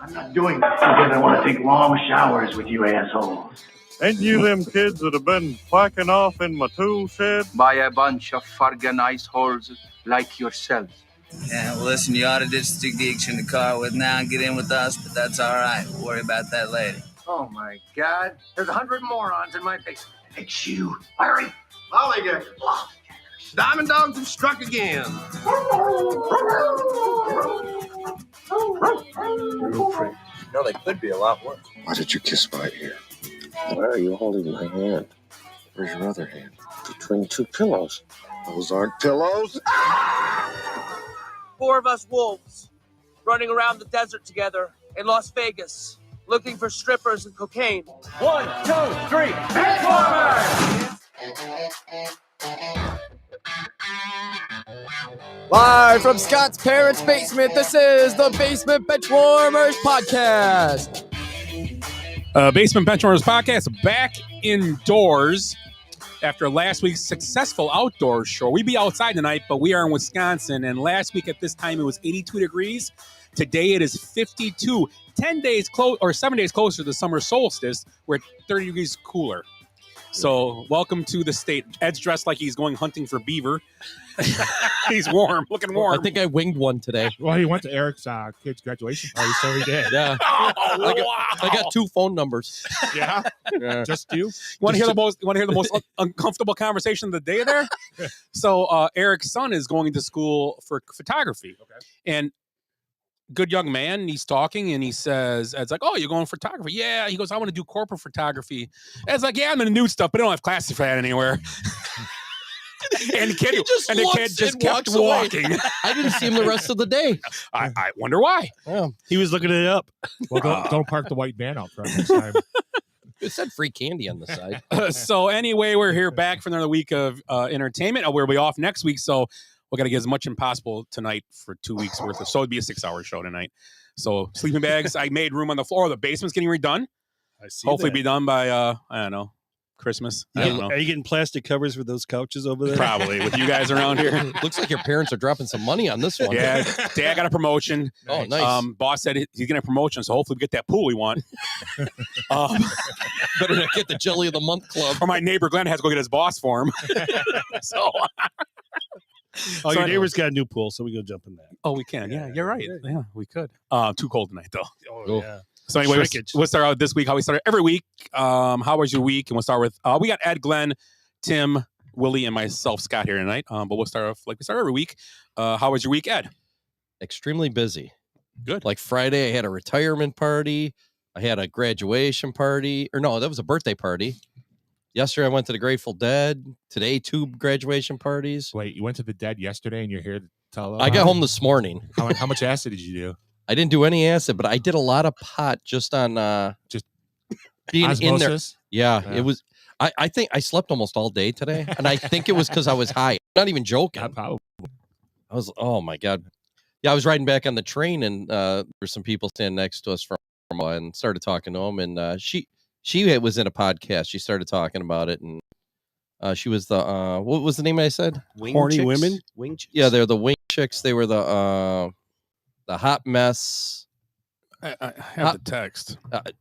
I'm not doing this because I want to take long showers with you assholes. Ain't you them kids that have been quacking off in my tool shed? By a bunch of fargan ice holes like yourselves. Yeah, well, listen, you ought to ditch the geeks in the car with now and get in with us, but that's all right. We'll worry about that later. Oh, my God. There's 100 morons in my basement. It's you, Larry. Lollygaggers. Diamond dogs have struck again. No, they could be a lot worse. Why did you kiss my ear? Why are you holding my hand? Where's your other hand? Between two pillows. Those aren't pillows. 4 of us wolves running around the desert together in Las Vegas, looking for strippers and cocaine. 1, 2, 3, Benchwarmers! Live from Scott's parents' basement, this is the Basement Benchwarmers Podcast. Basement Benchwarmers Podcast back indoors after last week's successful outdoor show. We be outside tonight, but we are in Wisconsin, and last week at this time it was 82 degrees. Today it is 52. 7 days closer to the summer solstice. We're at 30 degrees cooler. So welcome to the state. Ed's dressed like he's going hunting for beaver. He's warm, looking warm. I think I winged one today. Well, he went to Eric's kid's graduation party, so he did. Yeah. I got 2 phone numbers. Yeah? Just you? You want to hear the most uncomfortable conversation of the day there? So Eric's son is going to school for photography. Okay. And good young man, and he's talking, and he says, Ed's like, oh, you're going photography? Yeah. He goes, I want to do corporate photography. Ed's like, yeah, I'm in the nude stuff, but I don't have classes for that anywhere. And the kid just kept walking. I didn't see him the rest of the day. I wonder why. Yeah. He was looking it up. Well, don't park the white van out front next time. It said free candy on the side. So anyway, we're here back for another week of entertainment. We'll be off next week, so we're going to get as much as possible tonight for 2 weeks worth of. So it'd be a 6-hour show tonight. So sleeping bags, I made room on the floor. The basement's getting redone. I see. Hopefully be done by, I don't know, Christmas. I don't know. Are you getting plastic covers for those couches over there? Probably with you guys around here. Looks like your parents are dropping some money on this one. Yeah, Dad got a promotion. Oh, nice. Boss said he's getting a promotion, so hopefully we get that pool we want. Better not get the Jelly of the Month club. Or my neighbor Glenn has to go get his boss for him. Your neighbor's got a new pool, so we go jump in that. Oh, we can. Yeah, you're right. Yeah, we could. Too cold tonight, though. Oh, yeah. So anyway, we'll start out this week how we started every week. How was your week? And we'll start with, we got Ed, Glenn, Tim, Willie, and myself, Scott, here tonight. But we'll start off like we start every week. How was your week, Ed? Extremely busy. Good. Like Friday, I had a retirement party. I had a graduation party. Or no, that was a birthday party. Yesterday, I went to the Grateful Dead. Today, 2 graduation parties. Wait, you went to the Dead yesterday and you're here to tell us? I got home this morning. How much acid did you do? I didn't do any acid, but I did a lot of pot just on just being osmosis? in there. Yeah, it was. I think I slept almost all day today, and I think it was because I was high. I'm not even joking. Probably. I was. Oh my god. Yeah, I was riding back on the train, and there were some people standing next to us from and started talking to them, and she was in a podcast. She started talking about it, and she was the what was the name I said? Horny chicks? Women? Wing chicks? Yeah, they're the wing chicks. They were the hot mess. I have the text.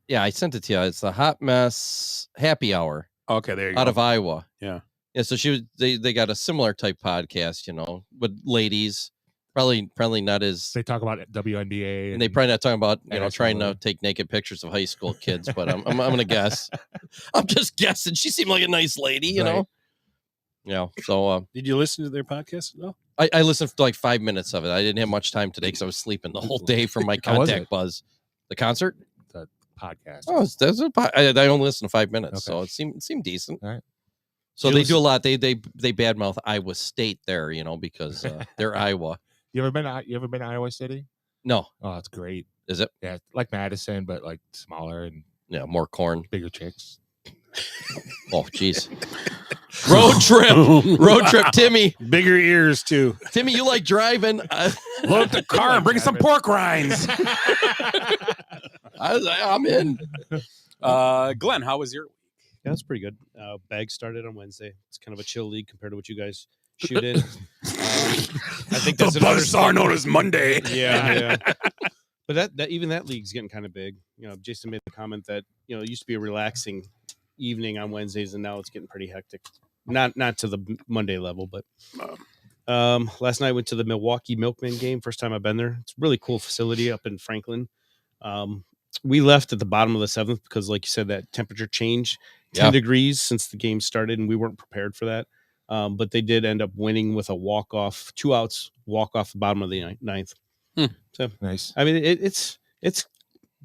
Yeah, I sent it to you. It's the hot mess happy hour. Okay, there you go. Out of Iowa. Yeah. Yeah, so they got a similar type podcast, with ladies. Probably not as they talk about WNBA, and they probably not talking about trying to take naked pictures of high school kids. But I'm gonna guess. I'm just guessing. She seemed like a nice lady, you know. Yeah. So did you listen to their podcast? No. I listened for like 5 minutes of it. I didn't have much time today because I was sleeping the whole day from my contact buzz. The concert, the podcast. Oh, I only listened to 5 minutes, so it seemed decent. All right. So they do a lot. They badmouth Iowa State there, because they're Iowa. You ever been to Iowa City? No. Oh, it's great. Is it? Yeah, like Madison, but like smaller and more corn, bigger chicks. Oh, jeez. Road trip, Timmy. Bigger ears too. Timmy, you like driving? Load up the car and bring some pork rinds. I'm in. Glenn, how was your week? Yeah, that's pretty good. Bag started on Wednesday. It's kind of a chill league compared to what you guys shoot in. I think that's the another buzzsaw known as Monday. Yeah. But that even that league's getting kind of big. Jason made the comment that it used to be a relaxing evening on Wednesdays, and now it's getting pretty hectic. Not to the Monday level, but last night I went to the Milwaukee Milkmen game. First time I've been there. It's a really cool facility up in Franklin. We left at the bottom of the 7th because, like you said, that temperature changed 10 degrees since the game started, and we weren't prepared for that. But they did end up winning with a walk-off, 2 outs, walk-off the bottom of the 9th. So nice. I mean, it's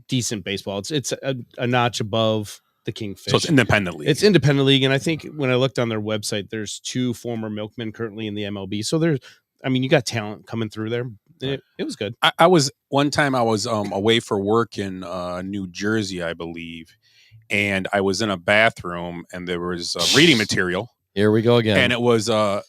decent baseball. It's a notch above the Kingfish. So it's independent league. It's independent league, and I think when I looked on their website, there's 2 former milkmen currently in the MLB. So you got talent coming through there. It was good. I was one time I was away for work in New Jersey, I believe, and I was in a bathroom and there was reading material. Here we go again. And it was and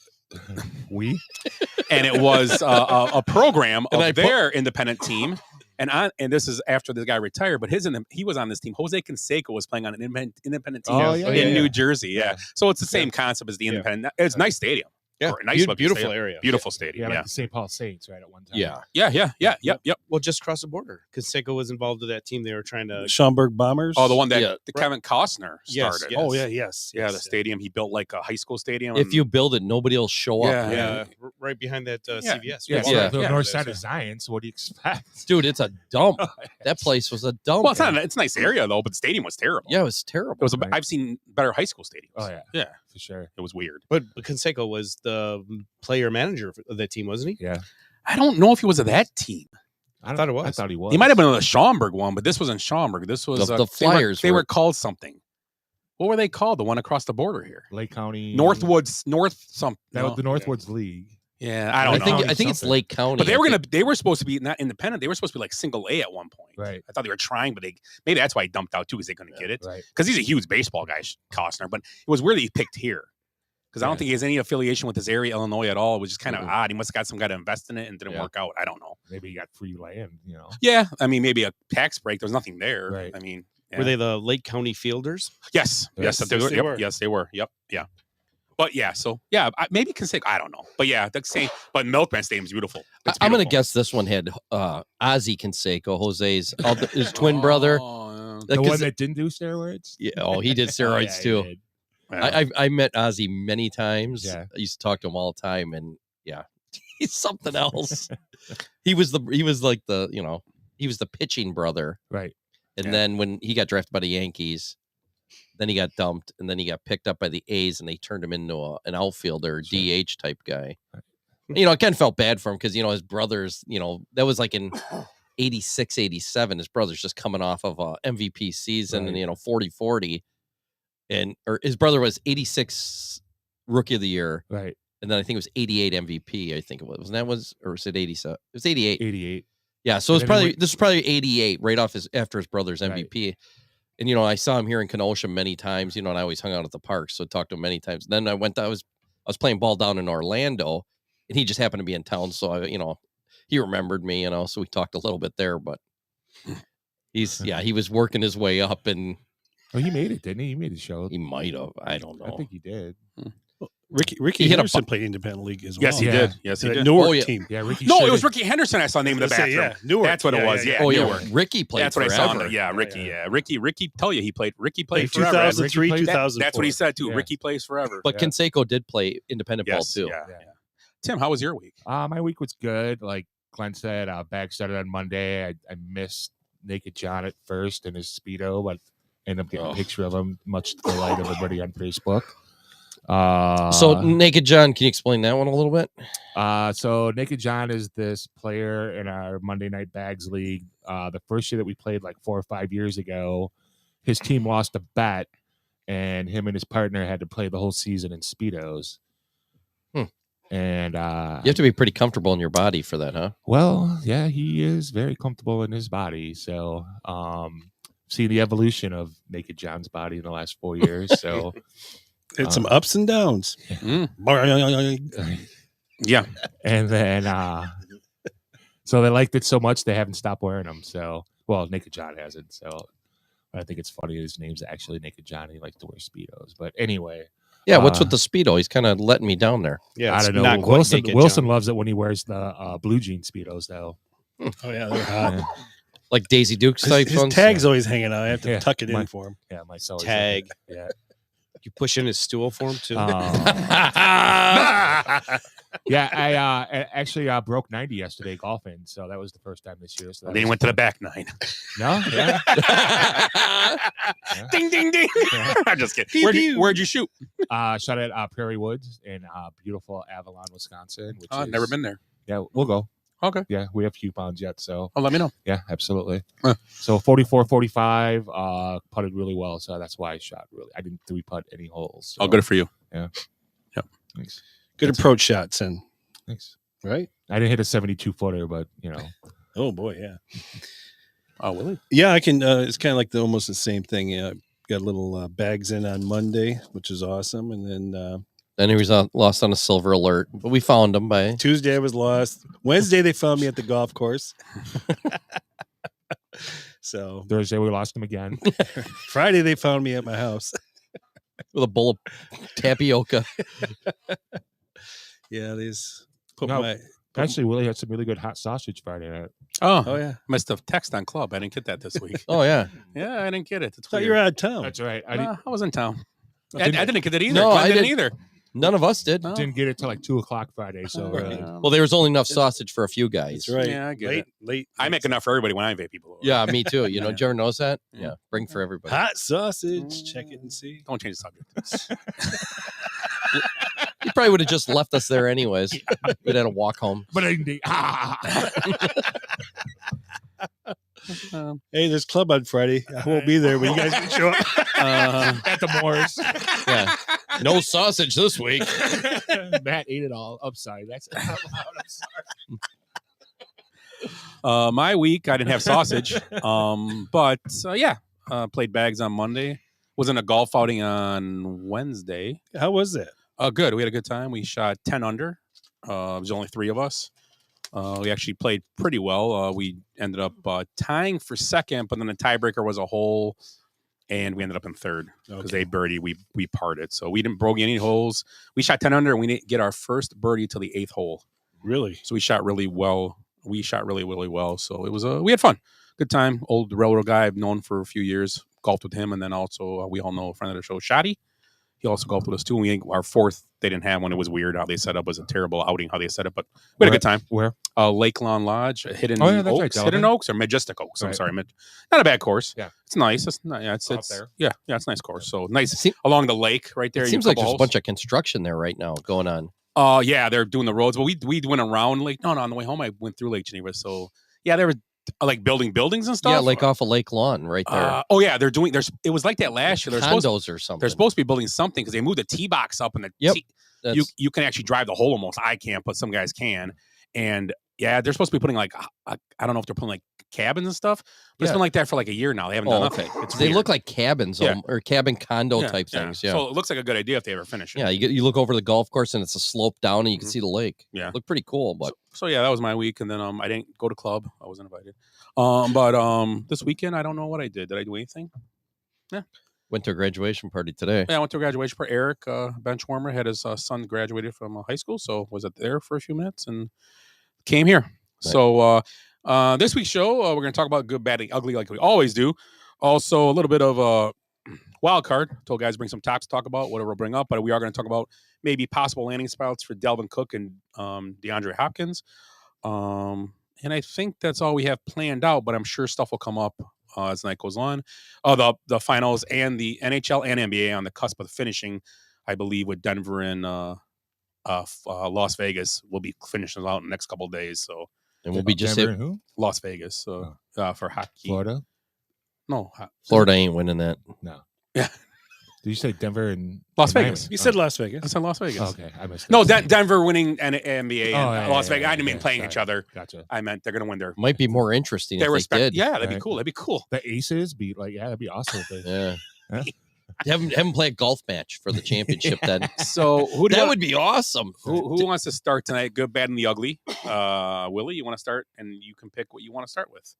it was a program of their independent team. And this is after this guy retired, but he was on this team. Jose Canseco was playing on an independent team in New Jersey. Yeah. So it's the same concept as the independent. It's a nice stadium. Yeah, nice beautiful stadium. area. Beautiful stadium. Like the St. Paul Saints, right, at one time. Yeah. Yep. Well, just across the border. Canseco was involved with that team. They were trying to Schaumburg Bombers. Oh, the one that Kevin Costner Yes, started. yes. Oh, yes. Yeah, the stadium he built like a high school stadium. If you build it, nobody will show up. Yeah, right behind that CVS. The north side of Zion. So what do you expect, dude? It's a dump. That place was a dump. Well, it's a nice area though, but the stadium was terrible. Yeah, it was terrible. I've seen better high school stadiums. Oh yeah, for sure. It was weird. But Canseco was the player manager of that team, wasn't he? Yeah. I don't know if he was of that team. I thought it was. I thought he was. He might have been on the Schaumburg one, but this wasn't Schaumburg. This was the Flyers. They were called something. What were they called? The one across the border here, Lake County, Northwoods, That was the Northwoods League. Yeah, I don't know. I think it's Lake County. But they were supposed to be not independent. They were supposed to be like single A at one point. Right. I thought they were trying, but maybe that's why he dumped out too, because they couldn't get it. Right. Because he's a huge baseball guy, Costner. But it was weird that he picked here. Because I don't think he has any affiliation with this area, Illinois, at all. It was just kind of odd. He must have got some guy to invest in it and didn't work out. I don't know. Maybe he got free land, Yeah. I mean, maybe a tax break. There was nothing there. Right. I mean, Were they the Lake County Fielders? Yes. Yes, they were. Yep. Yes, they were. Yep. Yeah. But yeah, so yeah, maybe Canseco. I don't know. But yeah, the same. But Milkman Stadium is beautiful. I'm going to guess this one had Ozzie Canseco, Jose's his twin brother. The one that didn't do steroids? Yeah. Oh, he did steroids too. He did. I met Ozzy many times. Yeah. I used to talk to him all the time, and yeah, he's something else. he was the pitching brother, right? And then when he got drafted by the Yankees, then he got dumped, and then he got picked up by the A's, and they turned him into an outfielder, DH type guy. Right. I kind of felt bad for him because his brothers, that was like in 86, 87. His brother's just coming off of a MVP season, and 40-40. Or his brother was 86 Rookie of the Year, right? And then I think it was 88 MVP. I think it was. Or was it 87? It was 88. 88. Yeah, so this was probably 88 right off after his brother's MVP. Right. And I saw him here in Kenosha many times. And I always hung out at the park, so I talked to him many times. And then I was playing ball down in Orlando, and he just happened to be in town, so he remembered me. So we talked a little bit there. But he was working his way up and. Oh, he made it, didn't he? He made the show. He might have. I don't know. I think he did. Ricky Henderson played independent league as well. Yes, he did. Yes, he did. Newark team. Yeah, Ricky. No, it was Ricky Henderson. I saw name of the bathroom. Yeah, Newark. That's what it was. Yeah. Oh, Newark. yeah. Ricky played. That's what forever. I saw. Yeah, Ricky. Yeah, Ricky. Tell you, he played. Ricky played 2003, forever. 2004. That's what he said too. Yeah. Ricky plays forever. But Canseco did play independent ball too. Yeah. Tim, how was your week? My week was good. Like Glenn said, bag started on Monday. I missed Naked John at first in his Speedo, but ended up getting a picture of him, much to the delight of everybody on Facebook. So Naked John, can you explain that one a little bit? So Naked John is this player in our Monday Night Bags League. The first year that we played like 4 or 5 years ago, his team lost a bet, and him and his partner had to play the whole season in Speedos. And you have to be pretty comfortable in your body for that, huh? Well, yeah, he is very comfortable in his body. So see the evolution of Naked John's body in the last 4 years. So it's some ups and downs. Yeah. And then so they liked it so much they haven't stopped wearing them. So Naked John hasn't. So I think it's funny his name's actually Naked John. He likes to wear Speedos. But anyway, Yeah, what's with the Speedo? He's kind of letting me down there. Yeah, I it's don't know. not quite Wilson naked, Wilson John. loves it when he wears the blue jean Speedos, though. Oh yeah, they're hot. Yeah. Like Daisy Dukes type His ones. tag's always hanging out. I have to Yeah, tuck it my- in for him. Yeah, my son. Tag. Yeah. You push in his stool for him too. Yeah, I actually broke 90 yesterday golfing, so that was the first time this year. So that Then he was went to the fun. back nine. No, yeah. Ding, ding, ding. Yeah. I'm just kidding. Where'd you shoot? Shot at Prairie Woods in beautiful Avalon, Wisconsin. Which I've never been there. Yeah, we'll go. Okay. Yeah, we have coupons yet, so. Oh, let me know. Yeah, absolutely. Huh. So 44, 45, putted really well, so that's why I shot really. I didn't 3-putt any holes. So. Oh, good for you. Yeah. Yep. Thanks. Good approach shots, and Thanks. right. I didn't hit a 72-footer, but you know. Oh boy, yeah. Oh, Willie? Yeah, I can. It's kind of like almost the same thing. Got little bags in on Monday, which is awesome, and then Then he was lost on a silver alert, but we found him by Tuesday I was lost. Wednesday they found me at the golf course. So Thursday we lost him again. Friday they found me at my house. with a bowl of tapioca. Yeah, these put No, my Actually, Willie had some really good hot sausage Friday night. Oh, yeah. Missed a text on club. I didn't get that this week. Oh yeah. Yeah, I didn't get it. It's thought you weird. were out of town. That's right. I was in town. I Didn't- didn't get it either. No, Glenn I didn't didn't. either. None of us did. No. Didn't get it till like 2:00 Friday. So Well, there was only enough sausage for a few guys. That's right. Yeah, I get late, it. late. I make enough for everybody when I invite people over. Yeah, me too. You know, Yeah. Jared knows that. Yeah, bring for everybody. Hot sausage. Check it and see. Don't change the subject. He probably would have just left us there anyways. We'd had to walk home. but Hey, there's club on Friday. I won't be there, but you guys can show up. at the Moors. Yeah. No sausage this week. Matt ate it all. I'm sorry. That's out loud. I'm sorry. My week, I didn't have sausage. But played bags on Monday. Was in a golf outing on Wednesday. How was that? Good. We had a good time. We shot 10 under. It was only 3 of us. We actually played pretty well. We ended up tying for second, but then the tiebreaker was a hole, and we ended up in third because they birdied. We parted, so we didn't bogey any holes. We shot 10 under, and we didn't get our first birdie till the 8th hole. Really? So we shot really well. We shot really, really well. So it was we had fun, good time. Old railroad guy I've known for a few years. Golfed with him, and then also we all know a friend of the show, Shotty. He also golfed with us too. And our fourth, they didn't have one. It was weird how they set up. It was a terrible outing how they set it, but we had a good time. Where? Lake Lawn Lodge, Hidden Oh, yeah, that's right, Oaks, Delaware. Hidden Oaks or Majestic Oaks. I'm Right. sorry, not a bad course. Yeah. It's nice. It's not, yeah, it's Up there. yeah, it's a nice course. So nice Seem- along the lake right there. It you seems like couple there's a holes. bunch of construction there right now going on. Yeah, they're doing the roads. But we went around Lake. No, on the way home I went through Lake Geneva. So yeah, there was like building buildings and stuff. Yeah, like off of Lake Lawn right there. they're doing. It was like that last year. They're supposed Condos or something. They're supposed to be building something because they moved the tee box up and the Yep. you can actually drive the hole almost. I can't, but some guys can. And yeah, they're supposed to be putting like I don't know if they're putting like cabins and stuff, but it's Yeah. been like that for like a year now. They haven't done nothing. It's They weird. look like cabins Yeah. or cabin condo type things. Yeah. So it looks like a good idea if they ever finish it. Yeah, you look over the golf course and it's a slope down and you can see the lake. Yeah. Look pretty cool, but So yeah, that was my week, and then I didn't go to club. I wasn't invited. But this weekend I don't know what I did. Did I do anything? went to a graduation party today. Yeah, I went to a graduation for Eric, Benchwarmer. Had his son graduated from high school, so was there for a few minutes and came here. Right. So this week's show, we're going to talk about good, bad, and ugly like we always do. Also, a little bit of a wild card. Told guys bring some topics to talk about, whatever we'll bring up. But we are going to talk about maybe possible landing spots for Delvin Cook and DeAndre Hopkins. And I think that's all we have planned out, but I'm sure stuff will come up as the night goes on. The finals and the NHL and NBA on the cusp of finishing, I believe, with Denver and Las Vegas will be finishing out in the next couple of days. So, And we'll be just Denver and who? Las Vegas for hockey. Florida? No, Florida ain't winning that. No. Yeah. Did you say Denver and Las and Vegas. Miami? You said Las Vegas. I said Las Vegas. Oh, okay, I missed. No, that. Denver winning and NBA Oh, and yeah, Las yeah, Vegas. yeah, I didn't mean yeah, playing sorry. each other. Gotcha. I meant they're going to win their Might be more interesting if respect. they did. Yeah, that'd be Right. cool. That'd be cool. The Aces beat that'd be awesome. If they, Yeah. Huh? Have them play a golf match for the championship then. So who That would be awesome. who wants to start tonight? Good, bad, and the ugly. Willie, you want to start, and you can pick what you want to start with.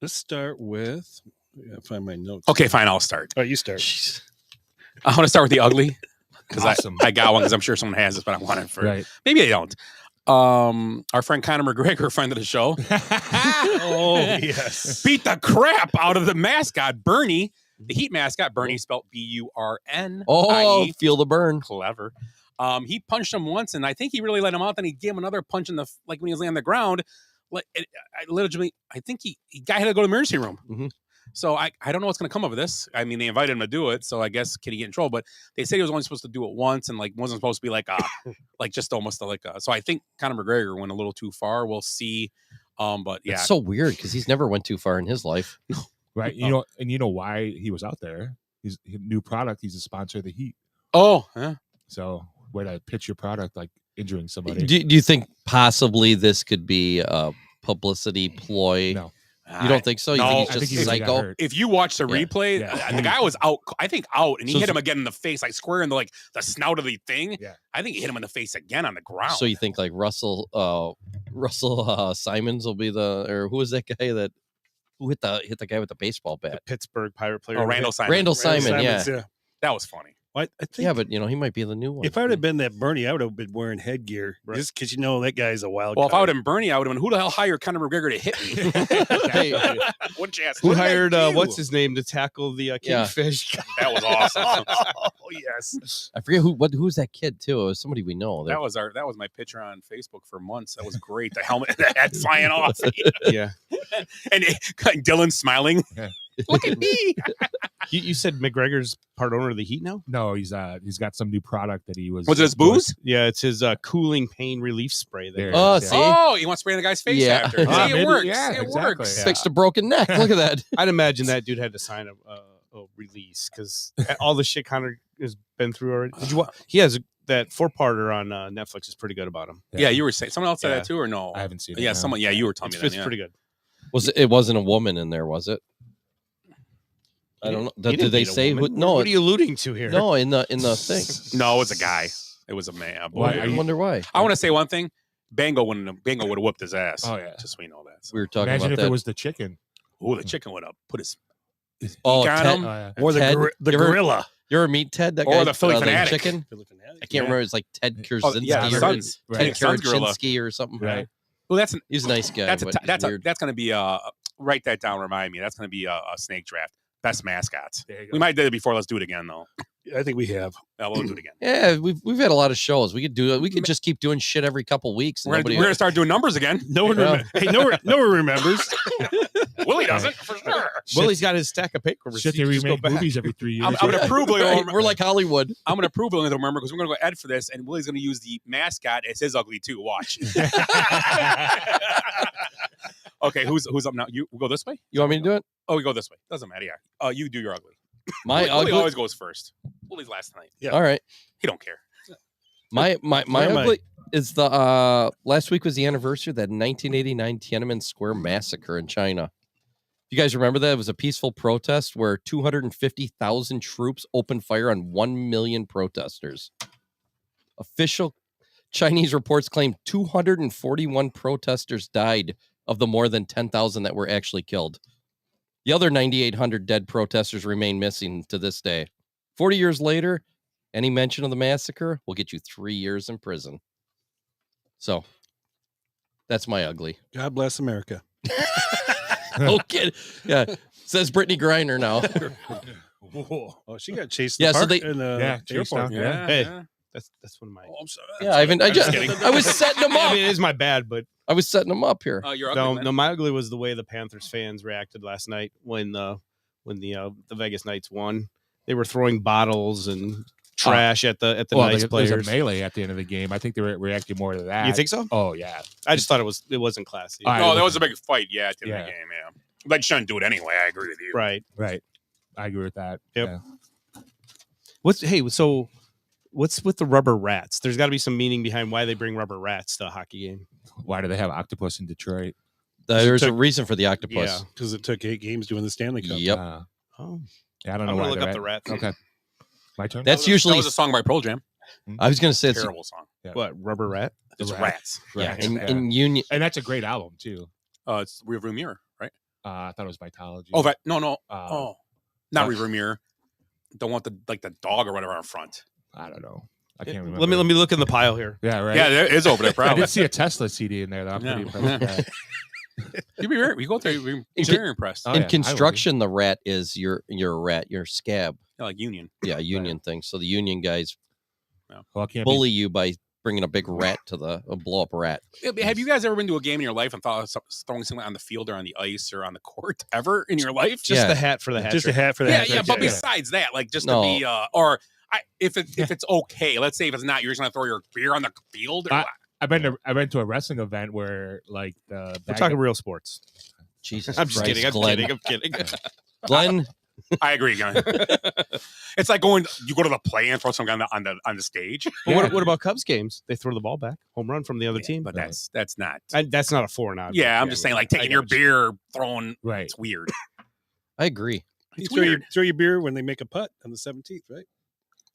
Let's start with. I gotta find my notes. Okay, fine. I'll start. Oh, you start. I want to start with the ugly because Awesome. I got one because I'm sure someone has this, but I want it for Right. maybe they don't. Our friend Conor McGregor, friend of the show, Oh, yes. beat the crap out of the mascot Bernie, the Heat mascot. Bernie spelled B-U-R-N. Oh, feel the burn. Clever. He punched him once, and I think he really let him out. Then he gave him another punch in the when he was laying on the ground. Like I think he guy had to go to the emergency room. Mm-hmm. So I don't know what's going to come of this. I mean, they invited him to do it, so I guess can he get in trouble? But they said he was only supposed to do it once, and like wasn't supposed to be like like just almost like so I think Conor McGregor went a little too far. We'll see. But yeah, It's so weird because he's never went too far in his life. Right. You know why he was out there. He's new product. He's a sponsor of the Heat. Oh, yeah. So way to pitch your product like injuring somebody. Do you think possibly this could be a publicity ploy? No. You don't think so? You No, think I he's think just he really got psycho? hurt. If you watch the replay, Yeah. the guy was out. I think out, and he So- hit him again in the face, like square in the snout of the thing. Yeah. I think he hit him in the face again on the ground. So you think like Russell Simons will be or who was that guy who hit the guy with the baseball The bat? Pittsburgh Pirate player. Oh, Randall Simon. Randall Simon, yeah. Simons, That was funny. Well, I think Yeah, but he might be the new one. if I would have been that Bernie, I would have been wearing headgear just because that guy's a wild. Well, if I card. would have been Bernie, I would have been, who the hell hired Conor McGregor to hit me? Hey, Wouldn't you ask? Who What did I hired do? what's his name to tackle the Yeah. kingfish? That was awesome. Oh yes. I forget who's that kid too. It was somebody we know. That was my picture on Facebook for months. That was great. The helmet, the hat flying off, Yeah. and Dylan smiling. Look at me. You said McGregor's part owner of the Heat now? No, he's got some new product that he was. Was it his booze? Yeah, it's his cooling pain relief spray. There. Oh, Yeah. see? Oh, he wants to spray in the guy's face Yeah. after. Ah, See, maybe- it works. yeah, it exactly. works. Yeah. Fixed a broken neck. Look at that. I'd imagine that dude had to sign a release because all the shit Connor has been through already. Did you watch? He has that 4-parter on Netflix. Is pretty good about him. Yeah, you were saying someone else said Yeah. that too, or no? I haven't seen it. Yeah, no. someone. Yeah, you were telling It's, me that. it's Yeah. pretty good. It wasn't a woman in there, was it? I don't know. He Did didn't they meet a say woman. no? What are you alluding to here? No, in the thing. No, it was a guy. It was a man. a boy. Why, I wonder why. I want to say one thing. Bango would have whooped his ass. Oh, yeah. Just so we know that. So. We were talking Imagine about if that. it was the chicken. Oh, the chicken went up. Put his Oh, got Ted- him. Yeah. Or the Ted, the you ever- gorilla. You ever meet Ted? That Or guy, the Philly the fanatic. chicken? I can't remember. It's like Ted Oh, Kaczynski yeah, or Sons. Right. Ted Yeah, Sons gorilla. Kaczynski or something. Right. Well, that's He's a nice guy. that's but he's weird. that's going to be write that down. Remind me. That's going to be a snake draft. Best mascots. There you go. We might have did it before. Let's do it again though. I think we have. We'll do it again. Yeah, we've had a lot of shows. We could do it. We could just keep doing shit every couple weeks. and We're nobody- gonna start doing numbers again. No one. Yeah. Hey, no one remembers. Willie doesn't for sure. Willie's got his stack of paper receipts. Shit, they Just go remake back. movies every 3 years. I'm gonna prove Willie. Right, we're like Hollywood. I'm gonna prove Willie don't remember because we're gonna go Ed for this, and Willie's gonna use the mascot as his ugly too. Watch. Okay, who's up now? You we'll go this way. You want me to do it? Oh, we go this way. Doesn't matter. Yeah. You do your ugly. My Willie ugly. always goes first. Willie's last night. Yeah. All right. He don't care. My Where am I? ugly is the last week was the anniversary of that 1989 Tiananmen Square massacre in China. You guys remember that? It was a peaceful protest where 250,000 troops opened fire on 1 million protesters. Official Chinese reports claim 241 protesters died of the more than 10,000 that were actually killed. The other 9,800 dead protesters remain missing to this day. 40 years later, any mention of the massacre will get you 3 years in prison. So, that's my ugly. God bless America. Okay. Yeah. Says Brittany Griner now. Oh, she got chased. Yeah, In the so park they- in the Yeah, chased airport. down, yeah. Hey, yeah. that's one of my. Oh, I'm sorry. Yeah, I was setting them I up. mean, it is my bad, but I was setting them up here. You're ugly. no, man. no, my ugly was the way the Panthers fans reacted last night when the Vegas Knights won. They were throwing bottles and trash at the nice There players. was a melee at the end of the game. I think they were reacting more to that. You think so? Oh yeah. I just thought it wasn't classy. All right. No, there was a big fight. Yeah, at the end of Yeah. the game. Yeah, but you shouldn't do it anyway. I agree with you. Right. Right. I agree with that. Yep. Yeah. What's with the rubber rats? There's got to be some meaning behind why they bring rubber rats to a hockey game. Why do they have octopus in Detroit? There's a reason for the octopus. because it took 8 games to win the Stanley Cup. Yep. Oh, Yeah, I don't I'm know gonna why. look they're up the at- rats. Okay. My turn. That's That usually. was a song by Pearl Jam. I was going to say it's Terrible song. What rubber rat? It's rat. rats. yeah. Yeah. In Union. and that's a great album too. It's Rearview Mirror, right? I thought it was Vitology. Oh, no. Uh, Oh, not Rearview Mirror. don't want the dog or whatever on front. I don't know. I can't remember. Let me look in the pile here. Yeah, right. Yeah, there is over there. I Probably. did see a Tesla CD in there. Though. I'm pretty impressed with that. You'd be right. We go there. You're very impressed. Oh, In yeah, construction, the rat is your rat, your scab. Yeah, like union. Yeah, union thing. So the union guys Well, I can't bully you by bringing a big rat to a blow up rat. Have you guys ever been to a game in your life and thought of throwing something on the field or on the ice or on the court ever in your life? Just the hat for the hat. Just trick. a hat for the Yeah, hat yeah. trick, But besides that, like just to be, if it's okay, let's say if it's not, you're just gonna throw your beer on the field. Or I've been to a wrestling event where like the We're talking real sports. Jesus, I'm just kidding. I'm kidding. Glenn. I agree, guy. It's like you go to the play and throw some guy on the stage. But what about Cubs games? They throw the ball back, home run from the other team. But that's not. That's not a 4-and-out. Yeah, I'm just saying, like taking your beer, throwing. Right. It's weird. I agree. You throw your beer when they make a putt on the 17th, right?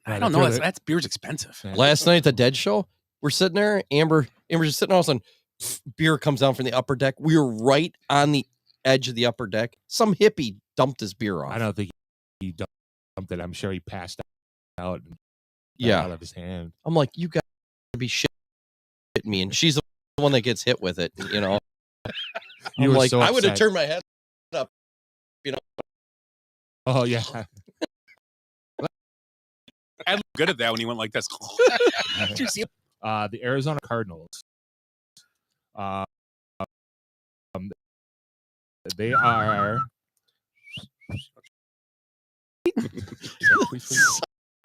I don't know. That's beer's expensive. Last night at the Dead Show, we're sitting there. Amber's just sitting. All of a sudden, beer comes down from the upper deck. We were right on the edge of the upper deck. Some hippie dumped his beer off. I don't think he dumped it. I'm sure he passed out. Yeah, out of his hand. I'm like, you got to be shitting me, and she's the one that gets hit with it. You know, You were so I would have upset. turned my head up. You know. Oh yeah. I looked good at that when he went like this. Did you see him? The Arizona Cardinals. They are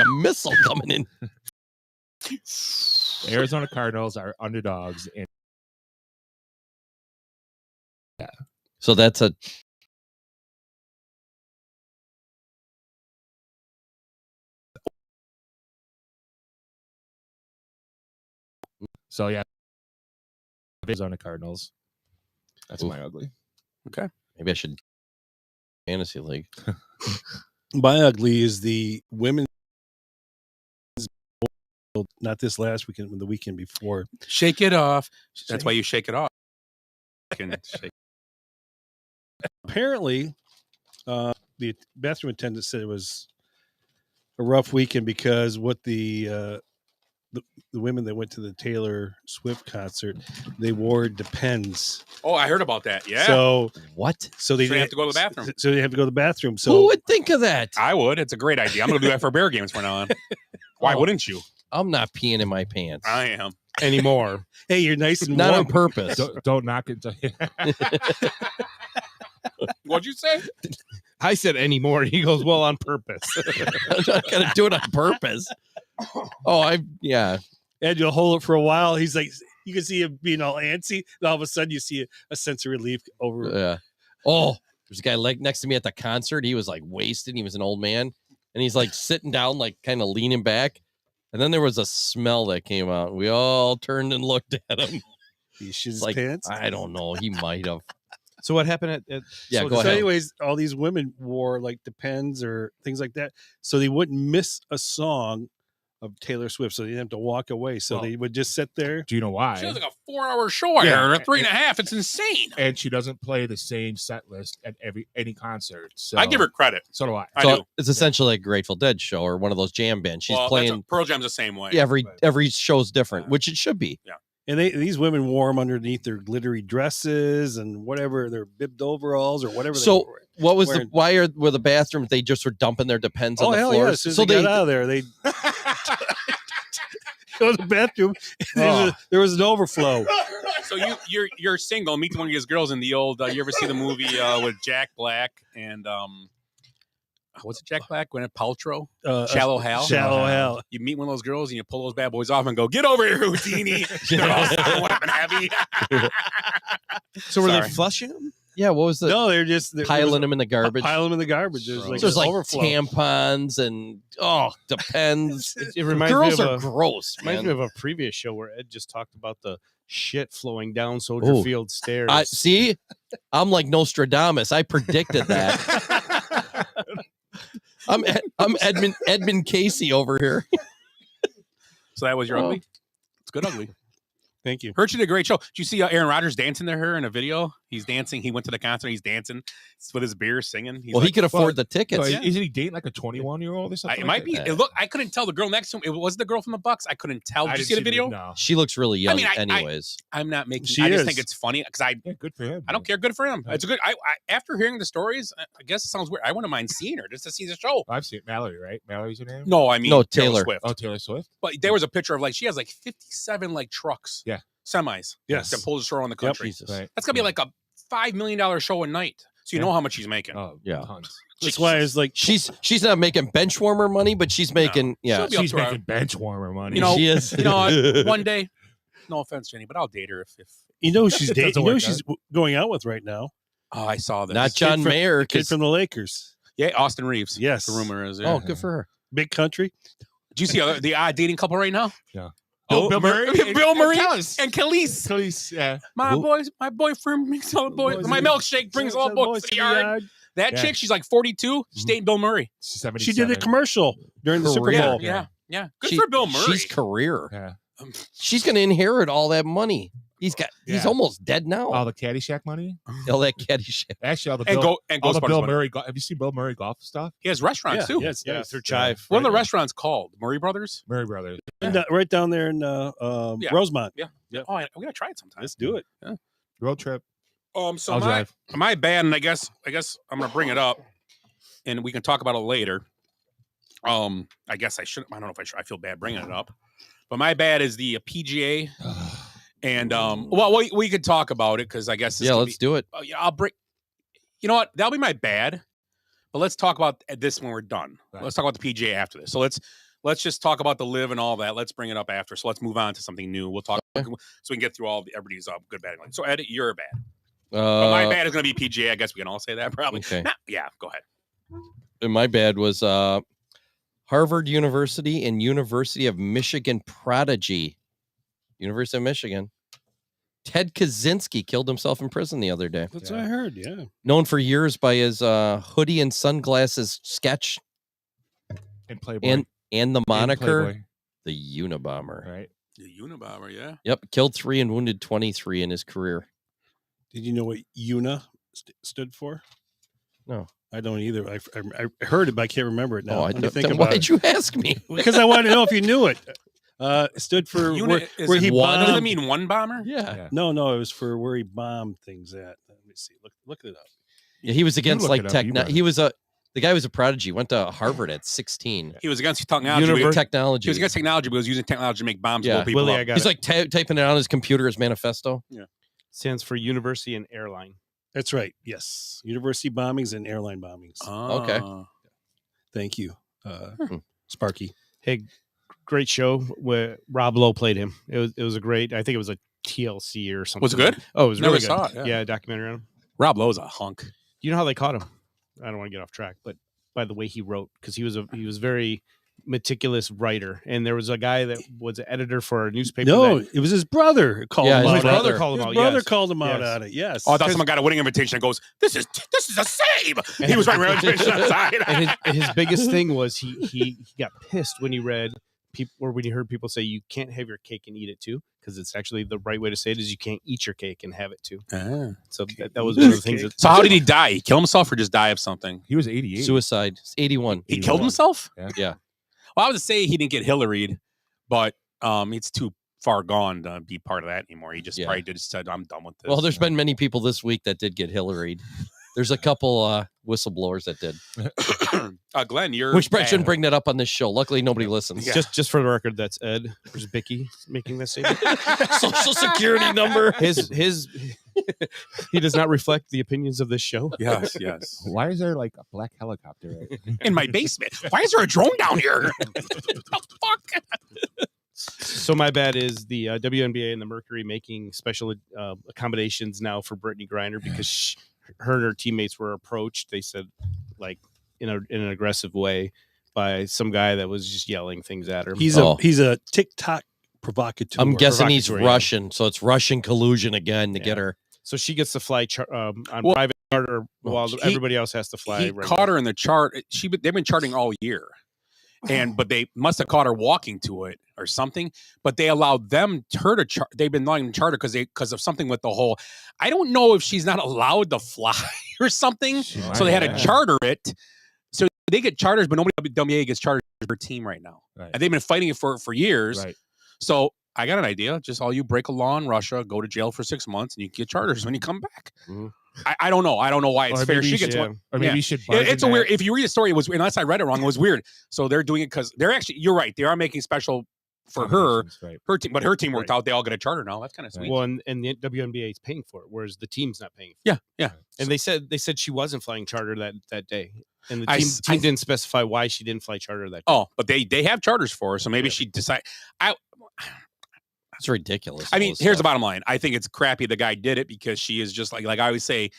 a missile coming in. The Arizona Cardinals are underdogs in. Yeah. So that's a. So yeah, Arizona Cardinals. That's my ugly. Okay. Maybe I should fantasy league. My ugly is the women's, not this last weekend, but the weekend before. Shake it off. That's why you shake it off. Apparently, the bathroom attendant said it was a rough weekend because what the women that went to the Taylor Swift concert, they wore Depends. Oh, I heard about that. Yeah. So what? So they have to go to the bathroom. So they have to go to the bathroom. So who would think of that? I would. It's a great idea. I'm going to do that for Bear games from now on. Why wouldn't you? I'm not peeing in my pants. I am anymore. Hey, you're nice and not warm. on purpose. Don't knock it. What'd you say? I said anymore. He goes, well, on purpose. I'm not gonna do it on purpose. And you'll hold it for a while. He's like, you can see him being all antsy. And all of a sudden, you see a sense of relief over. Yeah. Oh, there's a guy like next to me at the concert. He was like wasted. He was an old man, and he's like sitting down, like kind of leaning back. And then there was a smell that came out. We all turned and looked at him. He shit his like, pants. I don't know. He might have. So what happened at Yeah, so, go so ahead. anyways, all these women wore like Depends or things like that, so they wouldn't miss a song of Taylor Swift. So they didn't have to walk away. So they would just sit there. Do you know why? She was like a 4-hour show or a 3.5. It's insane. And she doesn't play the same set list at any concert. So I give her credit. So do I. I do. It's essentially a Grateful Dead show or one of those jam bands. She's playing. Pearl Jam's the same way. Yeah, every show's different, which it should be. Yeah. And these women wore them underneath their glittery dresses and whatever, their bibbed overalls or whatever. So they were what was wearing. were the bathrooms? They just were dumping their Depends on Oh the hell floor. yeah! As soon as So they got out of there, they go to the bathroom. There was an overflow. So you're single. Meet one of these girls in the old. You ever see the movie with Jack Black and what's it? Jack Black, Gwyneth Paltrow, Shallow Hal. Shallow Hal. You meet one of those girls and you pull those bad boys off and go, "Get over here, Houdini." They're all sound heavy. So were they flushing them? Yeah, what was the? No, they're just piling them in the garbage. Piling them in the garbage. There's like, So there's like overflow. tampons and Depends. It reminds Girls me of are gross. Reminds Man. me of a previous show where Ed just talked about the shit flowing down Soldier Field stairs. See, I'm like Nostradamus. I predicted that. I'm Edmund Casey over here. So that was your ugly. It's good ugly. Thank you. Heard you did a great show. Did you see Aaron Rodgers dancing to her in a video? He's dancing. He went to the concert. He's dancing with his beer, singing. He's Well, he could afford the tickets. Isn't he dating like a 21-year-old or something? It might be. It look. I couldn't tell the girl next to him. It was the girl from the Bucks. I couldn't tell. Did you see the video? No. She looks really young, anyways. I'm not making. She I just is. think it's funny because good for him. I don't care. Good for him. It's a good. I after hearing the stories, I guess it sounds weird. I wouldn't mind seeing her just to see the show. I've seen Mallory, right? Mallory's her name. No, I mean Taylor Swift. Oh, Taylor Swift. But there was a picture of she has 57 trucks. Yeah. Semis. Yes. That pulls the show around the country. Jesus. Right. That's gonna be like a $5 million show a night. So you know how much she's making. Oh, Yeah. tons. That's why it's like She's not making bench warmer money, but she's making She's making bench warmer money. You know, she is. You know, one day. No offense, Jenny, but I'll date her if you know she's dating. Doesn't You know work she's going out with right now. Oh, I saw this. Not John Mayer, kid from the Lakers. Yeah, Austin Reeves. Yes, the rumor is. Oh, good for her. Big country. Do you see the dating couple right now? Yeah. Bill Murray, Bill Murray, and Khalees. Khalees, yeah. My boyfriend brings all the boys. My milkshake brings all the boys to the yard. That chick, she's 42. She's dating Bill Murray. She did a commercial during the Super Bowl. Yeah. Good for Bill Murray. She's career. Yeah. She's going to inherit all that money. He's almost dead now. All the Caddyshack money. All that Caddyshack. Actually, all the And all the Ghostbusters Bill money. Murray. Have you seen Bill Murray golf stuff? He has restaurants too. Yes, through Chive. What are the restaurants called? Murray Brothers? Murray Brothers. Right down there in Rosemont. Yeah. Oh, I'm gonna try it sometime. Let's do it. Yeah. Road trip. So I'll drive. my bad, and I guess I'm gonna bring it up, and we can talk about it later. I guess I should. I don't know if I should. I feel bad bringing it up, but my bad is the PGA. And well, we could talk about it because I guess let's do it. I'll bring. You know what? That'll be my bad. But let's talk about this when we're done. Right. Let's talk about the PGA after this. So let's just talk about the live and all that. Let's bring it up after. So let's move on to something new. We'll talk so we can get through all everybody's good, bad. So Ed, you're bad. But my bad is going to be PGA. I guess we can all say that probably. Okay. Yeah, go ahead. And my bad was Harvard University and University of Michigan prodigy. University of Michigan. Ted Kaczynski killed himself in prison the other day. That's what I heard, yeah. Known for years by his hoodie and sunglasses sketch. And Playboy. And the moniker, Playboy. the Unabomber. Right. The Unabomber, yeah. Yep. Killed 3 and wounded 23 in his career. Did you know what UNA stood for? No. I don't either. I heard it, but I can't remember it now. Why did you ask me? Because I wanted to know if you knew it. It stood for where he bombed. Does it mean one bomber? Yeah. No, it was for where he bombed things at. Let me see. Look it up. Yeah, he was against look like it up, tech. you better. He was the guy was a prodigy. Went to Harvard at 16. He was against technology. Technology. He was against technology, but he was using technology to make bombs. Yeah. Blow people up. He's like typing it on his computer as manifesto. Yeah. Stands for University and Airline. That's right. Yes. University bombings and airline bombings. Okay. Thank you, Sparky. Hey, great show where Rob Lowe played him. It was a great. I think it was a TLC or something. Was it good? Oh, it was Never really saw good. it, yeah. A documentary on him. Rob Lowe's a hunk. You know how they caught him? I don't want to get off track, but by the way he wrote, because he was very meticulous writer, and there was a guy that was an editor for a newspaper. It was his brother called him out. His brother called him out. His brother yes. called him out Yes. on it. Yes. Oh, I thought someone got a winning invitation and goes, "This is a save." He was writing invitation outside. And his biggest thing was he got pissed when he read people, or when he heard people say you can't have your cake and eat it too, because it's actually the right way to say it is you can't eat your cake and have it too. So that was one of the things. So how did he die? He killed himself or just die of something? He was 88. Suicide. 81. He killed himself? Yeah. Well, I would say he didn't get Hillaried, but it's too far gone to be part of that anymore. He just probably just said, "I'm done with this." Well, there's been many people this week that did get Hillaried. There's a couple whistleblowers that did. Glenn, you're. Which I shouldn't bring that up on this show. Luckily, nobody listens. Yeah. Just for the record, that's Ed Bicky making this statement. Social security number. His he does not reflect the opinions of this show. Yes. Why is there like a black helicopter in my basement? Why is there a drone down here? Fuck. So my bad is the WNBA and the Mercury making special accommodations now for Brittany Griner because her and her teammates were approached. They said, like in an aggressive way by some guy that was just yelling things at her. He's a TikTok provocateur. I'm guessing he's Russian, so it's Russian collusion again to get her. So she gets to fly on private charter while everybody else has to fly. He caught her in the chart. They've been charting all year, but they must have caught her walking to it, or something, but they allowed her to they've been letting them charter because of something with the whole, I don't know if she's not allowed to fly or something. So they had to charter it. So they get charters, but nobody WNBA gets charters for their team right now. Right. And they've been fighting it for years. Right. So I got an idea. Just all you break a law in Russia, go to jail for 6 months, and you get charters when you come back. Mm-hmm. I don't know. I don't know why it's fair. She gets one. Or maybe you should. It's a weird. If you read the story, it was, unless I read it wrong, it was weird. So they're doing it because they're actually. You're right. They are making special for her team, but her team worked out. They all get a charter now. That's kind of sweet. Well, and the WNBA is paying for it, whereas the team's not paying for it. Yeah. And they said she wasn't flying charter that day, and the team didn't specify why she didn't fly charter that day. Oh, but they have charters for her, so maybe she decided. It's ridiculous. I mean, here's the bottom line. I think it's crappy the guy did it because she is just like I always say,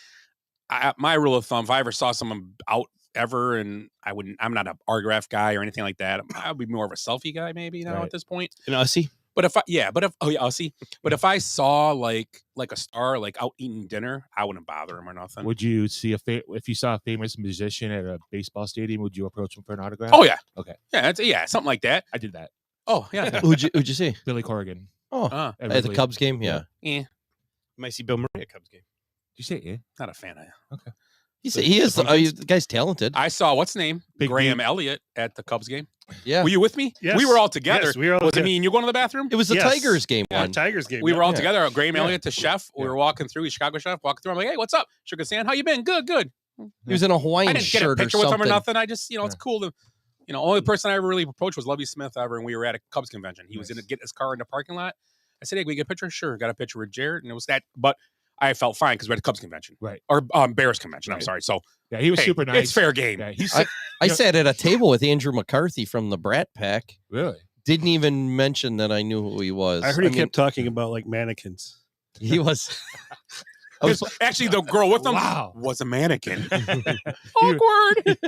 my rule of thumb, if I ever saw someone out ever, and I'm not an autograph guy or anything like that. I would be more of a selfie guy maybe now at this point. An Ussie? But Ussie. But if I saw like a star like out eating dinner, I wouldn't bother him or nothing. Would you see if you saw a famous musician at a baseball stadium, would you approach him for an autograph? Oh yeah. Okay. Yeah, something like that. I did that. Oh yeah. Who'd you see? Billy Corgan. Oh, at the Cubs game, yeah. You might see Bill Murray at Cubs game. Did you say yeah? Not a fan of him. Okay. He is. The guy's talented. I saw what's name Graham Elliott at the Cubs game. Yeah. Were you with me? Yes. We were all together. Yes, we were all was it me and you going to the bathroom? It was the Tigers game. Yeah, Tigers game. We were all together. Graham Elliott, the chef. We were walking through. He's Chicago chef. Walking through. I'm like, hey, what's up? Shook his hand. How you been? Good. He was in a Hawaiian I didn't get a shirt picture or with something. him or nothing. I just, it's cool to, only person I ever really approached was Lovey Smith ever, and we were at a Cubs convention. He was in to get his car in the parking lot. I said, hey, can we get a picture? Sure. Got a picture with Jared, and it was that. But I felt fine because we're at a Cubs convention. Right. Or Bears convention. I'm sorry. So, yeah, he was super nice. It's fair game. Yeah, I sat at a table with Andrew McCarthy from the Brat Pack. Really? Didn't even mention that I knew who he was. I heard he kept talking about like mannequins. He was. Actually, the girl with him was a mannequin. Awkward.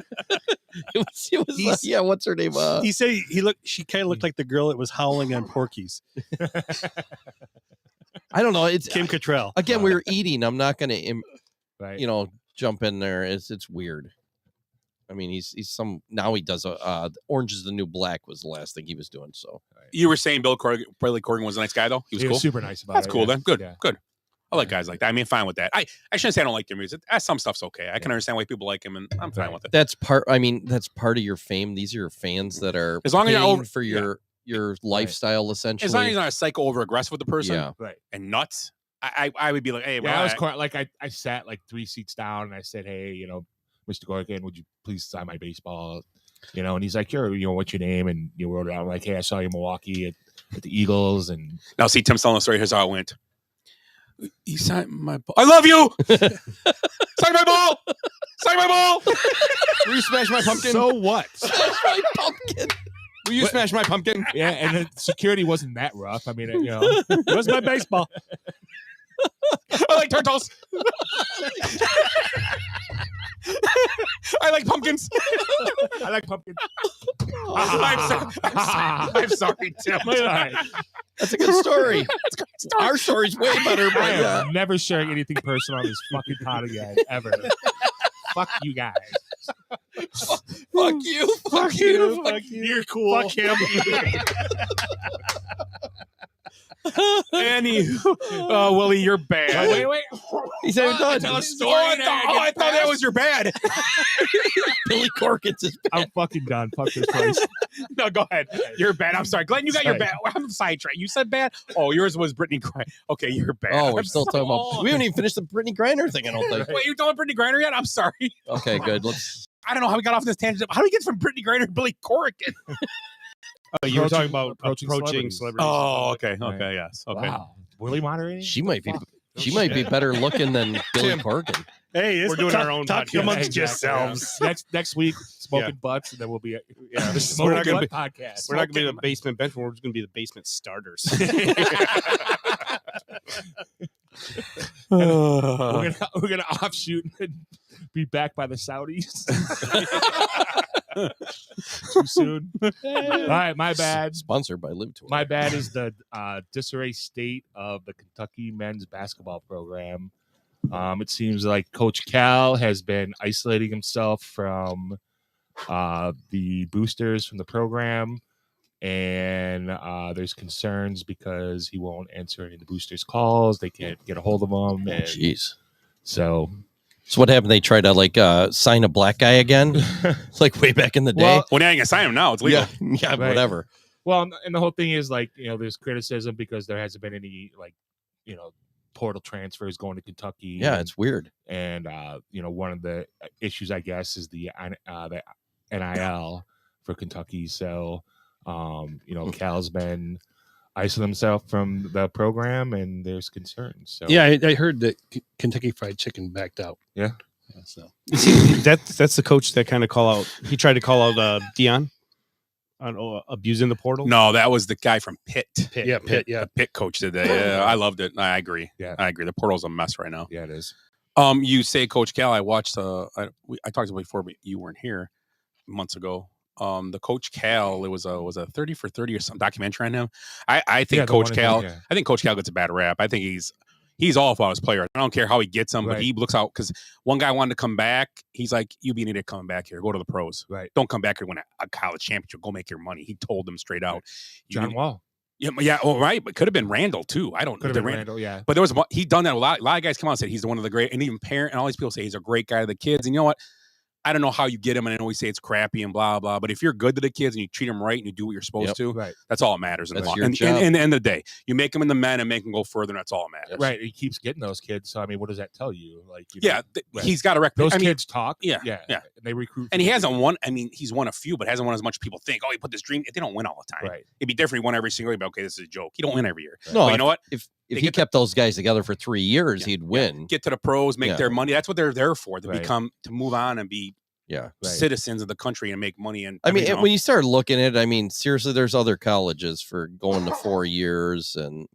He was yeah, what's her name? He said she kind of looked like the girl that was howling on Porky's. I don't know. It's Kim Cattrall. Again, we were eating. I'm not going to, jump in there. It's weird. I mean, he's now he does Orange is the New Black was the last thing he was doing. So you were saying Billy Corgan was a nice guy though. He was cool. Super nice about That's it. cool then. Good. Yeah. Good. I like guys like that. I mean, fine with that. I shouldn't say I don't like their music. Some stuff's okay. I can understand why people like him, and I'm fine with it. That's part of your fame. These are your fans that are as long as you're over for your lifestyle, essentially. As long as you're not a psycho over aggressive with the person, right, and nuts. I would be like, hey, yeah, I was quite like I sat like 3 seats down, and I said, hey, Mr. Corgan, would you please sign my baseball? And he's like, what's your name? And you wrote it out. I'm like, hey, I saw you in Milwaukee at the Eagles, and now see Tim's telling the story. Here's how it went. He signed my ball. I love you. Sign my ball. Sign my ball. Will you smash my pumpkin? So what? Smash my pumpkin. Will you smash my pumpkin? Yeah, and the security wasn't that rough. I mean, it was my baseball. I like turtles. I like pumpkins. I like pumpkins. I'm sorry, Tim. That's a good story. Our story's way better. I am never sharing anything personal on this fucking pod again, ever. Fuck you guys. Fuck you. Fuck you. Fuck you. You're cool. Fuck him. Anywho, Willie, you're bad. Wait. He's even done. Tell a story. I thought that was your bad. Billy Corkins is bad. I'm fucking done. Fuck this place. No, go ahead. You're bad. I'm sorry. Glenn, you got your bad. I'm sidetracked. You said bad? Oh, yours was Brittany Griner. Okay, you're bad. Oh, we're still talking about... We haven't even finished the Brittany Griner thing, I don't think. Wait, you're done Brittany Griner yet? I'm sorry. Okay, good. I don't know how we got off this tangent. How do we get from Brittany Griner to Billy Corrigan? You were talking about approaching celebrities. Oh, okay. Okay, yes. Okay. Wow. Willie moderating? She might be better looking than Billy Corgan. Hey, we're doing our own talk podcast. amongst yourselves. Next week, smoking butts, and then we'll be the We're Smoking not gonna Butt be- podcast. We're not going to be the basement bench. We're just going to be the basement starters. We're gonna offshoot and be backed by the Saudis. Too soon. All right, my bad. Sponsored by Live Tour. My bad is the disarray state of the Kentucky men's basketball program. It seems like Coach Cal has been isolating himself from the boosters from the program, and there's concerns because he won't answer any of the boosters' calls. They can't get a hold of him. And Jeez. So what happened? They tried to sign a black guy again, like way back in the day. Well, now you can sign him now. It's legal. Yeah, Right. whatever. Well, and the whole thing is there's criticism because there hasn't been any portal transfers going to Kentucky. Yeah, and, it's weird. And one of the issues, I guess, is the NIL for Kentucky. So, Cal's been isolating himself from the program, and there's concerns. So Yeah, I heard that Kentucky Fried Chicken backed out. Yeah. So That's the coach that kind of he tried to call out Dion on abusing the portal. No, that was the guy from Pitt. Yeah, Pitt. Yeah, The Pitt coach did that. Yeah, I loved it. I agree. Yeah, I agree. The portal's a mess right now. Yeah, it is. You say Coach Cal. I watched. I talked about it before, but you weren't here months ago. The Coach Cal. It was a 30 for 30 or some documentary on him. I think Coach Cal. I think Coach Cal gets a bad rap. I think he's all about his players. I don't care how he gets them, but he looks out because one guy wanted to come back. He's like, "You be needed coming back here. Go to the pros. Right. Don't come back here and win a college championship. Go make your money." He told them straight out. John Wall. Yeah. Oh, right. But could have been Randall too. I don't know. Could have been Randall. Yeah. But there was he done that a lot. A lot of guys come out and said he's one of the great, and even parent and all these people say he's a great guy to the kids. And you know what? I don't know how you get him, and I know we say it's crappy and blah blah. But if you're good to the kids and you treat them right and you do what you're supposed to, right. That's all that matters. That's your and job. in the end of the day, you make them into men and make them go further. And that's all that matters. Right. He keeps getting those kids. So I mean, what does that tell you? He's got a record. Those kids talk. Yeah. And they recruit. And he hasn't won. I mean, he's won a few, but hasn't won as much people think. Oh, he put this dream. They don't win all the time. Right. It'd be different. He won every single year. But okay, this is a joke. He don't win every year. No, but you know what? If he kept those guys together for 3 years, he'd win. Get to the pros, make their money. That's what they're there for. To move on and be citizens of the country and make money. And I mean, when you start looking at it, I mean, seriously, there's other colleges for going to 4 years and,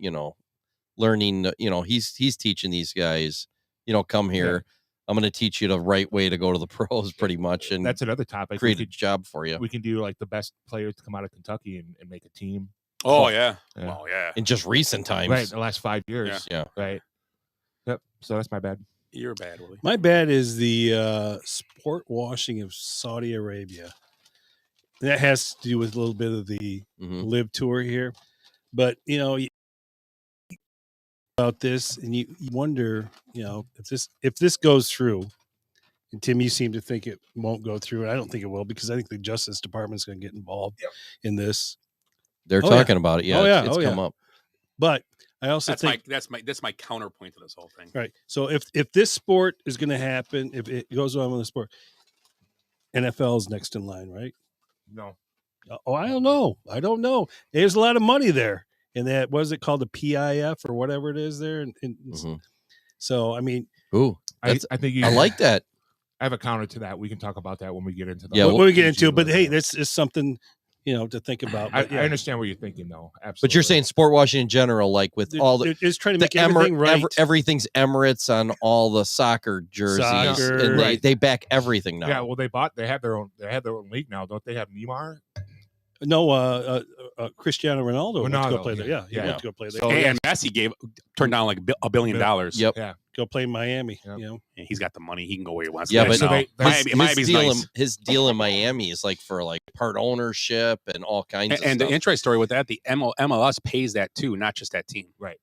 learning, he's teaching these guys, come here. Yeah. I'm going to teach you the right way to go to the pros pretty much. And that's another topic. Create a job for you. We can do like the best players to come out of Kentucky and make a team. Oh, yeah. Oh, yeah. In just recent times. Right. The last 5 years. Yeah. Right. Yep. So that's my bad. You're bad, Willie. My bad is the sport washing of Saudi Arabia. That has to do with a little bit of the live tour here. But, about this, and you wonder, if this goes through, and Tim, you seem to think it won't go through, and I don't think it will, because I think the Justice Department's going to get involved in this. They're talking about it. Yeah. It's come up. But I also think that's my counterpoint to this whole thing. Right. So if this sport is going to happen, if it goes on with the sport, NFL is next in line, right? No. Oh, I don't know. There's a lot of money there. And that, what is it called, the PIF or whatever it is there? So, I mean, I think I like that. I have a counter to that. We can talk about that when we get into the when we get into it. But hey, this is something to think about. I understand what you're thinking, though. Absolutely. But you're saying sport washing in general, like with all the, it's trying to make everything right. Everything's Emirates on all the soccer jerseys, and they back everything now. Yeah, well, they have their own league now, don't they? Have Neymar? No, Cristiano Ronaldo went to go play there. Yeah, he went to go play there. So, and Messi turned down like $1 billion. Yep. Yeah. Go play in Miami. Yep. And he's got the money. He can go where he wants. Yeah, to. but so his deal in Miami is like for like part ownership and all kinds of and stuff. The interesting story with that, the MLS pays that too, not just that team. Right.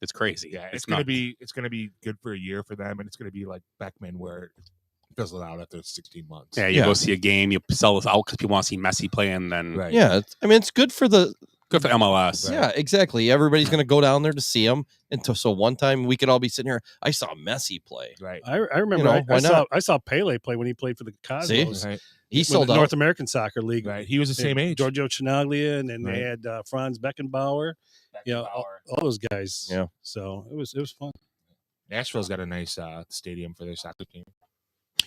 It's crazy. Yeah, it's gonna be good for a year for them, and it's gonna be like Beckman where it fizzles out after 16 months. Yeah, you go see a game, you sell this out because people want to see Messi play, and then yeah, it's good for MLS. Right. Yeah, exactly. Everybody's going to go down there to see him, and so one time we could all be sitting here. I saw Messi play. Right. I remember. I saw Pele play when he played for the Cosmos. Right. He sold out. North American Soccer League. Right. He was the same age. Giorgio Chinaglia, and then they had Franz Beckenbauer. All those guys. Yeah. So it was fun. Nashville's got a nice stadium for their soccer team.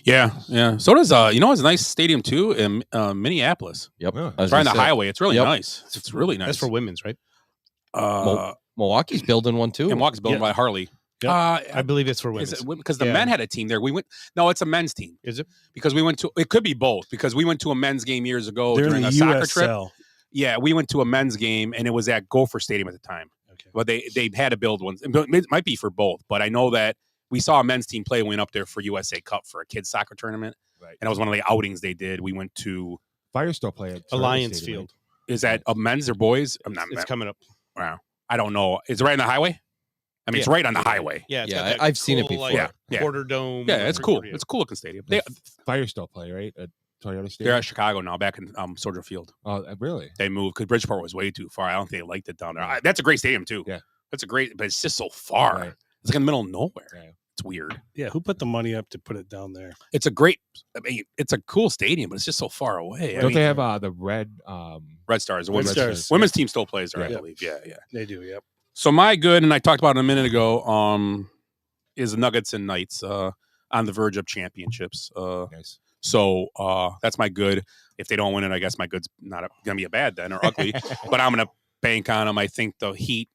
Yeah. So does it's a nice stadium too in Minneapolis. Yep. It's right on the highway. It's really nice. It's really nice. That's for women's, right? Milwaukee's building one too. And Milwaukee's building by Harley. Yep. I believe it's for women's because the men had a team there. We went. No, it's a men's team. Is it? Because we went to. It could be both. Because we went to a men's game years ago They're during in a the soccer USL. trip. Yeah, we went to a men's game and it was at Gopher Stadium at the time. Okay. But they had to build one. It might be for both, but I know that we saw a men's team play. We went up there for USA Cup for a kids soccer tournament. Right. And it was one of the outings they did. We went to Firestone play at Alliance Stadium, Field. Is that a men's or boys? I'm not. It's coming up. Wow. I don't know. Is it right on the highway? I mean, it's right on the highway. Yeah, I've seen it before. Quarter dome. Yeah, it's cool. It's a cool looking stadium. They, Fire still play, right? At Toyota Stadium. they're at Chicago now, back in Soldier Field. Oh, really? They moved because Bridgeport was way too far. I don't think they liked it down there. That's a great stadium too. Yeah, that's a great, but it's just so far. Right. It's like in the middle of nowhere. Yeah. It's weird. Yeah, who put the money up to put it down there? It's a great. I mean, it's a cool stadium, but it's just so far away. Don't they have the Red Stars? The Red women's, Stars. women's team still plays there, I Yeah. believe. Yeah. They do. Yep. So my good, and I talked about it a minute ago, is the Nuggets and Knights on the verge of championships. Nice. So that's my good. If they don't win it, I guess my good's not going to be a bad then or ugly. But I'm going to bank on them. I think the Heat,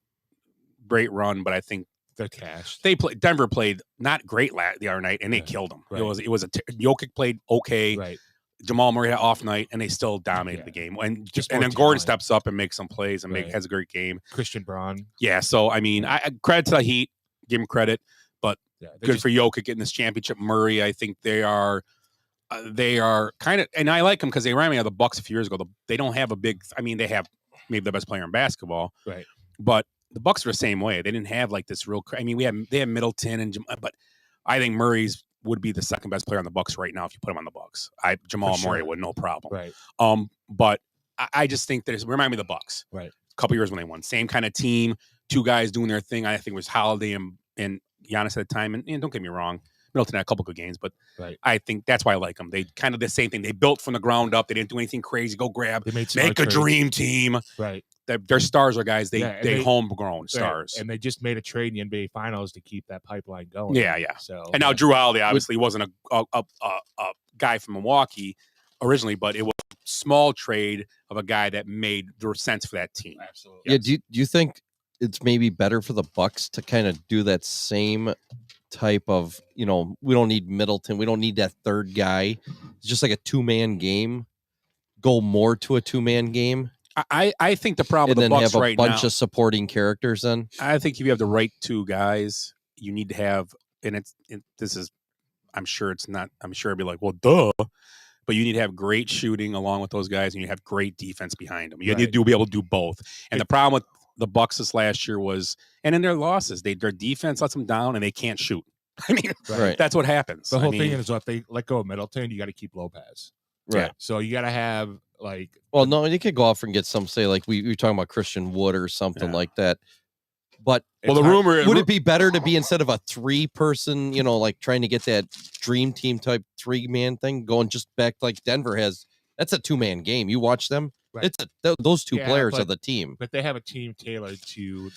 great run, but I think they're cash. Denver played not great the other night, and they killed them. Right. Jokic played okay. Right. Jamal Murray had an off night, and they still dominated the game. And then Gordon talent. steps up and makes some plays and Right. has a great game. Christian Braun. Yeah. So I mean, I credit to the Heat, give him credit, but good for Jokic getting this championship. Murray, I think they are kind of, and I like them because they ran me out of the Bucks a few years ago. They don't have a big. I mean, they have maybe the best player in basketball, right? But the Bucks are the same way. They didn't have like this real. I mean, they have Middleton but I think Murray's would be the second best player on the Bucks right now if you put him on the Bucks. Jamal Murray would, no problem. Right. But I just think that it remind me of the Bucks. Right. A couple years when they won, same kind of team, two guys doing their thing. I think it was Holiday and Giannis at the time. And don't get me wrong, Middleton had a couple good games, but I think that's why I like them. They kind of the same thing. They built from the ground up. They didn't do anything crazy. Go grab, make a dream team. Right. Their stars are guys. They homegrown right. stars, and they just made a trade in the NBA Finals to keep that pipeline going. Yeah. So and now Drew Holiday obviously wasn't a guy from Milwaukee originally, but it was a small trade of a guy that made sense for that team. Absolutely. Yeah. Do you think it's maybe better for the Bucks to kind of do that same type of, we don't need Middleton, we don't need that third guy. It's just like a 2-man game. Go more to a 2-man game. I think the problem with the Bucks right now, have a bunch of supporting characters. Then I think if you have the right two guys, you need to have, and this is, I'm sure it's not. I'm sure it'd be like, well, duh, but you need to have great shooting along with those guys, and you have great defense behind them. You need to be able to do both. And the problem with the Bucks this last year was, and in their losses, their defense lets them down, and they can't shoot. I mean, that's what happens. The whole thing is, if they let go of Middleton, you got to keep Lopez. Right. Yeah. So you got to have well, no, you could go off and get some, say, like we were talking about Christian Wood or something like that. But the rumor would it be better to be instead of a 3-person, like trying to get that dream team type 3-man thing going just back like Denver has? That's a 2-man game. You watch them. Right. It's those two players are the team. But they have a team tailored to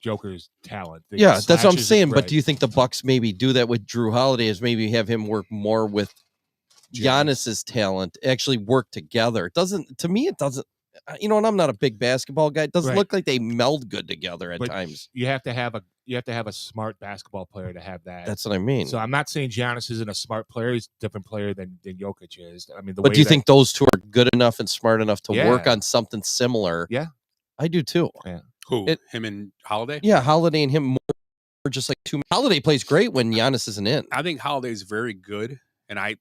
Joker's talent. That's what I'm saying. But do you think the Bucks maybe do that with Drew Holiday? Is maybe have him work more with Giannis's talent, actually work together? It doesn't. And I'm not a big basketball guy. It doesn't look like they meld good together at times. You have to have a smart basketball player to have that. That's what I mean. So I'm not saying Giannis isn't a smart player. He's a different player than Jokic is. I mean, but do you think those two are good enough and smart enough to work on something similar? Yeah, I do too. Yeah. Who? Him and Holiday? Yeah, Holiday and him more just like two. Holiday plays great when Giannis isn't in. I think Holiday's very good, and I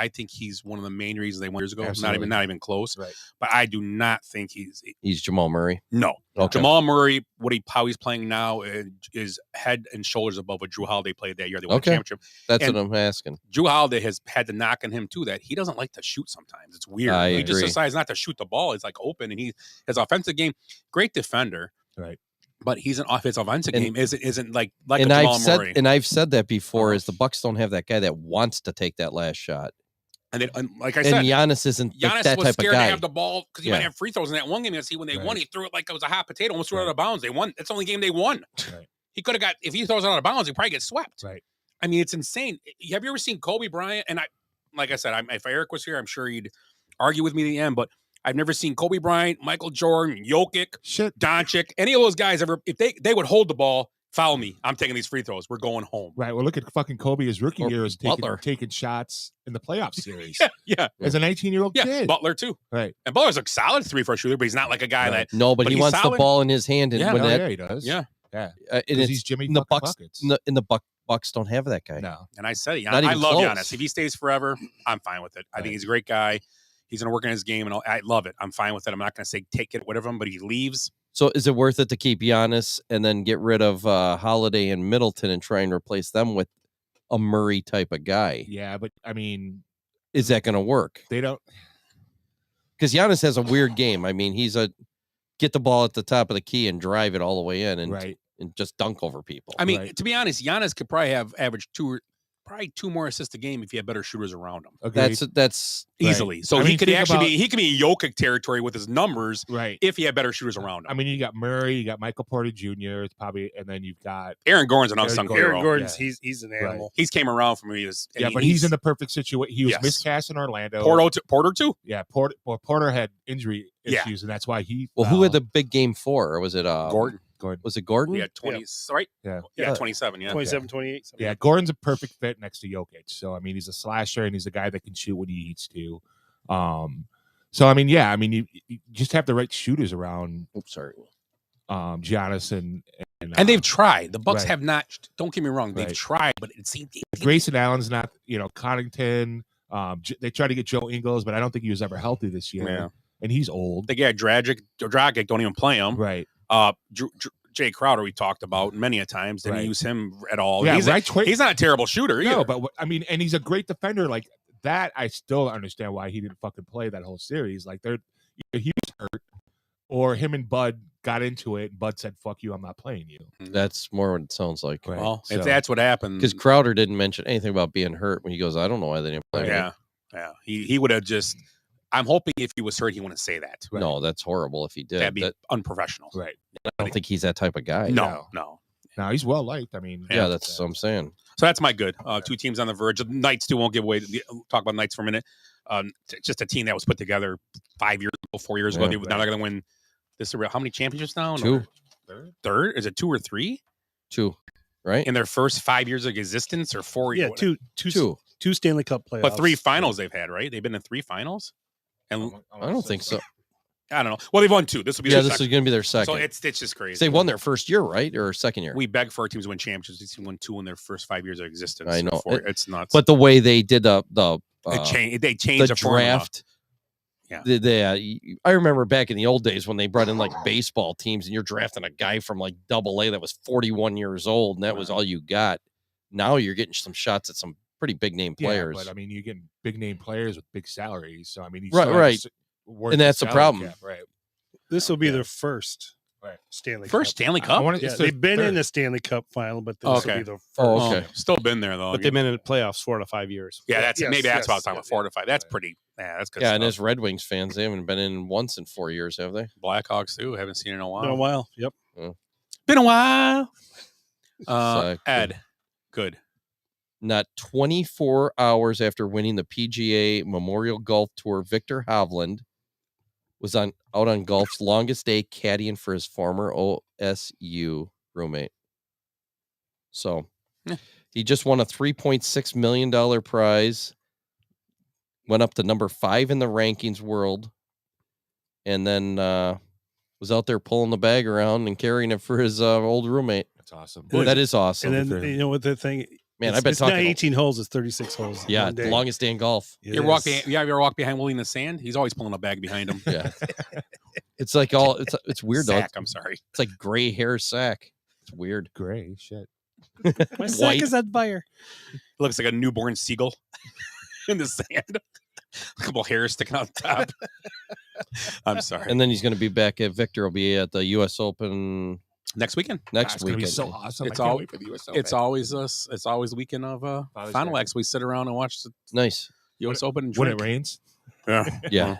think he's one of the main reasons they won years ago. Absolutely. Not even close. Right. But I do not think he's Jamal Murray. No. Okay. Jamal Murray, how he's playing now is head and shoulders above what Drew Holiday played that year. They won the championship. That's what I'm asking. Drew Holiday has had to knock on him too that he doesn't like to shoot sometimes. It's weird. I He agree. just decides not to shoot the ball. It's like open, and his offensive game, great defender. Right. But his offensive game isn't like and Jamal Murray. I've said that before. Is the Bucks don't have that guy that wants to take that last shot. And like I said, and Giannis isn't Giannis that was type scared of guy. to have the ball because he might have free throws in that one game. When they won, he threw it like it was a hot potato, almost threw it out of bounds. They won. That's the only game they won. Right. He could have got, if he throws it out of bounds, he probably gets swept. Right. I mean, it's insane. Have you ever seen Kobe Bryant? And like I said, if Eric was here, I'm sure he'd argue with me at the end. But I've never seen Kobe Bryant, Michael Jordan, Jokic, Doncic, any of those guys ever. If they would hold the ball. Foul me. I'm taking these free throws. We're going home. Right. Well, look at fucking Kobe. His rookie year is Butler. taking shots in the playoff series. Yeah. As a 19-year-old kid. Butler too. Right. And Butler's a solid 3-4 shooter, but he's not like a guy that. No, but he wants solid. the ball in his hand. And yeah, he does. Yeah. Yeah. And he's Jimmy the Bucks. Buckets. The Bucks don't have that guy. No. And I said it. Not I even love close. Giannis. If he stays forever, I'm fine with it. I think he's a great guy. He's going to work on his game, and I love it. I'm fine with it. I'm not going to say take it, whatever, but he leaves. So is it worth it to keep Giannis and then get rid of Holiday and Middleton and try and replace them with a Murray type of guy? Yeah, but I mean, is that going to work? They don't, because Giannis has a weird game. I mean, he's a get the ball at the top of the key and drive it all the way in, and just dunk over people. I mean, to be honest, Giannis could probably have averaged two more assists a game if he had better shooters around him. Agreed. That's easily. Right. So I he mean, could think actually about- he could be in Jokic territory with his numbers, right? If he had better shooters around him. I mean, you got Murray, you got Michael Porter Jr. It's probably, and then you've got Aaron Gordon's an unsung hero. Aaron Gordon's he's an animal. He's came around for me. But he's in the perfect situation. He was miscast in Orlando. Porter too. Yeah, Porter had injury issues, and that's why he. Well, who had the big game 4? Or was it Gordon? Was it Gordon? Yeah, 20, right? Yeah. 27. Yeah, 27, 28. something. Yeah, Gordon's a perfect fit next to Jokic. So I mean, he's a slasher and he's a guy that can shoot when he needs to. So I mean, yeah, I mean, you just have the right shooters around. Oops, sorry. Giannis and they've tried. The Bucks right. have not. Don't get me wrong, they've Right. tried, but it seemed Grayson Allen's not. Connington. They tried to get Joe Ingles, but I don't think he was ever healthy this year. Yeah. And he's old. They got Dragic. Don't even play him. Right. Jay Crowder, we talked about many a times. Didn't Right. use him at all. Yeah, he's not a terrible shooter either. No, but I mean, and he's a great defender. Like that, I still understand why he didn't fucking play that whole series. Like either he was hurt, or him and Bud got into it. And Bud said, "Fuck you, I'm not playing you." That's more what it sounds like. Right. Well, So- if that's what happened, Because Crowder didn't mention anything about being hurt when he goes, I don't know why they didn't play me." yeah. He would have just. I'm hoping if he was hurt, he wouldn't say that. No, that's horrible if he did. That'd be unprofessional. Right. I don't think he's that type of guy. No. No, he's well liked. I mean, Yeah, that's what I'm saying. So that's my good. Two teams on the verge. The Knights too won't give away. Talk about Knights for a minute. Just a team that was put together 5 years ago, 4 years ago. Yeah. Now they're going to win this. How many championships now? 2. Third? Is it 2 or 3? 2, right? In their first 5 years of existence, or 4? Yeah, two Stanley Cup playoffs. But 3 finals they've had, right? They've been in 3 finals. And I don't think so. I don't know. Well, they've won 2. This will be Yeah, their this second. is going to be their second. So it's just crazy. They won their first year, right? Or second year? We beg for our teams to win championships. These teams won 2 in their first 5 years of existence. I know. It's nuts. But the way they did the they changed the draft. Yeah. I remember back in the old days when they brought in like baseball teams and you're drafting a guy from like AA that was 41 years old and that was all you got. Now you're getting some shots at some pretty big name players. Yeah, but I mean, you're getting big name players with big salaries. So I mean, right. And that's the problem. Cap, right. This will be their first Stanley Cup. Stanley Cup? Yeah, they've been in the Stanley Cup final, but this will be the first. Still been there, though. But they've been in the playoffs 4 to 5 years. Yeah, that's maybe that's what I was yes, talking about. 4 to 5. That's pretty. Yeah, that's good. Yeah, stuff. and as Red Wings fans, they haven't been in once in 4 years, have they? Blackhawks too. Haven't seen it in a while. Been a while. Yep. Been a while. So, Ed, good. Not 24 hours after winning the PGA Memorial Golf Tour, Victor Hovland was out on golf's longest day caddying for his former OSU roommate. So he just won a $3.6 million prize, went up to number 5 in the rankings world, and then was out there pulling the bag around and carrying it for his old roommate. That's awesome. That is awesome. And then, you know what the thing... Man, I've been it's talking... not 18 holes, it's 36 holes. Yeah, one day. the longest day in golf. It You is. ever walk behind Willie in the sand? He's always pulling a bag behind him. Yeah. It's like it's weird though. Sack, I'm sorry. It's like gray hair sack. It's weird. Gray shit. My sack is on fire. Looks like a newborn seagull in the sand. A couple hairs sticking out the top. I'm sorry. And then he's going to be back at Victor. Will be at the U.S. Open next weekend. Next It's gonna be weekend. so awesome. It's I can't all- wait for the US Open. It's always the weekend of Father's Final Day. X. We sit around and watch the Nice. U.S. Open and when drink. it rains. Yeah. Yeah.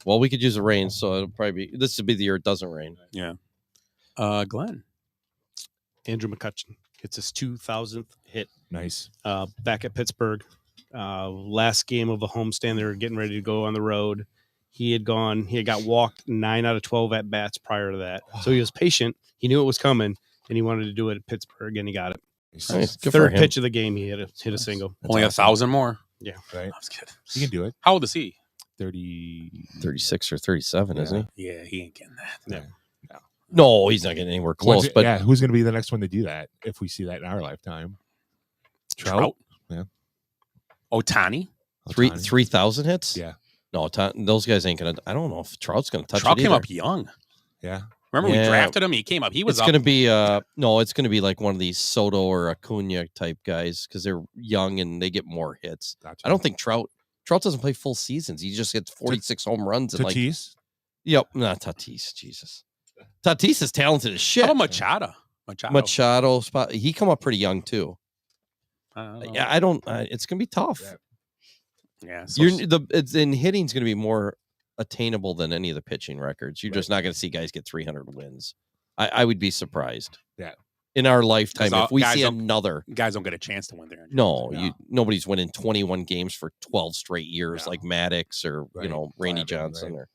Well, we could use a rain, so it'll probably be. This would be the year it doesn't rain. Yeah. Glenn. Andrew McCutcheon gets his 2,000th hit Nice. back at Pittsburgh. Last game of the homestand, they were getting ready to go on the road. He had got walked 9 out of 12 at bats prior to that. So he was patient. He knew it was coming, and he wanted to do it at Pittsburgh, and he got it. Nice. Good for Third him. pitch of the game, he hit a single. Only 1,000 more. Yeah. Right. That's good. You can do it. How old is he? 36 or 37, isn't he? Yeah, he ain't getting that. No, he's not getting anywhere close. But yeah, who's going to be the next one to do that if we see that in our lifetime? Trout. Yeah. Otani. 3,000 hits. Yeah. No, those guys ain't gonna. I don't know if Trout's gonna touch. Trout it came either. up young. Yeah. Remember we drafted him? He came up. He was. It's gonna be no. It's gonna be like one of these Soto or Acuna type guys because they're young and they get more hits. Gotcha. I don't think Trout doesn't play full seasons. He just hits 46 home runs. And Tatis? Yep, not Tatis. Jesus, Tatis is talented as shit. How about Machado? Machado spot. He come up pretty young too. Yeah, I don't. It's gonna be tough. Yeah, it's in hitting's gonna be more attainable than any of the pitching records. You're just not gonna see guys get 300 wins. I would be surprised. Yeah. In our lifetime, if we see guys don't get a chance to win there. No, nobody's winning 21 games for 12 straight years like Maddox or Randy Johnson or.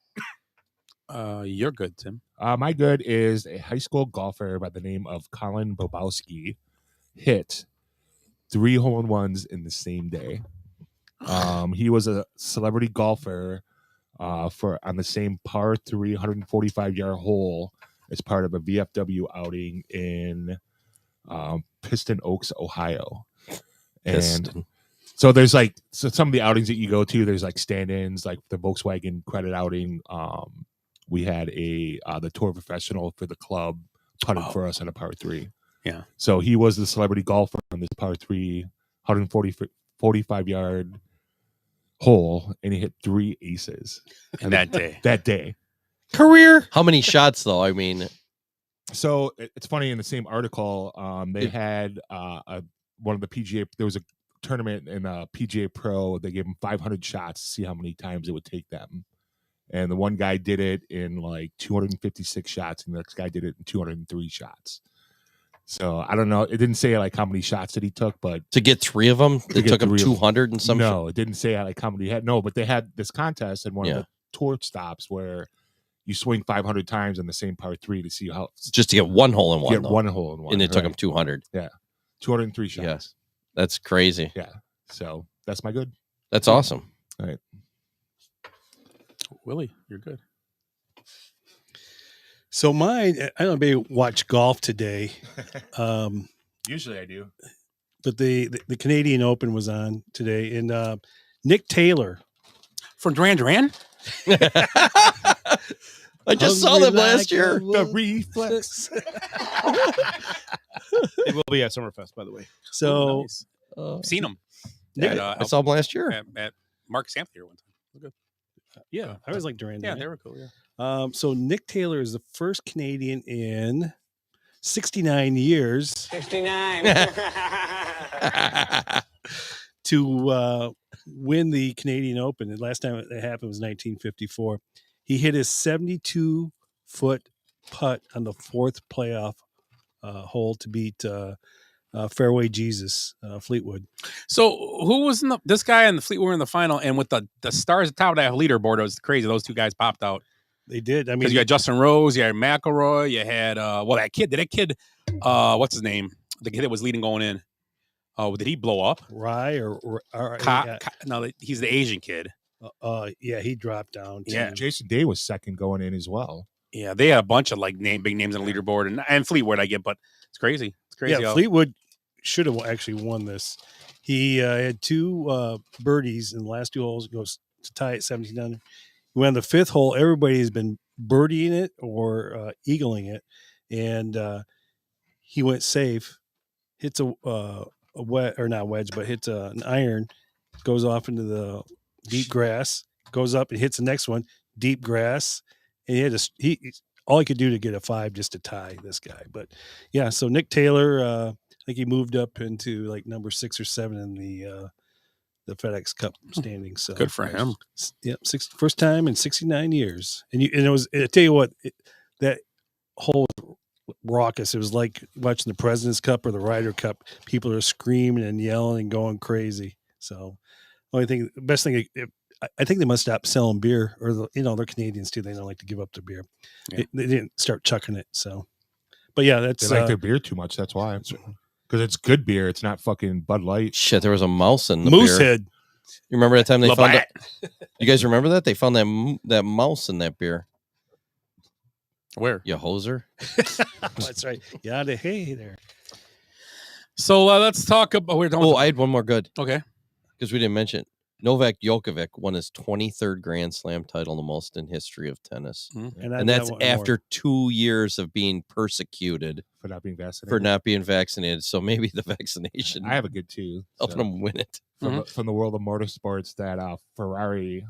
You're good, Tim. My good is a high school golfer by the name of Colin Bobowski hit 3 hole-in-ones in the same day. He was a celebrity golfer on the same par 3 145-yard hole as part of a VFW outing in Piston Oaks, Ohio. And so there's some of the outings that you go to, there's like stand-ins, like the Volkswagen credit outing. We had the tour professional for the club putted for us on a par 3. Yeah. So he was the celebrity golfer on this par 3 145-yard hole, and he hit 3 aces that day. Career. How many shots though? I mean, so it's funny, in the same article, they had one of the PGA. There was a tournament in PGA Pro. They gave him 500 shots to see how many times it would take them. And the one guy did it in like 256 shots, and the next guy did it in 203 shots. So I don't know. It didn't say like how many shots that he took, but to get 3 of them, it took him 200 and some. No, it didn't say like how many he had. No, but they had this contest in one of the tour stops where you swing 500 times on the same par 3 to see how. Just to get 1 hole in one. Get 1 hole in one, and it took him 200. Yeah, 203 shots. Yes, that's crazy. Yeah, so that's my good. That's awesome. All right. Willie, you're good. So mine, I don't maybe watch golf today. Usually I do. But the Canadian Open was on today, and Nick Taylor from Duran Duran. I just saw them last year. The Reflex. It will be at Summerfest, by the way. So I've seen them. I saw them last year at Marcus Amphitheater one time. Good. Yeah, I always like Duran. Yeah, they were cool. Yeah. So Nick Taylor is the first Canadian in 69 years 69 to win the Canadian Open. The last time it happened was 1954. He hit his 72-foot putt on the 4th playoff hole to beat Fairway Jesus Fleetwood. So who was this guy and the Fleetwood were in the final, and with the stars at the top of that leaderboard, it was crazy. Those 2 guys popped out. They did. I mean, because you had Justin Rose, you had McIlroy, you had that kid. What's his name? The kid that was leading going in. Did he blow up? Rye no, he's the Asian kid. Yeah, he dropped down. Yeah, Jason Day was second going in as well. Yeah, they had a bunch of big names on the leaderboard, and Fleetwood I get, but it's crazy. It's crazy. Yeah, Fleetwood should have actually won this. He had 2 birdies in the last 2 holes. Goes to tie it 17 under. He went on the 5th hole. Everybody has been birdieing it or eagling it, and he went safe. Hits a wedge, or not wedge, but hits an iron. Goes off into the deep grass. Goes up and hits the next one, deep grass. And all he could do to get a 5 just to tie this guy. But yeah, so Nick Taylor, I think he moved up into like number 6 or 7 in the FedEx Cup standings. So good for him. Yep, first time in 69 years. And it was. I tell you what, that whole was raucous. It was like watching the President's Cup or the Ryder Cup. People are screaming and yelling and going crazy. So, the best thing. I think they must stop selling beer, or they're Canadians too. They don't like to give up their beer. Yeah. They didn't start chucking it. So, but yeah, that's they like their beer too much. That's why. Because it's good beer. It's not fucking Bud Light. Shit, there was a mouse in the Moosehead. You remember that time they found it? You guys remember that? They found that mouse in that beer. Where? You hoser. That's right. Yeah, hey there. So let's talk about. I had one more good. Okay. Because we didn't mention it. Novak Djokovic won his 23rd Grand Slam title, the most in history of tennis. And that's after 2 years of being persecuted for not being vaccinated. So maybe the vaccination. I have a good too. Helping them win it. From the world of motorsports, that Ferrari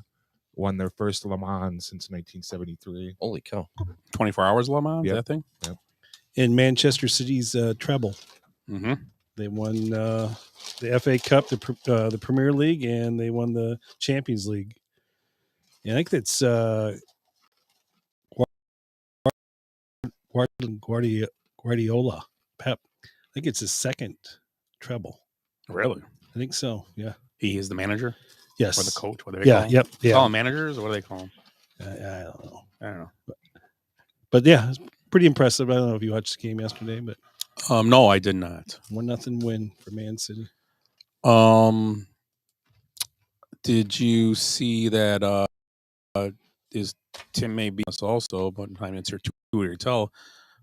won their first Le Mans since 1973. Holy cow. 24 hours Le Mans, that thing? Yep. In Manchester City's treble. Mm-hmm. They won the FA Cup, the Premier League, and they won the Champions League. And I think that's Guardiola, Pep. I think it's his second treble. Really? I think so, yeah. He is the manager? Yes. Or the coach? What do they call him? Yep. Yeah. Call them managers, or what do they call them? I don't know. I don't know. But yeah, it's pretty impressive. I don't know if you watched the game yesterday, but no, I did not. 1-0 win for Man City. Did you see that is Tim may be us also, but I mean it's too early to tell.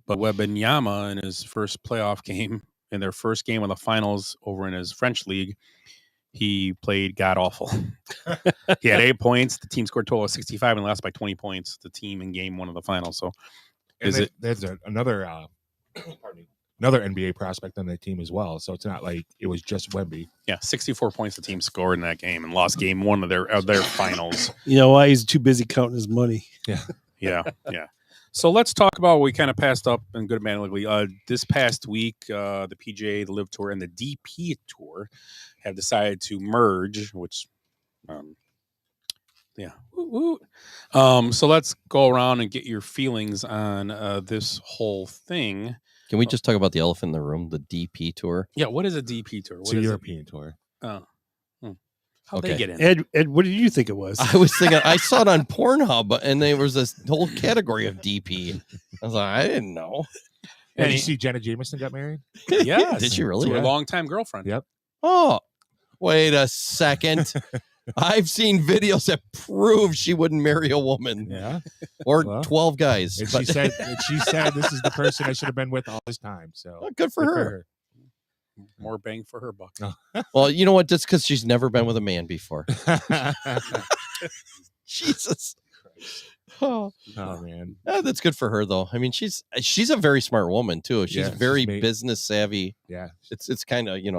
But Wembanyama in his first playoff game, in their first game of the finals over in his French league, he played god awful. He had 8 points. The team scored a total of 65 and lost by 20 points. The team in game 1 of the finals. So, there's another NBA prospect on that team as well. So it's not like it was just Wemby. Yeah, 64 points the team scored in that game and lost game 1 of their finals. You know why? He's too busy counting his money. Yeah. So let's talk about what we kind of passed up in Good Man Ugly. This past week, the PGA, the Live Tour, and the DP Tour have decided to merge, which, so let's go around and get your feelings on this whole thing. Can we just talk about the elephant in the room, the DP Tour? Yeah, what is a DP Tour? It's a European tour. Oh. How'd they get in? Ed, what did you think it was? I was thinking, I saw it on Pornhub, and there was this whole category of DP. I was like, I didn't know. Did you see Jenna Jameson got married? Yes. Did she really? To her longtime girlfriend. Yep. Oh, wait a second. I've seen videos that prove she wouldn't marry a woman. Yeah. Or 12 guys. And she said this is the person I should have been with all this time. So good for her. More bang for her buck. Well, you know what? That's because she's never been with a man before. Jesus. Oh man. That's good for her though. I mean, she's a very smart woman too. She's very business savvy. Yeah. It's kind of, you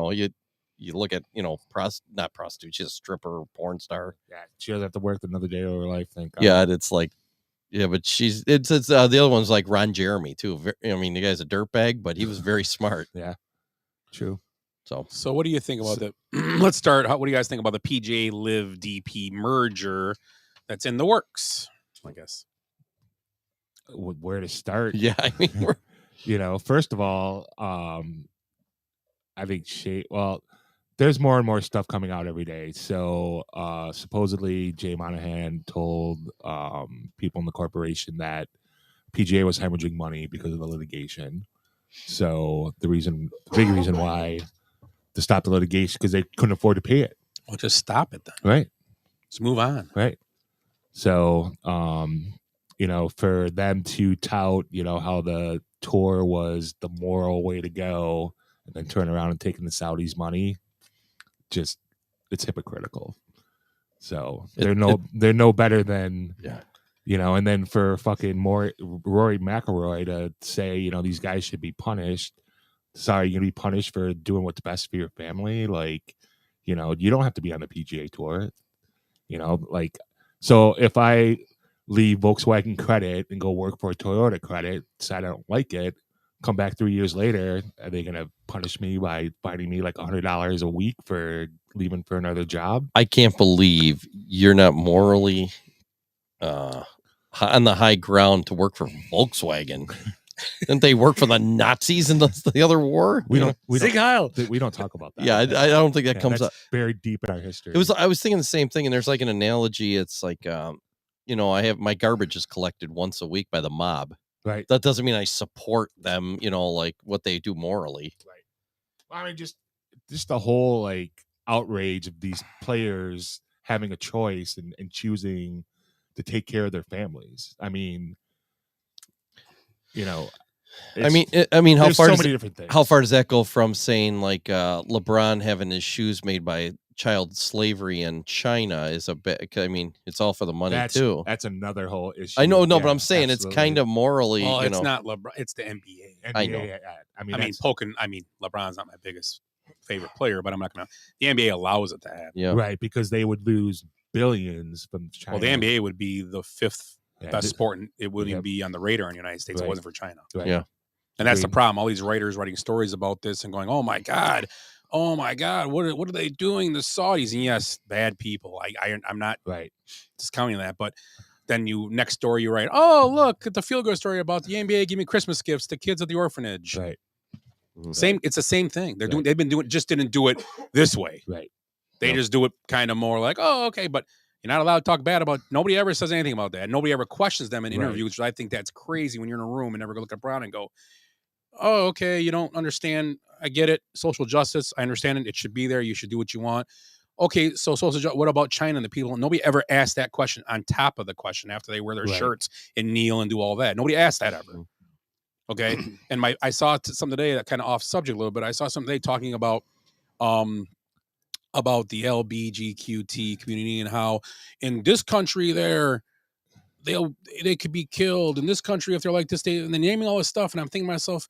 look at, not prostitute, she's a stripper, porn star. Yeah. She doesn't have to work another day of her life, thank God. Yeah, it's like, yeah, but it's the other one's like Ron Jeremy too. I mean, the guy's a dirtbag, but he was very smart. Yeah. True. So what do you think about let's start. What do you guys think about the PGA Live DP merger that's in the works? I guess. Where to start? Yeah, I mean, first of all, I think there's more and more stuff coming out every day. So supposedly Jay Monahan told people in the corporation that PGA was hemorrhaging money because of the litigation. So the big reason why to stop the litigation, because they couldn't afford to pay it. Well, just stop it then. Right. Let's move on. Right. So, for them to tout, how the tour was the moral way to go and then turn around and taking the Saudis' money, it's hypocritical. So they're no better than, and then for fucking Rory McIlroy to say, these guys should be punished. Sorry, you're going to be punished for doing what's best for your family. Like, you don't have to be on the PGA Tour. So if I leave Volkswagen Credit and go work for a Toyota Credit, decide I don't like it, come back 3 years later, are they going to punish me by finding me like $100 a week for leaving for another job? I can't believe you're not morally on the high ground to work for Volkswagen. Didn't they work for the Nazis in the other war? We don't talk about that. Yeah, I don't think that comes up. Buried deep in our history. I was thinking the same thing, and there's like an analogy. It's like, I have my garbage is collected once a week by the mob. Right. That doesn't mean I support them. Like what they do morally. Right. Well, I mean, just the whole like outrage of these players having a choice and choosing to take care of their families. I mean. How far how far does that go from saying like LeBron having his shoes made by child slavery in China is a bit. I mean, it's all for the money too. That's another whole issue. I know, no, Yeah, but I'm saying absolutely. it's kind of morally. Well, it's know, not LeBron. It's the NBA. I know. I mean, LeBron's not my biggest favorite player, but I'm not gonna. The NBA allows it to happen. Yeah, right, because they would lose billions from China. Well, the NBA would be the fifth best sport, and it wouldn't Yep. be on the radar in the United States. If Right. it wasn't for China. Right. Yeah. And that's the Agreed. problem. All these writers writing stories about this and going, "Oh my God, what are they doing? The Saudis?" And yes, bad people. I'm not right discounting that, but then next story you write, "Oh look at the feel good story about the NBA giving Christmas gifts to kids at the orphanage." Right. Same. It's the same thing. Right. They've been doing. Just didn't do it this way. Right. They just do it kind of more like, "Oh, okay," but you're not allowed to talk bad about. Nobody ever says anything about that. Nobody ever questions them in Right. interviews. Which I think that's crazy when you're in a room and never go look at Brown and go, "Oh, okay, you don't understand. I get it. Social justice. I understand it. It should be there. You should do what you want." Okay, so what about China and the people? Nobody ever asked that question on top of the question after they wear their Right. shirts and kneel and do all that. Nobody asked that ever. Okay, and I saw something today that kind of off subject a little bit. I saw something today talking about the LBGQT community and how in this country they could be killed in this country if they're like this. And they're naming all this stuff, and I'm thinking to myself,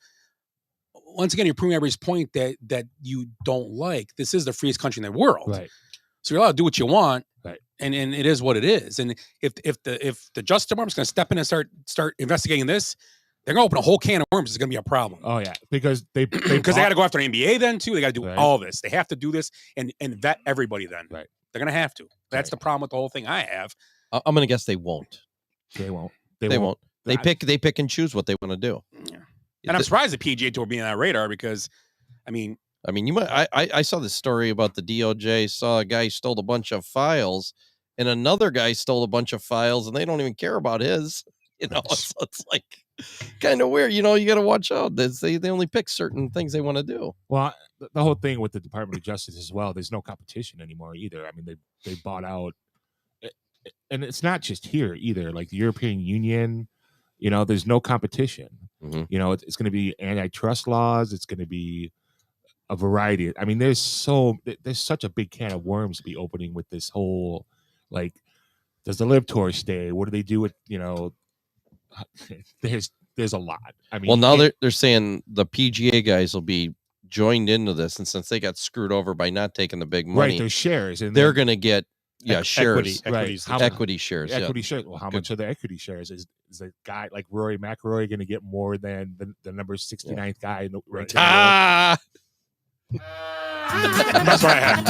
once again, you're proving everybody's point that you don't like. This is the freest country in the world, Right. so you're allowed to do what you want, Right. And it is what it is. And if the Justice Department's going to step in and start investigating this, they're going to open a whole can of worms. It's going to be a problem. Oh yeah, because they Because they got to go after the NBA then too. They got to do Right. all this. They have to do this and vet everybody then. Right. They're going to have to. That's Right. the problem with the whole thing I have. I'm going to guess they won't. They won't. They won't. They pick and choose what they want to do. Yeah. And I'm surprised the PGA Tour being on that radar because, I mean, you might. I saw this story about the DOJ saw a guy stole a bunch of files, and another guy stole a bunch of files, and they don't even care about his. So it's like kind of weird. You got to watch out. They only pick certain things they want to do. Well, the whole thing with the Department of Justice as well. There's no competition anymore either. I mean, they bought out, and it's not just here either. Like the European Union, there's no competition. Mm-hmm. It's going to be antitrust laws. It's going to be a variety. I mean, there's such a big can of worms to be opening with this whole, like, does the Live Tour stay? What do they do with, there's a lot. I mean, well, now they're saying the PGA guys will be joined into this, and since they got screwed over by not taking the big money, right, their shares, and they're going to get shares, equity right? Equity shares, equity shares. Well, how much are the equity shares? Is a guy like Rory McIlroy going to get more than the number 69th guy in the ranking? That's what I had.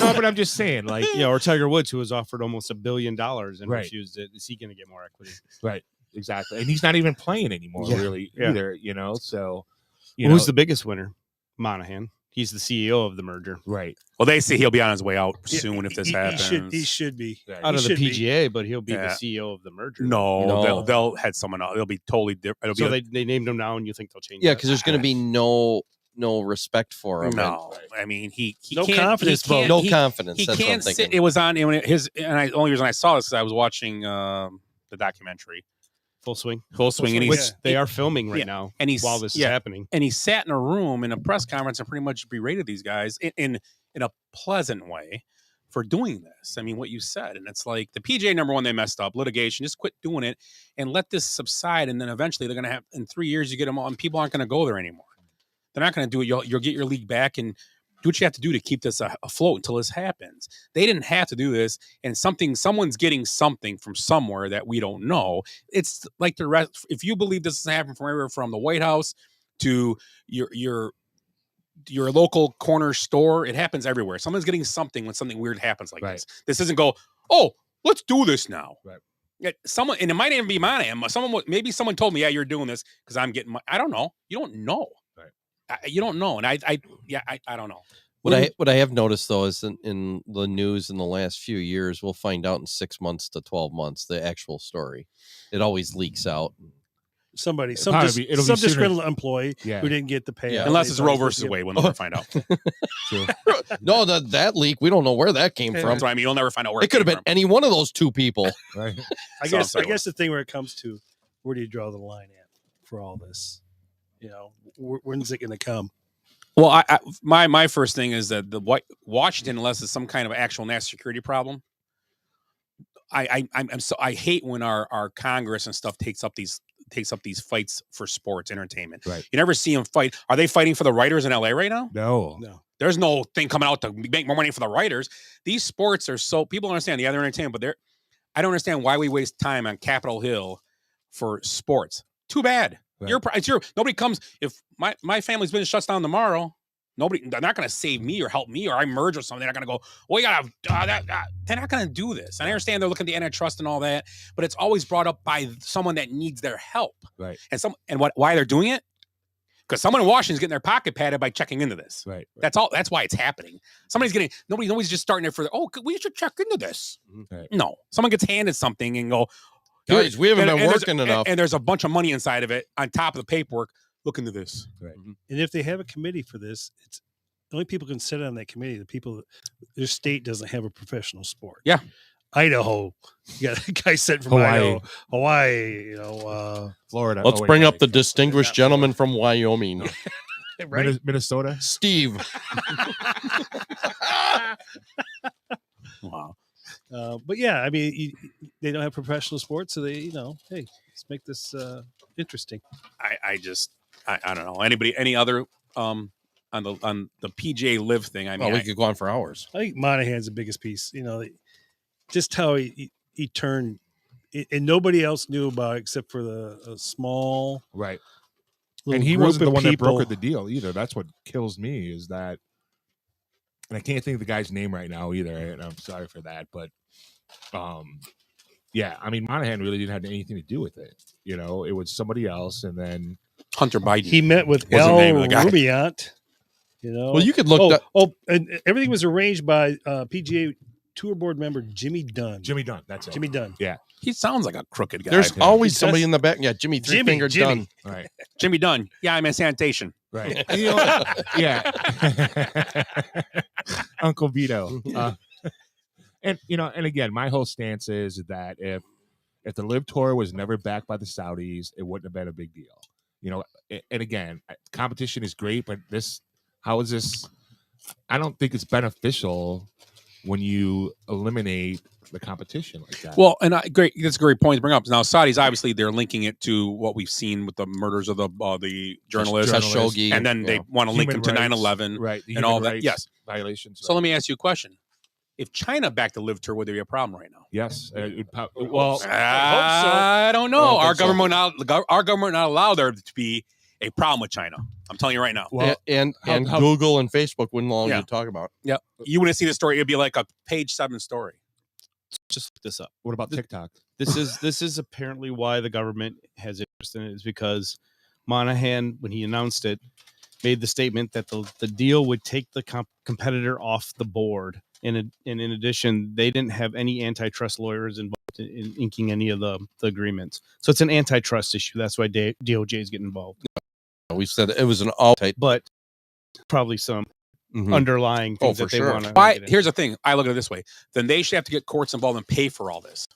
No, but I'm just saying, like, or Tiger Woods, who was offered almost $1 billion and Right. refused it. Is he going to get more equity? right, exactly, and he's not even playing anymore, really, either. So, Who's the biggest winner? Monahan. He's the CEO of the merger. right? Well, they say he'll be on his way out soon if this happens. He should be Right. Out of the should be. PGA, but he'll be Yeah. the CEO of the merger. No. They'll head someone else. It'll be totally different. So they named him now, and you think they'll change? Yeah, that? because there's going to be no respect for him. No, I mean he No can't, confidence he can't- vote. No confidence. He That's what I'm can't sit. thinking. It was on and the only reason I saw this is I was watching the documentary Full swing. and Which they are filming right now, and he's while this is happening. and he sat in a room in a press conference and pretty much berated these guys in a pleasant way for doing this. I mean, what you said, and it's like the PGA, number one, they messed up litigation. Just quit doing it and let this subside, and then eventually they're going to have in 3 years you get them all, and people aren't going to go there anymore. They're not going to do it. You'll get your league back and do what you have to do to keep this afloat until this happens. They didn't have to do this, and someone's getting something from somewhere that we don't know. It's like the rest. If you believe this is happening from everywhere from the White House to your local corner store, it happens everywhere. Someone's getting something when something weird happens like Right. this. This isn't go, oh, let's do this now. Right. Yeah, someone, and it might even be mine. Maybe someone told me, yeah, you're doing this because I'm getting I don't know. You don't know. You don't know, and I don't know. What I have noticed though is in the news in the last few years, we'll find out in 6 months to 12 months the actual story. It always leaks out. Some It'll be sooner. disgruntled employee Yeah. who didn't get the payout. Yeah. Unless they it's thought Roe he was versus gonna Wade, we'll never find out. True. No, that leak, we don't know where that came from. That's what I mean. You'll never find out where It could have came been any one of those two people. Right. I So, guess sorry, I guess the thing where it comes to where do you draw the line at for all this? When's it going to come? Well, my first thing is that Washington, unless it's some kind of actual national security problem, I hate when our Congress and stuff takes up these fights for sports entertainment. Right. You never see them fight. Are they fighting for the writers in LA right now? No. There's no thing coming out to make more money for the writers. These sports are so people don't understand the other entertainment, but I don't understand why we waste time on Capitol Hill for sports. Too bad. Right. Nobody comes if my family's business shuts down tomorrow. They're not going to save me or help me or I merge or something. They're not going to go, well, we got to, they're not going to do this. And I understand they're looking at the antitrust and all that, but it's always brought up by someone that needs their help. Right. Why they're doing it? Because someone in Washington's getting their pocket padded by checking into this. Right. That's all. That's why it's happening. Nobody's just starting it for, we should check into this. Right. No, someone gets handed something and go, guys, we haven't been working enough. And there's a bunch of money inside of it on top of the paperwork. Look into this. Right. And if they have a committee for this, it's the only people can sit on that committee. The people, their state doesn't have a professional sport. Yeah. Idaho, you got a guy sent from Idaho, Hawaii, Florida. Let's bring up the distinguished gentleman from Wyoming. Right? Minnesota. Steve. Wow. But yeah, I mean, they don't have professional sports, so they, hey, let's make this interesting. I don't know. Any other on the PGA Live thing? I mean, we could go on for hours. I think Monahan's the biggest piece. Just how he turned, and nobody else knew about it except for a small right. And he wasn't the one that brokered the deal either. That's what kills me is that, and I can't think of the guy's name right now either. And I'm sorry for that, but yeah, I mean, Monahan really didn't have anything to do with it. It was somebody else, and then Hunter Biden. He met with El Rubiant. Well, you could look. And everything was arranged by PGA Tour Board member Jimmy Dunn. That's it. Jimmy Dunn. Yeah. He sounds like a crooked guy. There's always somebody in the back. Yeah, Jimmy Three-Finger Dunn. Right. Jimmy Dunn. Yeah, I'm in sanitation. Right. Yeah. Uncle Vito. And again, my whole stance is that if the Live Tour was never backed by the Saudis, it wouldn't have been a big deal. And again, competition is great, but how is this? I don't think it's beneficial when you eliminate the competition like that. Well, and great, that's a great point to bring up. Now, Saudis obviously they're linking it to what we've seen with the murders of the journalist Khashoggi, and then they want to link them to 9/11, right? And all that. Yes, violations. So let me ask you a question: if China backed the Live Tour, would there be a problem right now? Yes. I don't know. Our government not allow there to be a problem with China. I'm telling you right now. Well, and Google and Facebook wouldn't allow you to talk about. Yeah, you wouldn't see the story. It'd be like a page 7 story. Just look this up. What about TikTok? This is apparently why the government has interest in it, is because Monahan, when he announced it, made the statement that the deal would take the competitor off the board. And in addition, they didn't have any antitrust lawyers involved in inking any of the agreements. So it's an antitrust issue. That's why DOJ is getting involved. We said it was an all-type, but probably some underlying things that they want to. Here's the thing. I look at it this way. Then they should have to get courts involved and pay for all this.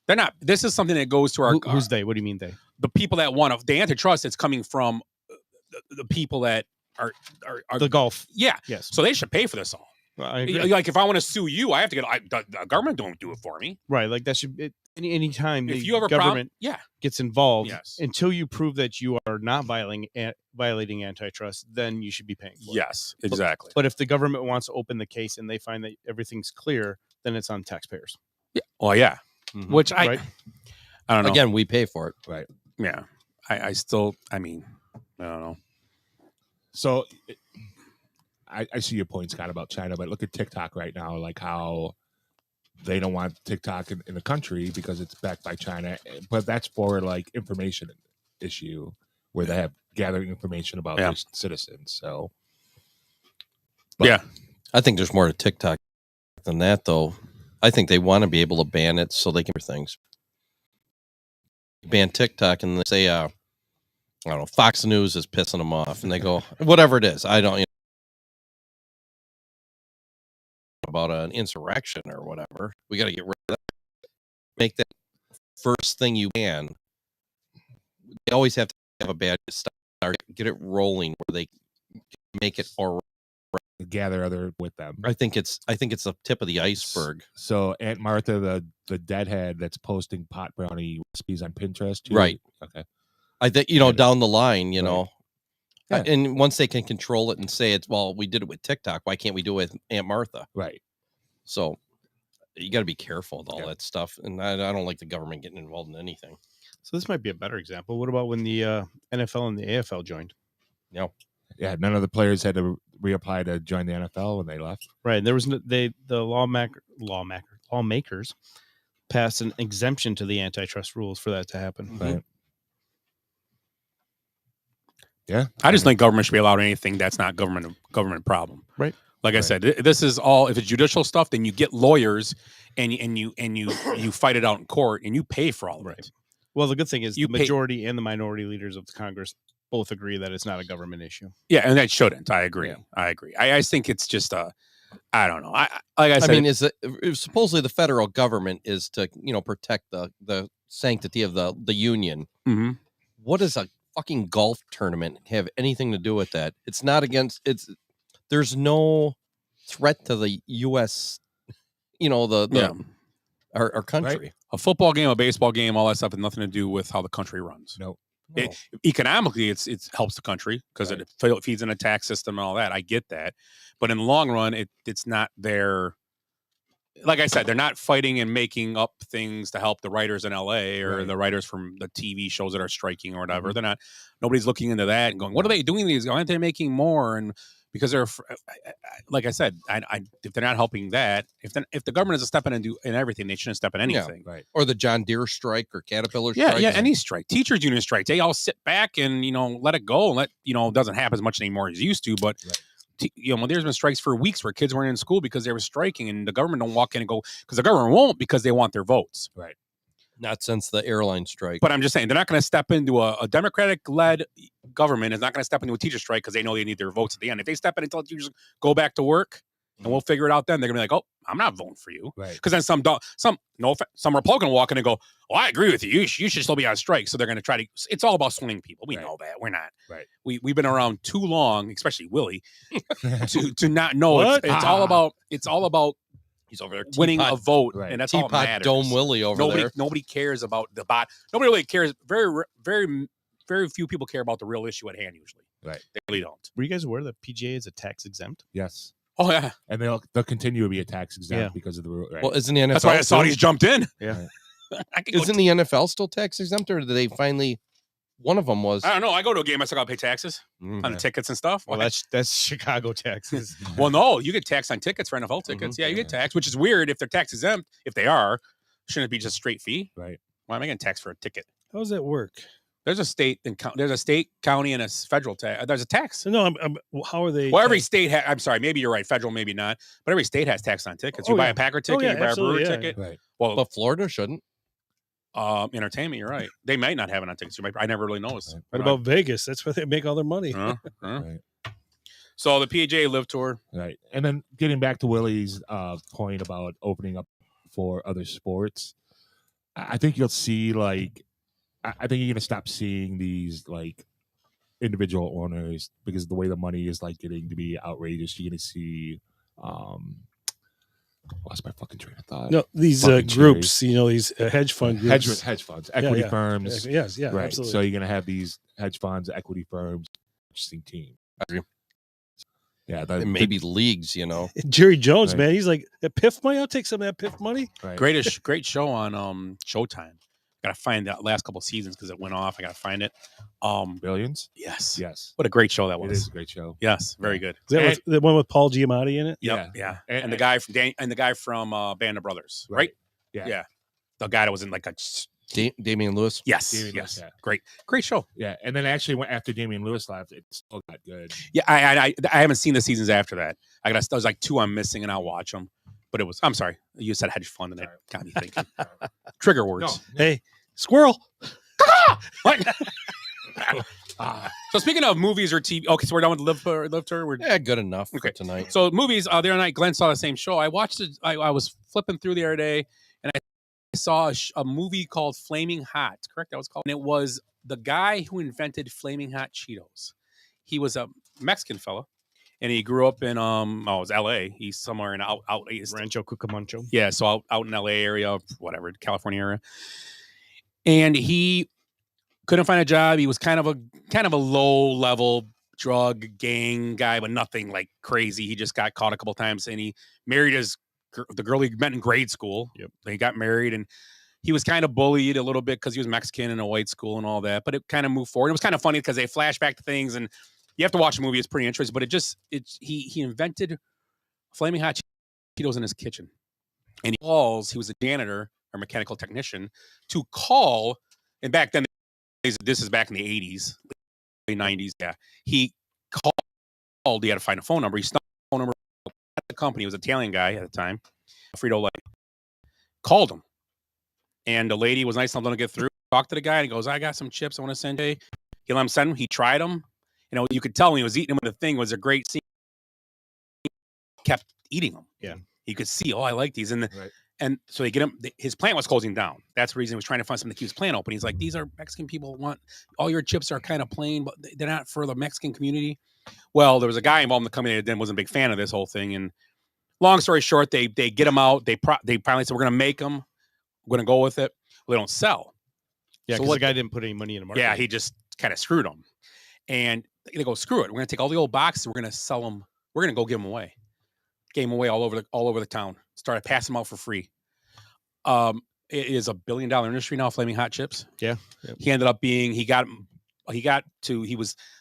They're not. This is something that goes to our. Who's they? What do you mean they? The people that want the antitrust. It's coming from the people that are the Gulf. Yeah. Yes. So they should pay for this all. Like if I want to sue you, I have to get. The government don't do it for me. Right. Like that should any time if the you have a government problem, gets involved. Yes. Until you prove that you are not violating antitrust, then you should be paying for it. Yes, exactly. But if the government wants to open the case and they find that everything's clear, then it's on taxpayers. Yeah. Well, yeah. Mm-hmm. Which I don't know. Again, we pay for it. Right. Yeah. I still. I mean, I don't know. So. I see your point, Scott, about China, but look at TikTok right now, like how they don't want TikTok in the country because it's backed by China. But that's for like information issue where they have gathering information about their citizens. So, yeah, I think there's more to TikTok than that, though. I think they want to be able to ban it so they can do things. Ban TikTok and they say, I don't know, Fox News is pissing them off, and they go, whatever it is, I don't. About an insurrection or whatever, we got to get rid of that. Make that first thing you ban. They always have to have a bad start, get it rolling where they make it all gather other with them. I think it's the tip of the iceberg. So Aunt Martha, the deadhead that's posting pot brownie recipes on Pinterest, too? Right. Okay. I think down the line, Yeah. and once they can control it and say it's, well, we did it with TikTok, why can't we do it with Aunt Martha? Right. So you got to be careful with all that stuff, and I don't like the government getting involved in anything. So this might be a better example. What about when the NFL and the AFL joined? No. Yeah, none of the players had to reapply to join the NFL when they left. Right. And there was the lawmakers passed an exemption to the antitrust rules for that to happen. Right. Yeah. I just think government should be allowed anything that's not government problem. Right. Like I said, this is all. If it's judicial stuff, then you get lawyers and you fight it out in court and you pay for all of it. Well, the good thing is You the majority and the minority leaders of the Congress both agree that it's not a government issue. Yeah, and that shouldn't. I agree. I agree. I think it's just I don't know. Like I said, mean, supposedly the federal government is to protect the sanctity of the union. Mm-hmm. What does a fucking golf tournament have anything to do with that? It's not against. There's no threat to the U.S. Our country. Right? A football game, a baseball game, all that stuff has nothing to do with how the country runs. No. Economically, it helps the country because it feeds in a tax system and all that. I get that, but in the long run, it's not their. Like I said, they're not fighting and making up things to help the writers in LA or the writers from the TV shows that are striking or whatever. They're not. Nobody's looking into that and going, "What are they doing? These aren't they making more?" And because they're, like I said, if they're not helping that, if the government is a step in and do in everything, they shouldn't step in anything. Right. Or the John Deere strike or Caterpillar strike. Yeah, any strike, teachers union strike, they all sit back and let it go and it doesn't happen as much anymore as it used to, but. There's been strikes for weeks where kids weren't in school because they were striking, and the government don't walk in and go because the government won't because they want their votes. Right. Not since the airline strike. But I'm just saying they're not going to step into a Democratic-led government is not going to step into a teacher strike because they know they need their votes at the end. If they step in and tell teachers go back to work and we'll figure it out then, they're going to be like, oh, I'm not voting for you. Right. Because then some Republican will walk in and go, oh, I agree with you. You should still be on strike. So they're going to try to. It's all about swinging people. We know that. We're not. Right. We've been around too long, especially Willie, to not know. It's all about. It's all about. He's over there winning a vote, and that's all that matters. Dome Willie there. Nobody cares about the bot. Nobody really cares. Very, very, very few people care about the real issue at hand. Usually, right? They really don't. Were you guys aware that PGA is a tax exempt? Yes. Oh yeah, and they'll continue to be a tax exempt because of the rule. Right? Well, isn't the NFL? That's why I saw he's jumped in. Yeah. Isn't the NFL still tax exempt, or did they finally? One of them was. I don't know. I go to a game. I still got to pay taxes on the tickets and stuff. Well, that's Chicago taxes. Well, no, you get taxed on tickets for NFL tickets. Yeah, you get taxed, which is weird if they're tax exempt. If they are, shouldn't it be just straight fee? Right. Why am I getting taxed for a ticket? How does that work? There's a state county, and a federal tax. There's a tax. No, how are they? Well, every state. I'm sorry, maybe you're right. Federal, maybe not. But every state has tax on tickets. You buy a Packer ticket, you buy a Brewer ticket. Right. Well, but Florida shouldn't. Entertainment, you're right. They might not have it on tickets. I never really noticed. What about Vegas? That's where they make all their money. Right. So the PGA Live Tour, right? And then getting back to Willie's point about opening up for other sports, I think you'll see I think you're gonna stop seeing these individual owners because the way the money is getting to be outrageous. You're gonna see. Lost my fucking train of thought. No, these groups, these hedge fund groups. Hedge funds, equity firms. Yes, yeah, right. Absolutely. So you're going to have these hedge funds, equity firms, purchasing team. Yeah, maybe leagues, Jerry Jones, man, he's like, that PIF money, I'll take some of that PIF money. Right. Great show on Showtime. Gotta find that last couple of seasons because it went off. I gotta find it. Billions? Yes. Yes. What a great show that was. It is a great show. Yes, very good. Is that the one with Paul Giamatti in it? Yep, yeah. And the guy from Band of Brothers, right? Yeah. The guy that was in Damian Lewis. Yes. Damian yes. Lewis, yeah. Great show. Yeah. And then actually went after Damian Lewis left, it still got good. Yeah, I haven't seen the seasons after that. There's 2 I'm missing, and I'll watch them. But I'm sorry, you said hedge fund, and that got me thinking. Trigger words. No. Hey, squirrel. What? So speaking of movies or TV, okay, so we're done with Live Tour. We're good enough for tonight. So movies, the other night, Glenn saw the same show. I watched it. I was flipping through the other day, and I saw a movie called Flaming Hot. Correct, that was called. And it was the guy who invented Flaming Hot Cheetos. He was a Mexican fella, and he grew up in it was L.A. He's somewhere in out east. Rancho Cucamonga. Yeah, so out in L.A. area, whatever, California area. And he couldn't find a job. He was kind of a low level drug gang guy, but nothing like crazy. He just got caught a couple times, and he married the girl he met in grade school. Yep. They got married, and he was kind of bullied a little bit because he was Mexican in a white school and all that. But it kind of moved forward. It was kind of funny because they flash back to things, and you have to watch the movie. It's pretty interesting. But he invented flaming hot Cheetos in his kitchen, and he was a janitor or mechanical technician to call. And back then, this is back in the 80s, late 90s. Yeah, he called. He had to find a phone number. He snuck a phone number at the company. He was an Italian guy at the time. Frito-Lay called him, and the lady was nice enough to get through. Talked to the guy, and he goes, "I got some chips. I want to send you." He let him send them. He tried them. You know, you could tell when he was eating them. The thing was a great scene. He kept eating them. Yeah, he could see. Oh, I like these, and so they get him. His plant was closing down. That's the reason he was trying to find something to keep his plant open. He's like, "These are Mexican people want all your chips are kind of plain, but they're not for the Mexican community." Well, there was a guy involved in the company that then wasn't a big fan of this whole thing. And long story short, they get him out. They finally said, "We're going to make them. We're going to go with it." Well, they don't sell. Yeah, so because the guy didn't put any money in the market. Yeah, he just kind of screwed them. And they go, "Screw it. We're going to take all the old boxes. We're going to sell them. We're going to go give them away." Gave them away all over the town. Started passing them out for free. It is $1 billion industry now, flaming hot chips. Yeah. Yep. He ended up being, he was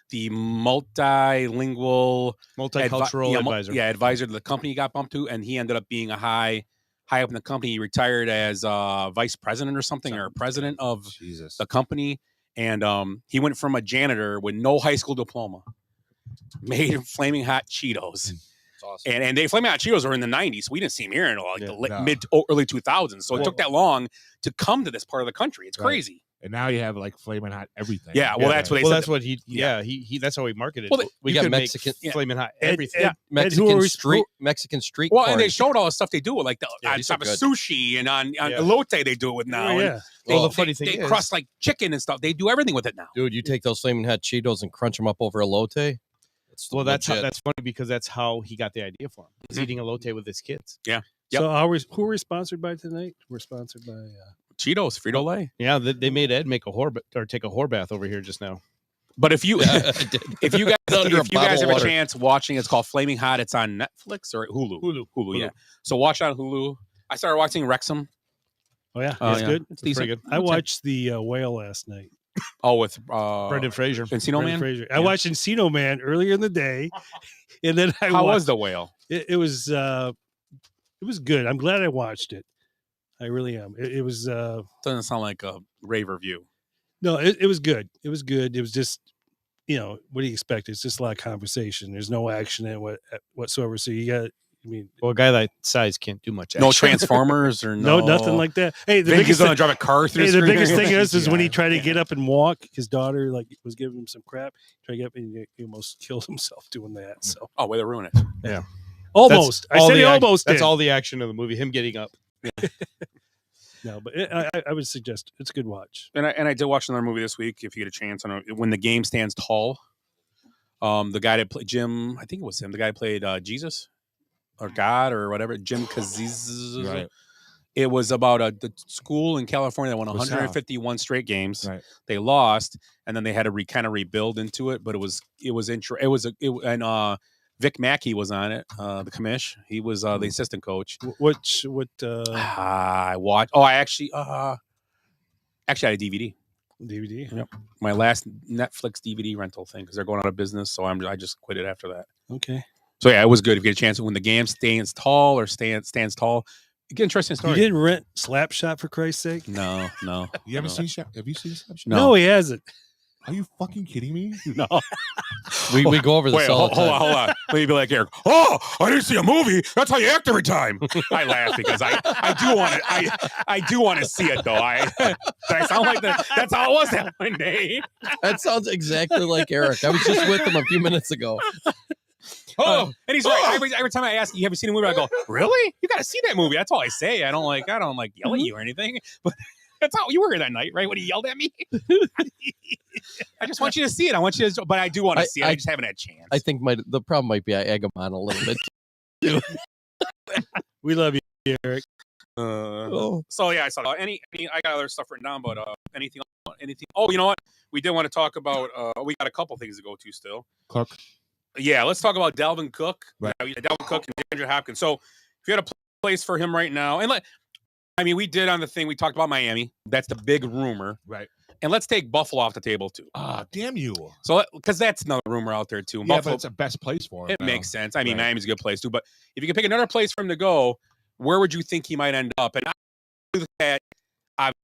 the multicultural advisor. Advisor to the company he got bumped to. And he ended up being a high up in the company. He retired as vice president or something, or president of the company. And he went from a janitor with no high school diploma, made flaming hot Cheetos. Awesome. And they flaming hot Cheetos are in the 90s. So we didn't see him here until the mid early 2000s. So it took that long to come to this part of the country. It's crazy. And now you have like flaming hot everything. Yeah, well, that's what they said. That's what he that's how he marketed. Well, we got Mexican flaming hot everything. Mexican street. Well, corn. and they showed all the stuff they do with, like on top of sushi and on elote they do it with now. Yeah. Well, the funny thing is, they crust like chicken and stuff. They do everything with it now. Dude, you take those flaming hot Cheetos and crunch them up over elote. Well, that's funny because that's how he got the idea for him. He's eating elote with his kids. Yeah. Yep. So who are we sponsored by tonight? We're sponsored by Cheetos, Frito-Lay. Yeah, they made Ed make take a whore bath over here just now. But if you guys have a chance watching, it's called Flaming Hot. It's on Netflix or Hulu. Yeah. So watch on Hulu. I started watching Wrexham. Oh yeah, it's good. It's decent. Pretty good. I watched the Whale last night. Oh, with Brendan Fraser, Encino Man. Fraser. I watched Encino Man earlier in the day, and then How was the Whale? It was good. I'm glad I watched it. I really am. It was. Doesn't sound like a rave review. No, it was good. It was good. It was just, what do you expect? It's just a lot of conversation. There's no action in it whatsoever. So you got. Well, a guy that size can't do much. No Transformers or no nothing like that. Hey, the biggest thing, drive a car through. The biggest thing is when he tried to get up and walk. His daughter was giving him some crap. He tried to get up and he almost killed himself doing that. So way to ruin it. Yeah, almost. I said he almost. That's all the action of the movie. Him getting up. No, but I would suggest it's a good watch. And I did watch another movie this week. If you get a chance, When the Game Stands Tall. The guy that played Jim, I think it was him. The guy who played Jesus. Or God or whatever, Jim Cazizzo. Right. It was about the school in California that won 151 straight games. Right. They lost, and then they had to kind of rebuild into it. But and Vic Mackey was on it. The commish, he was the assistant coach. I watched. Oh, I actually had a DVD. DVD. Yep. My last Netflix DVD rental thing because they're going out of business, so I just quit it after that. Okay. So yeah, it was good. If you get a chance, when the game stands tall, stands tall, you get an interesting story. You didn't rent Slapshot for Christ's sake? No. You haven't seen Slapshot? Have you seen Slapshot? No, he hasn't. Are you fucking kidding me? No. we go over this all the time. Hold on. Let me be like Eric. Oh, I didn't see a movie. That's how you act every time. I laugh because I do want to see it though. I sound like that. That's how it was that one day. That sounds exactly like Eric. I was just with him a few minutes ago. And he's right. Every time I ask you, have you seen a movie? I go, really? You got to see that movie. That's all I say. I don't like yelling at you or anything. But That's how you were here that night, right? When he yelled at me. I just want you to see it. I want you to, but I do want to see it. I just haven't had a chance. I think the problem might be I egg him on a little bit. We love you, Eric. So yeah, I saw any. I got other stuff written down, but anything. Oh, you know what? We did want to talk about. We got a couple things to go to still. Cook. Yeah, let's talk about Dalvin Cook. Right. Dalvin Cook and DeAndre Hopkins. So if you had a place for him right now, and we did on the thing. We talked about Miami. That's the big rumor. Right. And let's take Buffalo off the table too. Ah, damn you. So because that's another rumor out there too. Yeah, Buffalo, but it's the best place for him. it makes sense. I mean, Right. Miami's a good place too. But if you could pick another place for him to go, where would you think he might end up? And I look at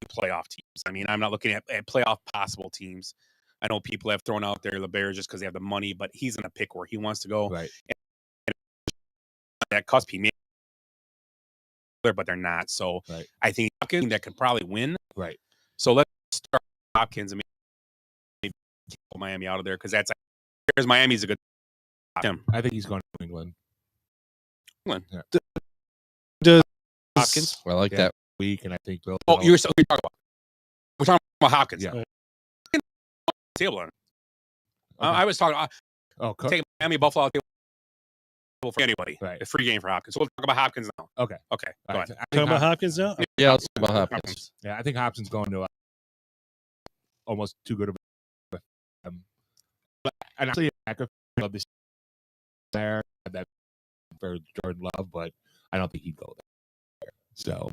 playoff teams. I mean, I'm not looking at playoff possible teams. I know people have thrown out there the Bears just because they have the money, but he's going to pick where he wants to go. Right. And that cusp, he may, but they're not. So Right. I think Hopkins that could probably win. Right. So let's start Hopkins and maybe keep Miami out of there because here's Miami's a good team. I think he's going to England. Yeah. Does Hopkins? I like that. Week, and I think Bill. Oh, we're talking about Hopkins. Yeah. Table on. Okay. I was talking. Cook. Take Miami, Buffalo table for anybody. Right. A free game for Hopkins. So we'll talk about Hopkins now. Okay. Okay. Go All ahead. right. Talking about Hopkins now? Yeah, let's talk about Hopkins. Yeah, I think Hopkins going to almost too good of a. But and actually, I love this there that for Jordan Love, but I don't think he'd go there. So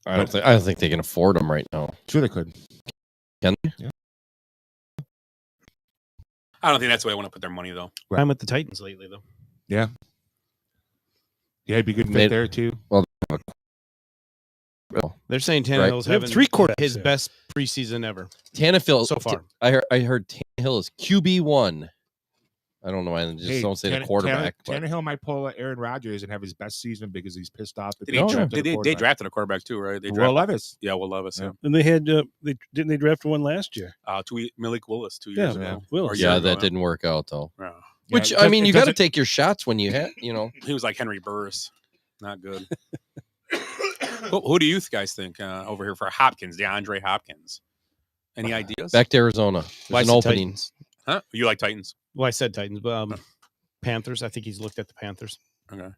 I don't think they can afford him right now. sure they could. Can they? Yeah. I don't think that's where they want to put their money though. I'm with the Titans lately, though. Yeah. Yeah, it'd be good fit Made- there too. Well, They're saying Right. Tannehill's We have having three quarterbacks his there. best preseason ever. Tannehill So far. I heard Tannehill is QB1. I don't know why they just don't say the quarterback. but- Tannehill might pull Aaron Rodgers and have his best season because he's pissed off. That Did they they, drafted a they quarterback. drafted a quarterback too, right? They Will drafted, Levis. yeah, Will Levis. Yeah. And they had didn't they draft one last year? Malik Willis 2 years Yeah, ago. Willis. Or a year yeah, ago, that didn't work out though. Yeah. Which Yeah, I mean, it you got to doesn't- take your shots when you had, you know. He was like Henry Burris. Not good. Who do you guys think over here for Hopkins, DeAndre Hopkins? Any ideas? Back to Arizona. Why There's an opening. Titans? Huh? You like Titans? Well, I said Titans, but Panthers. I think he's looked at the Panthers. Okay.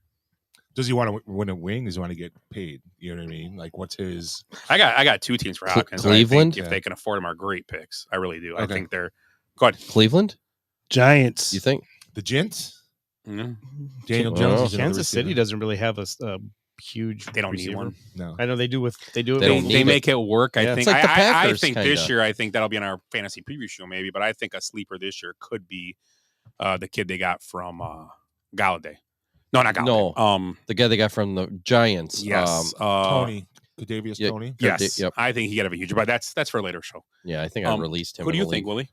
Does he want to win a wing? Does he want to get paid? You know what I mean? Like, what's his? I got two teams for Hopkins. Cleveland? I think if they can afford him, are great picks. I really do. I Okay. think they're good. Cleveland? Giants. You think? The Gents? Mhm. Daniel Well, Jones. is another Kansas City receiver. doesn't really have a huge. They don't need receiver. one. No. I know they do with they do. They don't need They it. make it work. I Yeah. think. It's like the I Packers, think this kinda. year. I think that'll be on our fantasy preview show, maybe. But I think a sleeper this year could be the kid they got from Galladay. No, not Galladay. No. The guy they got from the Giants. Yes. Tony. Kadarius yeah. Tony. Yes. Yep. I think he could have a huge. But that's for a later show. Yeah, I think I released him. Who do in you the think, league. Willie?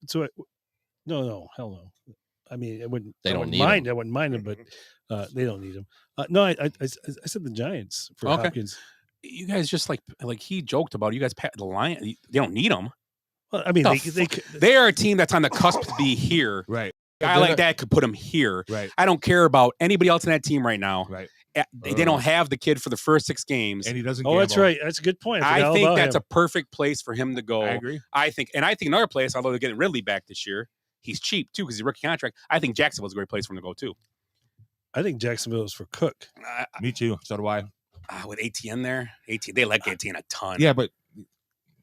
So no, hell no. I mean, it wouldn't. They I don't wouldn't need mind. I wouldn't mind him, but they don't need him. No, I said the Giants for Okay. Hopkins. You guys just like he joked about you guys pat the Lions. They don't need them. Well, I mean, They are a team that's on the cusp to be here. Right. A guy like that could put them here. Right. I don't care about anybody else in that team right now. Right. They don't have the kid for the first 6 games. And he doesn't. Oh, that's gamble. right. That's a good point. I forgot all think about that's him. a perfect place for him to go. I agree. I think another place, although they're getting Ridley back this year, he's cheap too because he's a rookie contract. I think Jacksonville's a great place for him to go too. I think Jacksonville is for Cook. Me too. So do I. With ATN there, they like ATN a ton. Yeah, but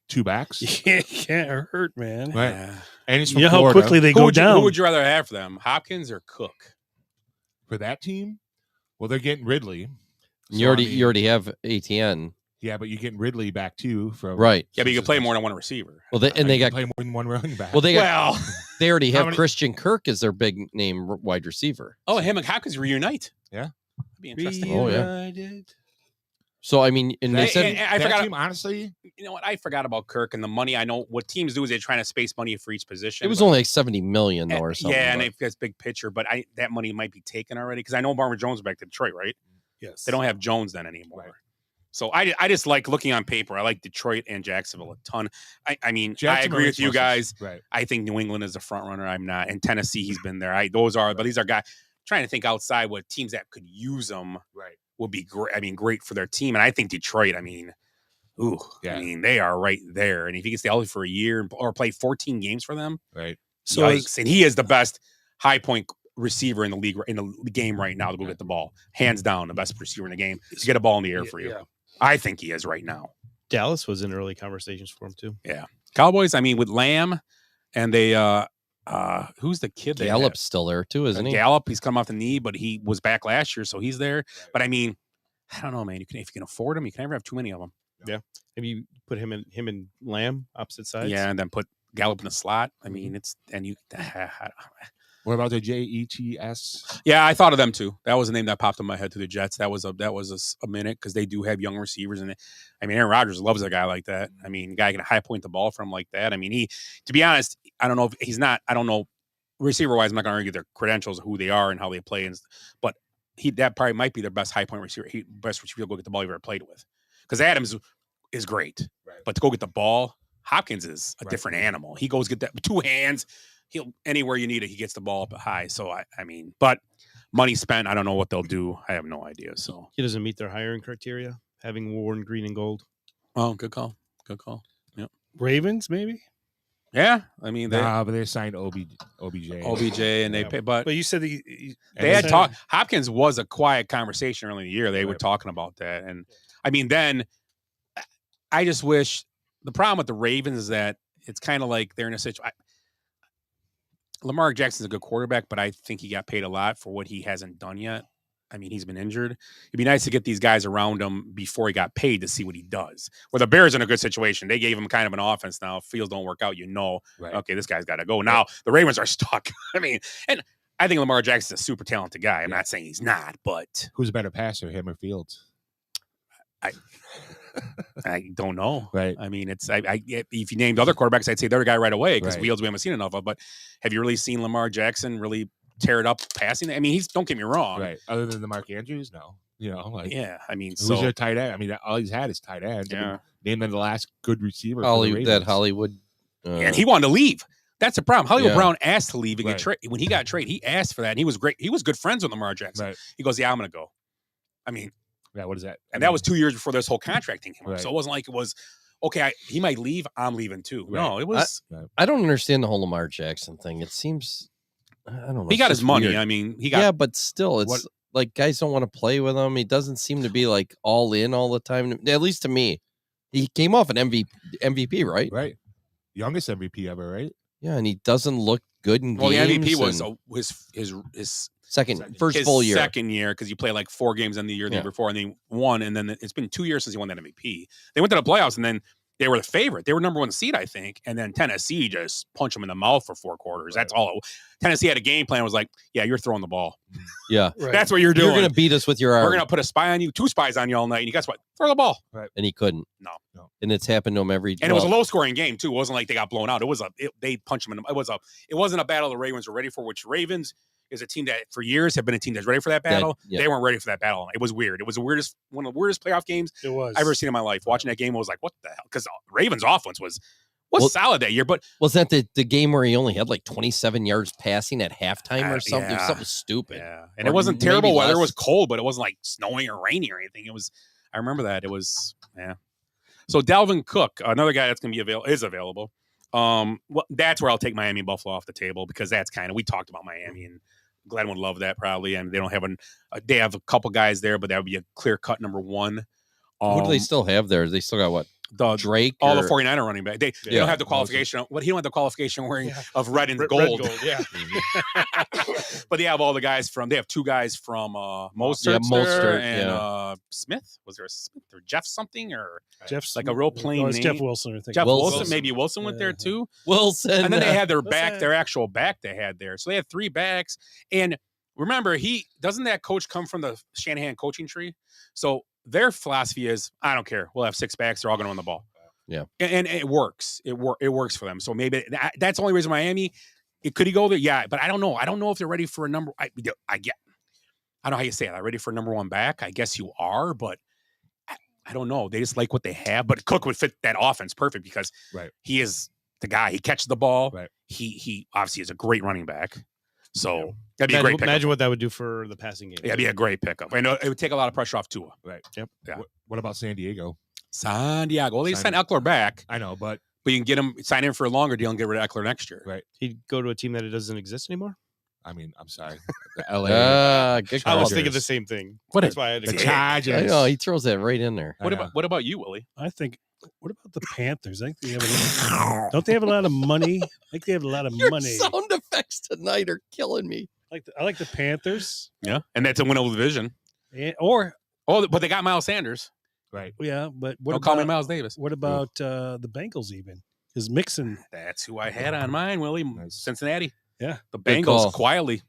2 backs. Yeah, can't hurt, man. Right. Yeah. And it's You know how quickly they go down. Who would you rather have for them, Hopkins or Cook? For that team? Well, they're getting Ridley. You already have ATN. Yeah, but you're getting Ridley back too from Right. Yeah, but you can play more than one receiver. Well, they got play more than one running back. well they got Well, they already How have many- Christian Kirk as their big name wide receiver. him and Hopkins reunite. Yeah. That'd be interesting. Oh, yeah. So I mean, and they Hey, said and I that forgot. team, honestly, You know what? I forgot about Kirk and the money. I know what teams do is they're trying to space money for each position. it was but- only like 70 million though or something. Yeah, and but- they've got big picture, but that money might be taken already because I know Marvin Jones is back to Detroit, right? Yes. They don't have Jones then anymore. Right. So I just like looking on paper. I like Detroit and Jacksonville a ton. I mean, I Jacksonville agree makes with you more sense. guys. Right. I think New England is the front runner. I'm not. And Tennessee, he's been there. But these are guys trying to think outside what teams that could use them Right. would be great. I mean, great for their team. And I think Detroit, I mean, ooh, Yeah. I mean, they are right there. And if he can stay healthy for a year or play 14 games for them, right? So yikes. And he is the best high point receiver in the league, in the game right now to go get the ball. Hands down, the best receiver in the game to get a ball in the air for you. Yeah. I think he is right now. Dallas was in early conversations for him too. Yeah. Cowboys, I mean, with Lamb and they, who's the kid? Gallup's still there too, isn't he? Gallup, he's come off the knee, but he was back last year, so he's there. But I mean, I don't know, man. If you can afford him, you can never have too many of them. Yeah. Maybe you put him and Lamb opposite sides. Yeah, and then put Gallup in the slot. I mean, What about the Jets? Yeah, I thought of them too. That was a name that popped in my head to the Jets. That was a minute because they do have young receivers in it. I mean, Aaron Rodgers loves a guy like that. I mean, a guy can high point the ball from like that. I mean, to be honest, I don't know if he's not. I don't know receiver wise. I'm not going to argue their credentials, who they are, and how they play. But that probably might be their best high point receiver. Best receiver to go get the ball you've ever played with. Because Adams is great, right. But to go get the ball, Hopkins is a different animal. He goes get that with 2 hands. He'll anywhere you need it, he gets the ball up high. So I mean, but money spent, I don't know what they'll do. I have no idea. So he doesn't meet their hiring criteria, having worn green and gold. Oh, good call. Good call. Yep. Ravens, maybe. Yeah, I mean, but they signed OBJ, and they pay. But you said they had talk. Hopkins was a quiet conversation early in the year. They were talking about that, and I mean, then I just wish the problem with the Ravens is that it's kind of like they're in a situation. Lamar Jackson's a good quarterback, but I think he got paid a lot for what he hasn't done yet. I mean, he's been injured. It'd be nice to get these guys around him before he got paid to see what he does. Where the Bears in a good situation. They gave him kind of an offense now. If Fields don't work out, okay, this guy's got to go. Now, the Ravens are stuck. I mean, and I think Lamar Jackson's a super talented guy. I'm not saying he's not, but... Who's a better passer, him or Fields? I don't know. Right. I mean, if you named other quarterbacks, I'd say the other guy right away because Fields we haven't seen enough of. But have you really seen Lamar Jackson really tear it up passing? I mean, don't get me wrong. Right. Other than the Mark Andrews, no. Yeah. I mean, who's your tight end? I mean, all he's had is tight end. Yeah. I mean, name them the last good receiver. Hollywood. And he wanted to leave. That's the problem. Hollywood Brown asked to leave and get traded. When he got traded, he asked for that, and he was great. He was good friends with Lamar Jackson. Right. He goes, "Yeah, I'm going to go." I mean. Yeah, what is that? And that was 2 years before this whole contract thing came up. So it wasn't like it was, okay, he might leave, I'm leaving too. Right. No, it was. I don't understand the whole Lamar Jackson thing. It seems, I don't know. He got his money. Weird. I mean, he got. Yeah, but still, it's like guys don't want to play with him. He doesn't seem to be like all in all the time. At least to me. He came off an MVP, right? Right. Youngest MVP ever, right? Yeah, and he doesn't look good in games. Well, the MVP was his first full year. Second year, because you play like 4 games in the year before, and they won, and then it's been 2 years since he won that MVP. They went to the playoffs, and then they were the favorite. They were number 1 seed, I think, and then Tennessee just punched them in the mouth for 4 quarters. That's all. Tennessee had a game plan. Was like, yeah, you're throwing the ball. Yeah, that's what you're doing. You're going to beat us with your arm. We're going to put a spy on you, 2 spies on you all night, and you guess what? Throw the ball. Right. And he couldn't. No. And it's happened to him every. And it was a low scoring game too. It wasn't like they got blown out. It was they punched them in. It wasn't a battle the Ravens were ready for. Which Ravens is a team that for years have been a team that's ready for that battle. They weren't ready for that battle. It was weird. It was one of the weirdest playoff games I've ever seen in my life. Watching that game, I was like, what the hell? Because Ravens offense was solid that year. But was that the game where he only had like 27 yards passing at halftime or something? Yeah. Something stupid. Yeah, and it wasn't terrible weather. It was cold, but it wasn't like snowing or raining or anything. It was. I remember that. It was So Dalvin Cook, another guy that's going to be available. That's where I'll take Miami and Buffalo off the table because that's kind of we talked about Miami and Glenn would love that probably, and they don't have they have a couple guys there, but that would be a clear cut number 1. Who do they still have there? They still got what? Drake, all the 49er running back. They don't have the qualification. He don't have the qualification wearing of red and gold. Red gold, yeah. But they have all the guys from. They have 2 guys from Mostert and Smith. Was there a Smith or Jeff something or Jeff's like a real plain name? Jeff Wilson. I think Jeff Wilson. Maybe Wilson went there too. Wilson, and then they had their actual back they had there. So they had 3 backs. And remember, doesn't that coach come from the Shanahan coaching tree? So. Their philosophy is, I don't care. We'll have 6 backs. They're all going to win the ball. Yeah. And it works. It works for them. So maybe that's the only reason Miami, could he go there? Yeah. But I don't know. I don't know if they're ready for a number. I don't know how you say it. Ready for a number 1 back? I guess you are, but I don't know. They just like what they have. But Cook would fit that offense perfect because he is the guy. He catches the ball. Right. He obviously is a great running back. So that'd be a great pickup. Imagine what that would do for the passing game. Yeah, it'd be a great pickup. I know it would take a lot of pressure off Tua. Right. Yep. Yeah. What about San Diego? San Diego. Well, they sent Eckler back. I know, but you can get him sign in for a longer deal and get rid of Eckler next year. Right. He'd go to a team that it doesn't exist anymore. I mean, I'm sorry. The LA. Good I was call. thinking the same thing. What That's is- why I had to The go. Chargers. I know he throws that right in there. What about you, Willie? I think. What about the Panthers? I think they have. Don't they have a lot of money? I think they have a lot of Your money. sound effects tonight are killing me. I like the Panthers. Yeah, and that's a winnable division. But they got Miles Sanders. Right. Yeah, but what Don't call me Miles Davis. What about the Bengals? Even is Mixon? That's who I had on mine, Willie. Cincinnati. Yeah, the Good Bengals call. quietly,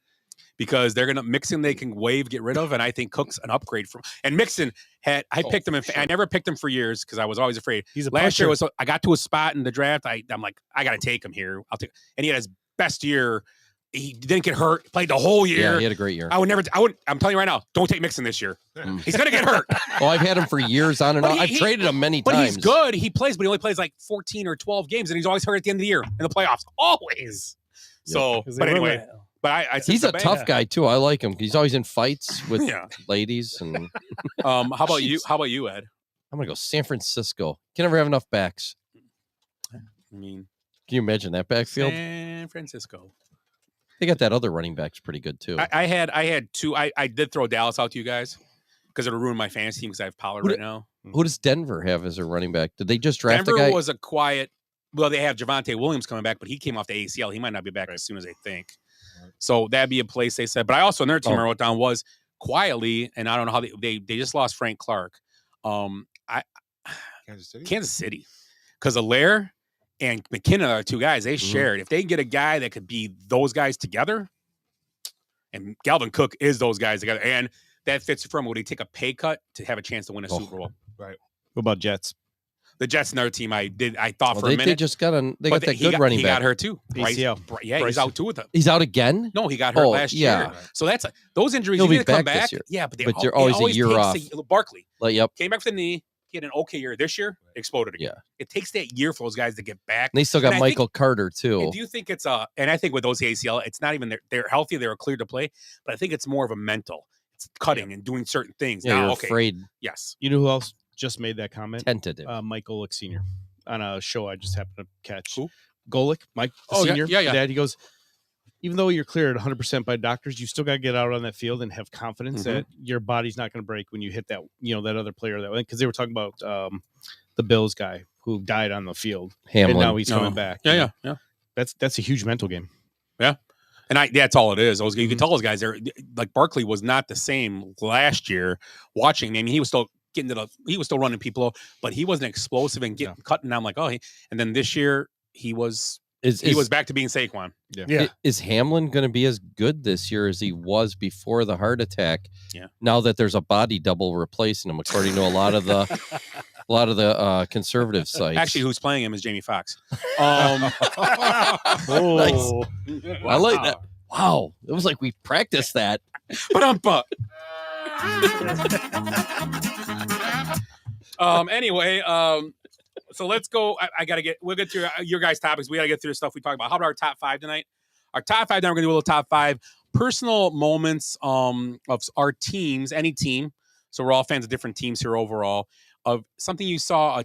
because they're gonna Mixon. They can get rid of, and I think Cook's an upgrade from. And Mixon I picked him. I never picked him for years because I was always afraid. He's a Last year puncher. I got to a spot in the draft. I'm like, I got to take him here. I'll take. And he had his best year. He didn't get hurt. Played the whole year. Yeah, he had a great year. I'm telling you right now, don't take Mixon this year. He's gonna get hurt. Oh, I've had him for years on and But on. I've traded him many But times. he's good. He plays, but he only plays like 14 or 12 games, and he's always hurt at the end of the year in the playoffs. Always. So, but anyway, he's a tough guy too. I like him. He's always in fights with Yeah. ladies. And How about you? How about you, Ed? I'm gonna go San Francisco. Can never have enough backs. I mean, Can you imagine that backfield? San Francisco. They got that other running back's pretty good too. I had two. I did throw Dallas out to you guys because it'll ruin my fantasy team because I have Pollard right now. Who does Denver have as a running back? Did they just draft Denver a guy? was a quiet. Well, they have Javonte Williams coming back, but he came off the ACL. He might not be back as soon as they think. So that'd be a place they said. But I also another team I wrote down was quietly, and I don't know how they just lost Frank Clark. Kansas City, because Allaire and McKinnon are two guys they shared. If they can get a guy that could be those guys together, and Galvin Cook is those guys together, and that fits for him. Would he take a pay cut to have a chance to win a Super Bowl? Right. What about Jets? The Jets, another team I thought Well, for a minute. They just got but got that good running he back. got hurt too. ACL. Yeah, he's out too with it. He's out again? No, he got hurt last year. So that's those injuries. He'll You be need to come back this back. year. Yeah, but But you're always a year off. Barkley Yep. came back with the knee. He had an okay year this year. Exploded again. Yeah. It takes that year for those guys to get back. And they still got And I Michael Carter too. And do you think it's and I think with those ACL, it's not even they're healthy, they're cleared to play, but I think it's more of a mental. It's cutting and doing certain things. Yeah, now, you're okay. afraid. Yes. You know who else just made that comment? Tentative. Mike Golick Sr. on a show I just happened to catch. Who? Golick, Mike the Oh, yeah, Senior. yeah. Dad, he goes, even though you're cleared 100% by doctors, you still got to get out on that field and have confidence that your body's not going to break when you hit that, that other player that way. Because they were talking about the Bills guy who died on the field. Hamlin. And now he's coming back. Yeah. That's a huge mental game. Yeah. And that's all it is. You can tell those guys they're like Barkley was not the same last year watching. I mean, he was still he was still running people, but he wasn't explosive and cutting down like, and then this year he was back to being Saquon. Yeah. Is Hamlin going to be as good this year as he was before the heart attack? Yeah. Now that there's a body double replacing him, according to a lot of the conservative sites. Actually, who's playing him is Jamie Foxx. Nice. I like that. Wow, it was like we practiced that. But anyway, so let's go. We'll get through your guys' topics. We got to get through the stuff we talked about. How about our top five tonight? Our top five, now we're going to do a little top five personal moments of our teams, any team. So we're all fans of different teams here overall, of something you saw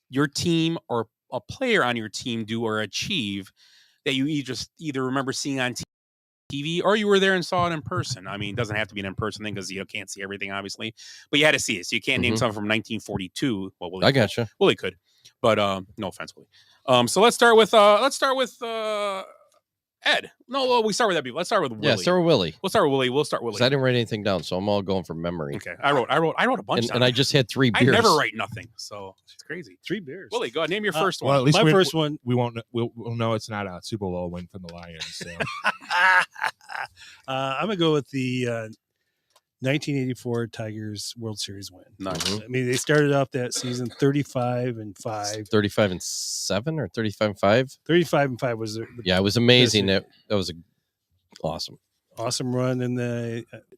your team or a player on your team do or achieve that you either remember seeing on TV or you were there and saw it in person. I mean, it doesn't have to be an in-person thing because you can't see everything, obviously, but you had to see it. So you can't name something from 1942. Well, Willie, I gotcha. Willie could, but no offense, Willie. So let's start with Ed. No, we start with Ed. Let's start with Willie. Yeah, start with Willie. We'll start with Willie. We'll start with Willie. I didn't write anything down, so I'm all going from memory. Okay, I wrote a bunch, and I just had 3 beers. I never write nothing, so it's crazy. 3 beers. Willie, go ahead. Name your first one. Well, at least my first one. We won't. We'll know it's not a Super Bowl win from the Lions. So. I'm gonna go with the 1984 Tigers World Series win. Nice. I mean, they started off that season 35-5. 35-7 or 35-5. 35-5 was Yeah, it was amazing. That was awesome run, and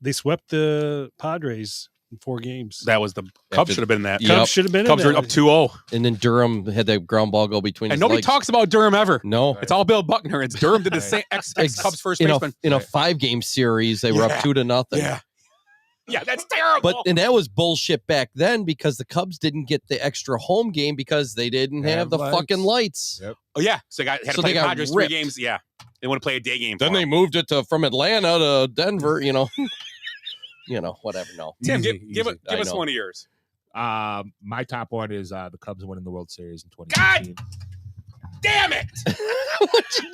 they swept the Padres in 4 games. That was the Cubs should have been in that. Cubs should have been Cubs in are that. up 2-0. And then Durham had that ground ball go between And his nobody legs. talks about Durham ever. No. It's all Bill Buckner. It's Durham did the same ex-Cubs first baseman. In a 5-game series, they were up 2-0. Yeah. Yeah, that's terrible. And that was bullshit back then because the Cubs didn't get the extra home game because they didn't have the fucking lights. Yep. Oh yeah, so they had to play the Padres 3 games. Yeah, they want to play a day game. Then they moved it from Atlanta to Denver. You know, whatever. No, Tim, give us one of yours. My top one is the Cubs winning the World Series in 2019. God damn it!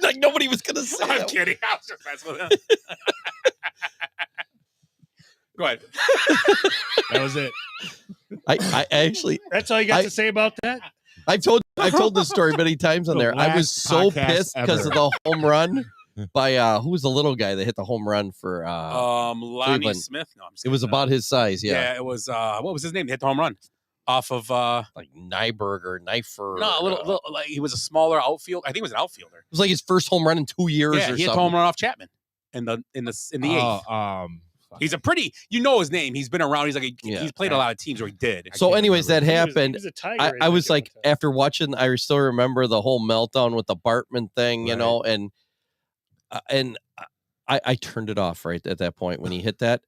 Like nobody was gonna say. I'm kidding. I was just messing with him. Go ahead. That was it. I actually. That's all you got to say about that? I've told this story many times on there. I was so pissed because of the home run by who was the little guy that hit the home run for Lonnie Cleveland. Smith. No, I'm just it was about his size. Yeah, it was. What was his name? He hit the home run off of like Nyberg or Knifer. No, a little like he was a smaller outfield. I think he was an outfielder. It was like his first home run in 2 years. Yeah, or he hit the home run off Chapman in the eighth. He's a pretty, his name. He's been around. He's like he's played a lot of teams where he did. So, anyways, that happened. He was a Tiger I was like, after watching, I still remember the whole meltdown with the Bartman thing, you know, and I turned it off right at that point when he hit that.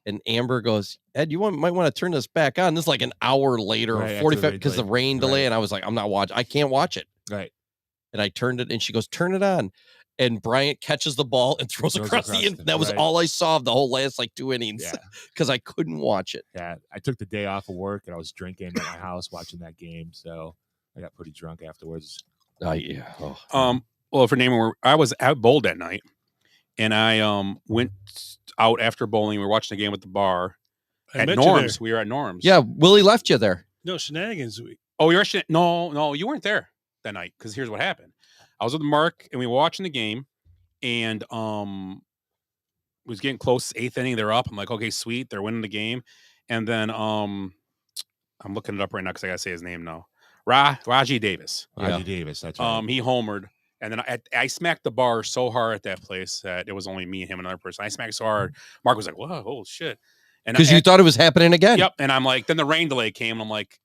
And Amber goes, Ed, might want to turn this back on. This is like an hour later or 45 because the rain delay. And I was like, I'm not watching. I can't watch it. Right. And I turned it and she goes, turn it on. And Bryant catches the ball and throws across the inning. That was all I saw of the whole last 2 innings because I couldn't watch it. Yeah, I took the day off of work and I was drinking at my house watching that game, so I got pretty drunk afterwards. Yeah. Well, for naming, I was out bowled that night, and I went out after bowling. We were watching the game at the bar at Norm's. We were at Norm's. Yeah, Willie left you there. No shenanigans. Oh, you were no, you weren't there that night because here's what happened. I was with Mark and we were watching the game, and it was getting close. 8th inning, they're up. I'm like, okay, sweet, they're winning the game. And then I'm looking it up right now because I gotta say his name now. Raji Davis. Raji Davis. That's right. He homered, and then I smacked the bar so hard at that place that it was only me, him, and another person. I smacked so hard. Mark was like, "Whoa, oh shit!" And because you thought it was happening again. Yep. And I'm like, then the rain delay came, and I'm like,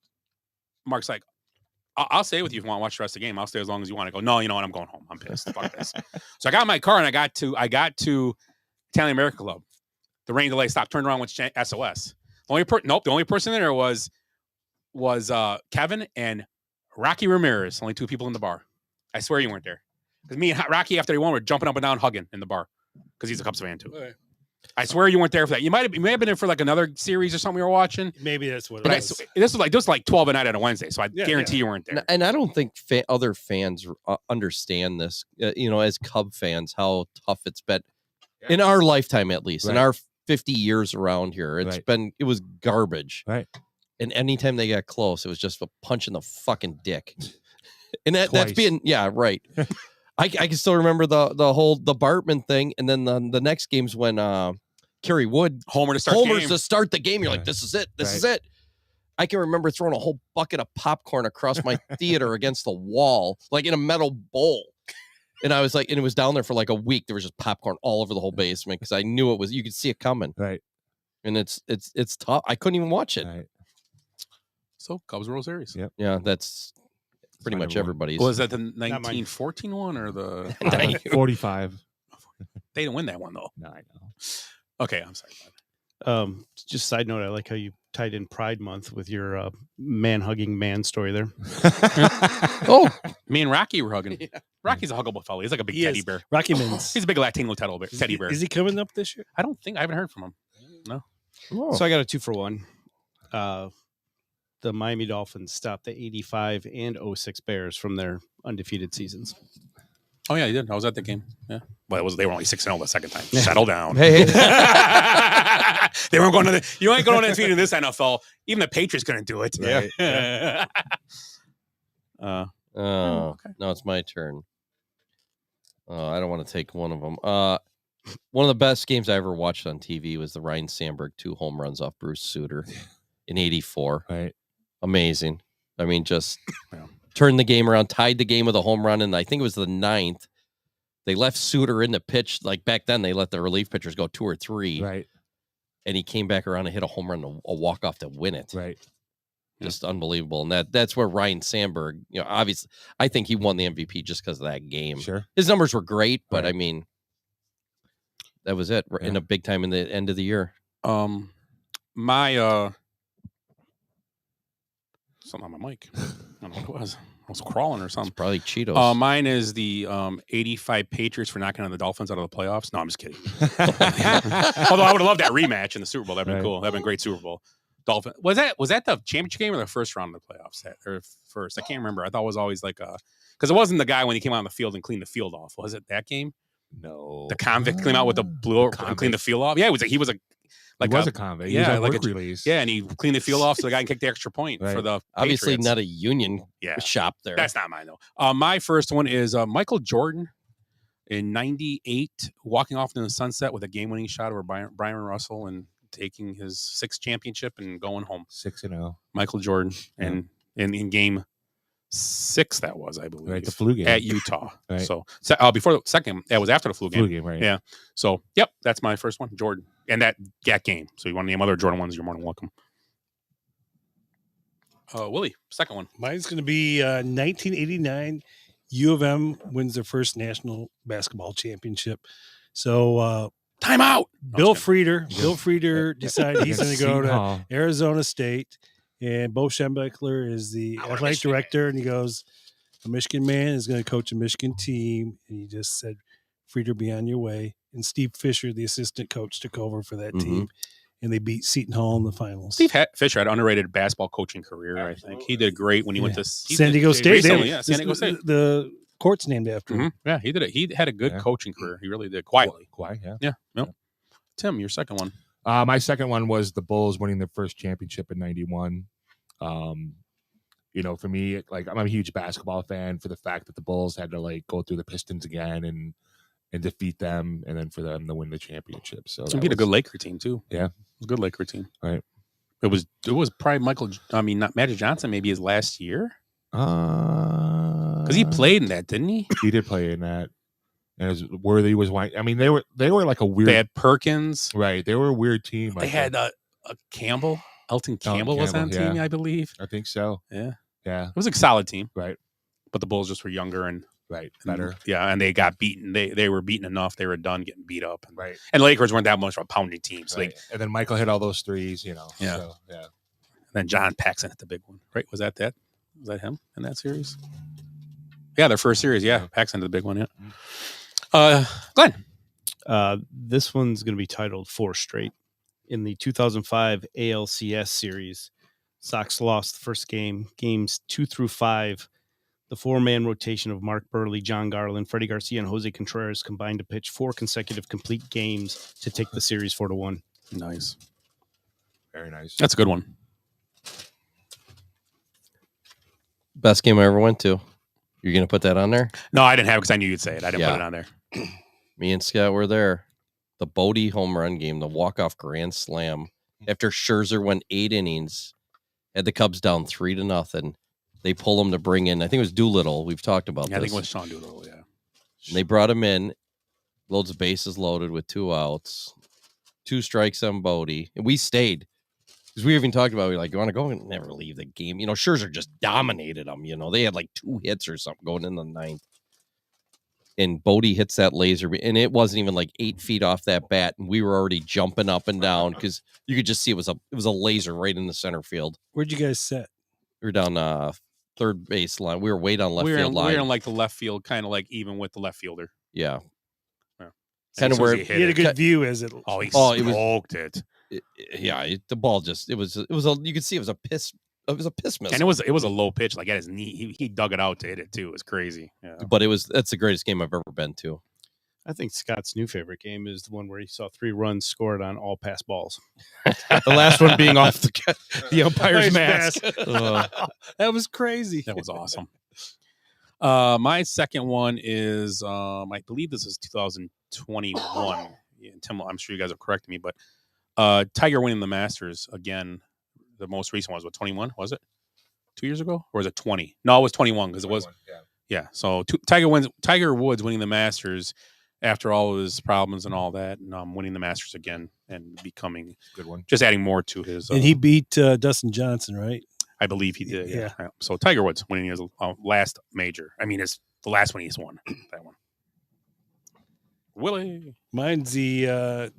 Mark's like, I'll stay with you if you want to watch the rest of the game. I'll stay as long as you want. I go, no, you know what? I'm going home. I'm pissed. Fuck this. So I got in my car and I got to Italian American Club. The rain delay stopped. Turned around with SOS. The only person there was Kevin and Rocky Ramirez. Only 2 people in the bar. I swear you weren't there. Because me and Rocky, after he won, were jumping up and down, hugging in the bar because he's a Cubs fan too. Right. I swear you weren't there for that. You may have been there for like another series or something we were watching. Maybe that's what. This was like 12 at night on a Wednesday, so I guarantee you weren't there. And I don't think other fans understand this. As Cub fans, how tough it's been in our lifetime, at least in our 50 years around here. It was garbage. Right. And anytime they got close, it was just a punch in the fucking dick. And that's being right. I can still remember the Bartman thing, and then the next games when Kerry Wood Homer to start the game. You're like, this is it. This is it. I can remember throwing a whole bucket of popcorn across my theater against the wall, like in a metal bowl. And I was like, and it was down there for like a week. There was just popcorn all over the whole basement because I knew it was. You could see it coming. Right. And it's tough. I couldn't even watch it. Right. So Cubs World Series. Yep. Yeah, that's pretty much everybody's. Was that the 1914 one or the 45? They didn't win that one though. No, I know. Okay, I'm sorry. Just side note, I like how you tied in Pride Month with your man-hugging man story there. Me and Rocky were hugging. Yeah. Rocky's a huggable fellow. He's like a big teddy bear. Rocky Mins. He's a big Latino teddy bear. Is he coming up this year? I don't think. I haven't heard from him. No. Oh. So I got a 2-for-1. The Miami Dolphins stopped the 85 and 06 Bears from their undefeated seasons. Oh yeah, he did. I was at the game. Yeah. Well, they were only 6-0 the second time. Settle down. Hey. They weren't going to. You ain't going undefeated in this NFL. Even the Patriots couldn't do it. Right. Yeah. Okay. No, it's my turn. I don't want to take one of them. One of the best games I ever watched on TV was the Ryan Sandberg 2 home runs off Bruce Sutter in '84. Right. Amazing. I mean, just turned the game around, tied the game with a home run, and I think it was the 9th. They left Sutter in the pitch. Like back then, they let the relief pitchers go 2 or 3. Right. And he came back around and hit a home run, a walk-off to win it. Right. Just unbelievable. And that's where Ryan Sandberg, obviously, I think he won the MVP just because of that game. Sure. His numbers were great, but I mean, that was it in a big time in the end of the year. my something on my mic. I don't know what it was. I was crawling or something. It's probably Cheetos. Mine is the 85 Patriots for knocking on the Dolphins out of the playoffs. No, I'm just kidding. Although I would have loved that rematch in the Super Bowl. That'd been cool. That'd been a great Super Bowl. Dolphin was that the championship game or the first round of the playoffs? Or first? I can't remember. I thought it was always like because it wasn't the guy when he came out on the field and cleaned the field off. Was it that game? No. The convict came out with the blue and cleaned the field off. Yeah, he was a convict. Yeah, he was on work release. Yeah, and he cleaned the field off so the guy can kick the extra point for the obviously Patriots. not a union shop there. That's not mine though. My first one is Michael Jordan in '98 walking off into the sunset with a game-winning shot over Brian Russell and taking his 6th championship and going home. 6-0. Michael Jordan and in game 6 that was, I believe, right, the flu game at Utah. Right. So before the second, that was after the flu game. Right? Yeah. So yep, that's my first one, Jordan, and that game. So you want to name other Jordan ones? You're more than welcome. Willie, second one. Mine's going to be 1989. U of M wins their first national basketball championship. So time out. Bill Frieder decided he's going to go to Arizona State. And Bo Schembechler is the athletic director, and he goes, a Michigan man is going to coach a Michigan team. And he just said, Frieder, be on your way. And Steve Fisher, the assistant coach, took over for that team, and they beat Seton Hall in the finals. Steve Fisher had an underrated basketball coaching career, I think. He did great when he went to San Diego State. San Diego State. The court's named after him. Yeah, he did it. He had a good coaching career. He really did. Quietly. Yeah. Tim, your second one. My second one was the Bulls winning their first championship in '91. For me, like, I'm a huge basketball fan for the fact that the Bulls had to like go through the Pistons again and defeat them, and then for them to win the championship. So it beat a good Laker team too. Yeah, it was a good Laker team. Right. It was probably not Magic Johnson. Maybe his last year. Because he played in that, didn't he? He did play in that. And Worthy was white. I mean, they were like a weird. They had Perkins. Right. They were a weird team. They had a Campbell. Elton Campbell was on team, I believe. I think so. Yeah. Yeah. It was a solid team. Right. But the Bulls just were younger and better. And they got beaten. They were beaten enough. They were done getting beat up. Right. And Lakers weren't that much of a pounding team. So and then Michael hit all those threes, Yeah. So, yeah. And then John Paxson hit the big one. Right? Was that him in that series? Yeah, their first series. Yeah. Paxson hit the big one. Yeah. Glenn. This one's going to be titled 4 Straight. In the 2005 ALCS series, Sox lost the first game. Games 2 through 5, the 4-man rotation of Mark Burley, John Garland, Freddie Garcia, and Jose Contreras combined to pitch 4 consecutive complete games to take the series 4-1. Nice. Very nice. That's a good one. Best game I ever went to. You're going to put that on there? No, I didn't have it because I knew you'd say it. I didn't put it on there. Me and Scott were there. The Bodie home run game, the walk-off grand slam. After Scherzer went 8 innings, had the Cubs down 3-0. They pull him to bring in, I think it was Doolittle. We've talked about this. I think it was Sean Doolittle, yeah. And they brought him in, loads of bases loaded with 2 outs, 2 strikes on Bodie. And we stayed. Because we even talked about, we were like, you want to go and never leave the game. Scherzer just dominated them. They had like 2 hits or something going in the 9th. And Bodie hits that laser, and it wasn't even like 8 feet off that bat, and we were already jumping up and down because you could just see it was a laser right in the center field. Where'd you guys set? We were down third base line. We were way down left field line. We were in like the left field, kind of like even with the left fielder. Yeah. Yeah. Kind of where you had a good view as it. Oh, he smoked it. The ball just you could see it was a piss. It was a piss missile. And it was a low pitch, like at his knee. He dug it out to hit it too. It was crazy. Yeah. But that's the greatest game I've ever been to. I think Scott's new favorite game is the one where he saw 3 runs scored on all pass balls. The last one being off the umpire's mask. That was crazy. That was awesome. My second one is, I believe this is 2021. Tim, I'm sure you guys will correct me, but Tiger winning the Masters again. The most recent one was 21? Was it 2 years ago, or was it 20? No, it was 21 because it was. Yeah. So Tiger Woods winning the Masters after all of his problems and all that, and winning the Masters again and becoming good one. Just adding more to his. And he beat Dustin Johnson, right? I believe he did. Yeah. So Tiger Woods winning his last major. I mean, it's the last one he's won. That one. Willie. Mine's the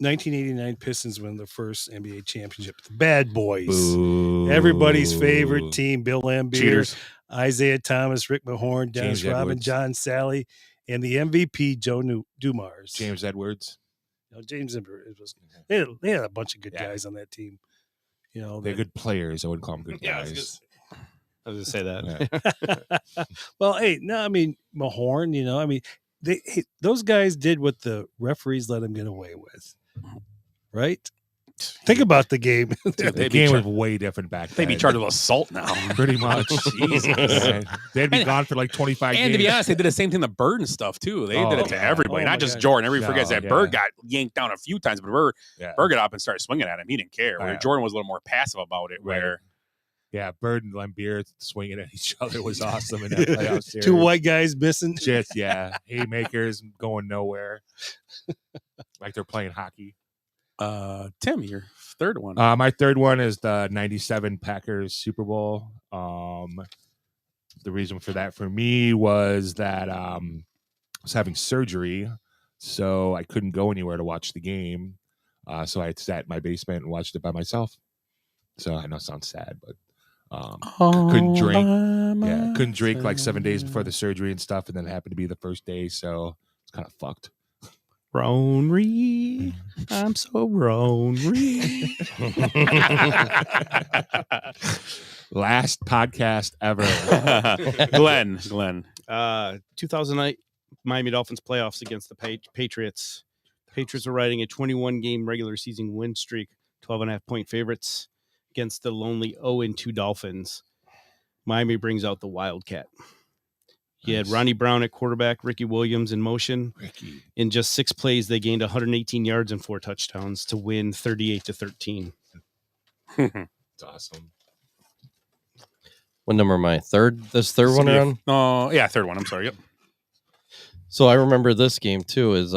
1989 Pistons win the first NBA championship. The Bad Boys. Boo. Everybody's favorite team. Bill Laimbeer, Cheaters. Isaiah Thomas, Rick Mahorn, Dennis James Rodman, Edwards. John Sally, and the MVP, Joe Dumars. James Edwards. James Edwards was. They had a bunch of good guys on that team. They're good players. I wouldn't call them good guys. I was going to say that. Yeah. Well, hey, no, I mean Mahorn. Those guys did what the referees let them get away with, right? Think about the game. The game was way different back then. They'd be charged with assault now. Pretty much. Jesus. They'd be gone for like 25 games. And to be honest, they did the same thing to Bird and stuff too. They did it to everybody, not just Jordan. Everybody forgets that Bird got yanked down a few times, but Bird got up and started swinging at him. He didn't care. Where Jordan was a little more passive about it. Where Bird and Laimbeer swinging at each other was awesome in that playoff series. Two white guys missing. Just haymakers going nowhere, like they're playing hockey. Tim, your third one. My third one is the '97 Packers Super Bowl. The reason for that for me was that I was having surgery, so I couldn't go anywhere to watch the game. So I sat in my basement and watched it by myself. So I know it sounds sad, but couldn't drink. Yeah, couldn't drink like 7 days before the surgery and stuff, and then it happened to be the first day, so it's kind of fucked. Ronery, I'm so Ronery. Last podcast ever. Glenn. 2008 Miami Dolphins playoffs against the Patriots. Patriots are riding a 21-game regular season win streak, 12.5-point favorites against the lonely 0-2 Dolphins. Miami brings out the Wildcat. He had Ronnie Brown at quarterback, Ricky Williams in motion. In just 6 plays, they gained 118 yards and 4 touchdowns to win 38-13. It's awesome. What number am I? Third? This third one around? Oh, yeah, third one. I'm sorry. Yep. So I remember this game too. Is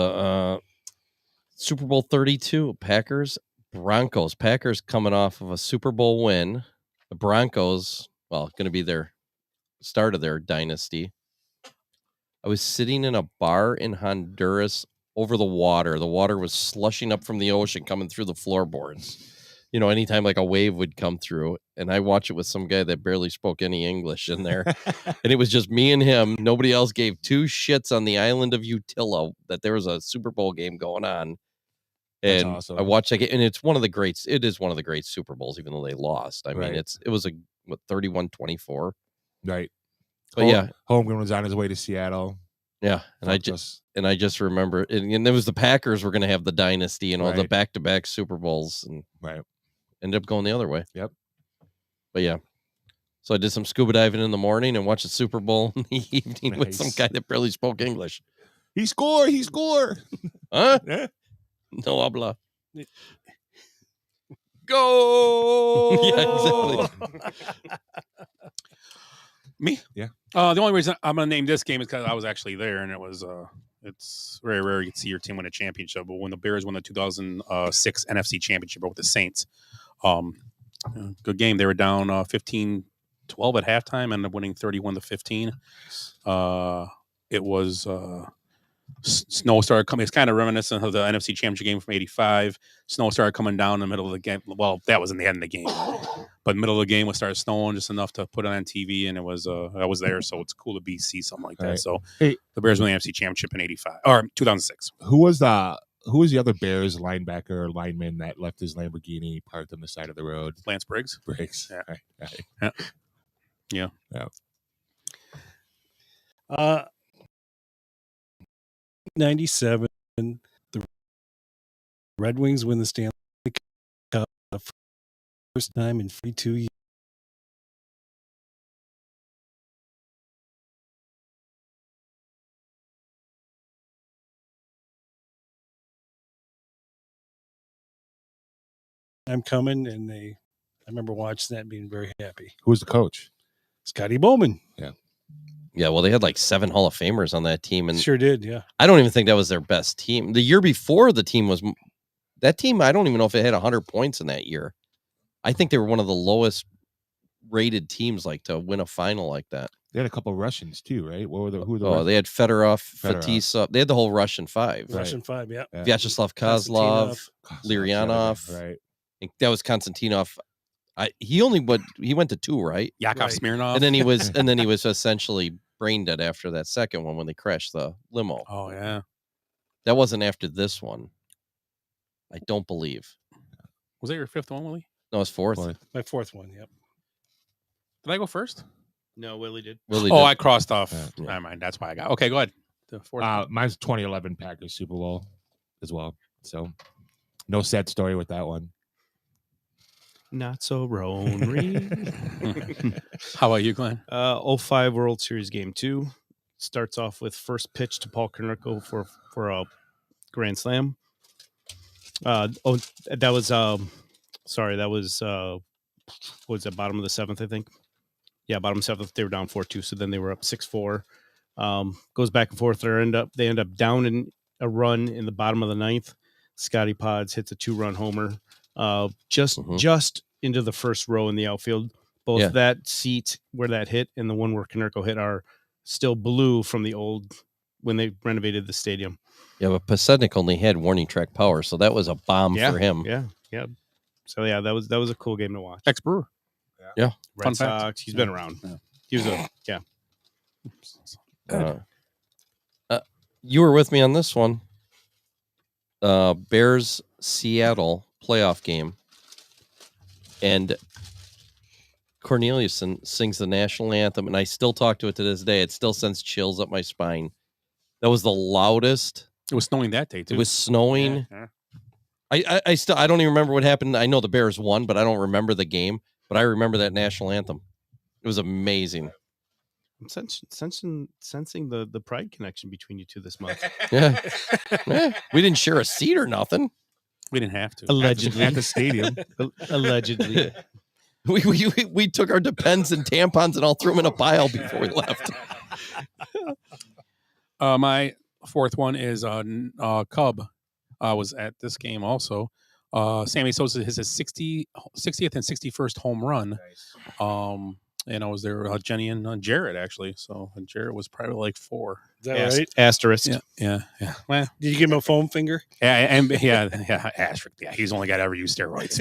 Super Bowl 32, Packers Broncos. Packers coming off of a Super Bowl win. The Broncos, going to be their start of their dynasty. I was sitting in a bar in Honduras over the water. The water was slushing up from the ocean coming through the floorboards. Anytime like a wave would come through, and I watched it with some guy that barely spoke any English in there. And it was just me and him. Nobody else gave 2 shits on the island of Utila that there was a Super Bowl game going on. And awesome. I watched that game, and it's one of the greats. It is one of the great Super Bowls, even though they lost. I mean, it was 31-24. Right. But Holmgren was on his way to Seattle. Yeah, and I just remember, and it was the Packers were going to have the dynasty, the back-to-back Super Bowls, and ended up going the other way. Yep. But yeah, so I did some scuba diving in the morning and watched the Super Bowl in the evening with some guy that barely spoke English. He scored! Huh? No habla. Go! Yeah, exactly. Me? Yeah. The only reason I'm going to name this game is because I was actually there, and it was it's very rare you can see your team win a championship. But when the Bears won the 2006 NFC Championship with the Saints, good game. They were down 15-12 at halftime, ended up winning 31-15. It was snow started coming. It's kind of reminiscent of the NFC Championship game from '85. Snow started coming down in the middle of the game. Well, that was in the end of the game, but in the middle of the game, it started snowing just enough to put it on TV, and it was I was there, so it's cool to see something like that. Right. So the Bears won the NFC Championship in '85 or 2006. Who was the other Bears linebacker or lineman that left his Lamborghini parked on the side of the road? Lance Briggs. Yeah. Right. Yeah. 97, the Red Wings win the Stanley Cup the first time in 42 years. I'm coming, and I remember watching that and being very happy. Who was the coach? Scotty Bowman. Yeah. Yeah, well, they had like 7 Hall of Famers on that team, and Sure did, yeah. I don't even think that was their best team. The year before, the team was that team. I don't even know if it had 100 points in that year. I think they were one of the lowest rated teams like to win a final like that. They had a couple of Russians too, right? Who were the They had Fedorov, Fatisa. They had the whole Russian five. Russian five, yeah. Vyacheslav Kozlov, Lurianov. Right. That was Konstantinov. He went to 2, right? Yakov Smirnov. And then he was essentially brain dead after that second one when they crashed the limo. Oh yeah. That wasn't after this one. I don't believe. Was that your fifth one, Willie? No, it's fourth. My fourth one, yep. Did I go first? No, Willie did. I crossed off. Yeah. Never mind. That's why I got. Okay, go ahead. The fourth. Mine's 2011 Packers Super Bowl as well. So no sad story with that one. Not so Ronery. How about you, Glenn? 05 World Series Game 2 starts off with first pitch to Paul Konerko for a grand slam. That was was it bottom of the seventh, I think. Yeah, bottom seventh. They were down 4-2, so then they were up 6-4. Goes back and forth. They end up down in a run in the bottom of the ninth. Scotty Pods hits a 2-run homer. Just into the first row in the outfield. Both that seat where that hit and the one where Konerko hit are still blue from the old when they renovated the stadium. Yeah, but Pasetnik only had warning track power, so that was a bomb for him. Yeah. So yeah, that was a cool game to watch. Ex-Brewer. Yeah. Red Sox. He's been around. Yeah. He was you were with me on this one. Bears Seattle playoff game. And Corneliuson sings the national anthem, and I still talk to it to this day. It still sends chills up my spine. That was the loudest. It was snowing that day too. It was snowing. Yeah. I don't even remember what happened. I know the Bears won, but I don't remember the game. But I remember that national anthem. It was amazing. I'm sensing the pride connection between you two this month. Yeah. We didn't share a seat or nothing. We didn't have to. Allegedly. At the stadium. Allegedly. We took our Depends and tampons and all threw them in a pile before we left. My fourth one is Cub. Was at this game also. Sammy Sosa has his 60th and 61st home run. Nice. And I was there with Jenny and Jared, actually. So Jared was probably like 4. Is that right? Asterisk. Yeah. Well, did you give him a foam finger? Yeah, asterisk. Yeah, he's only got to ever use steroids.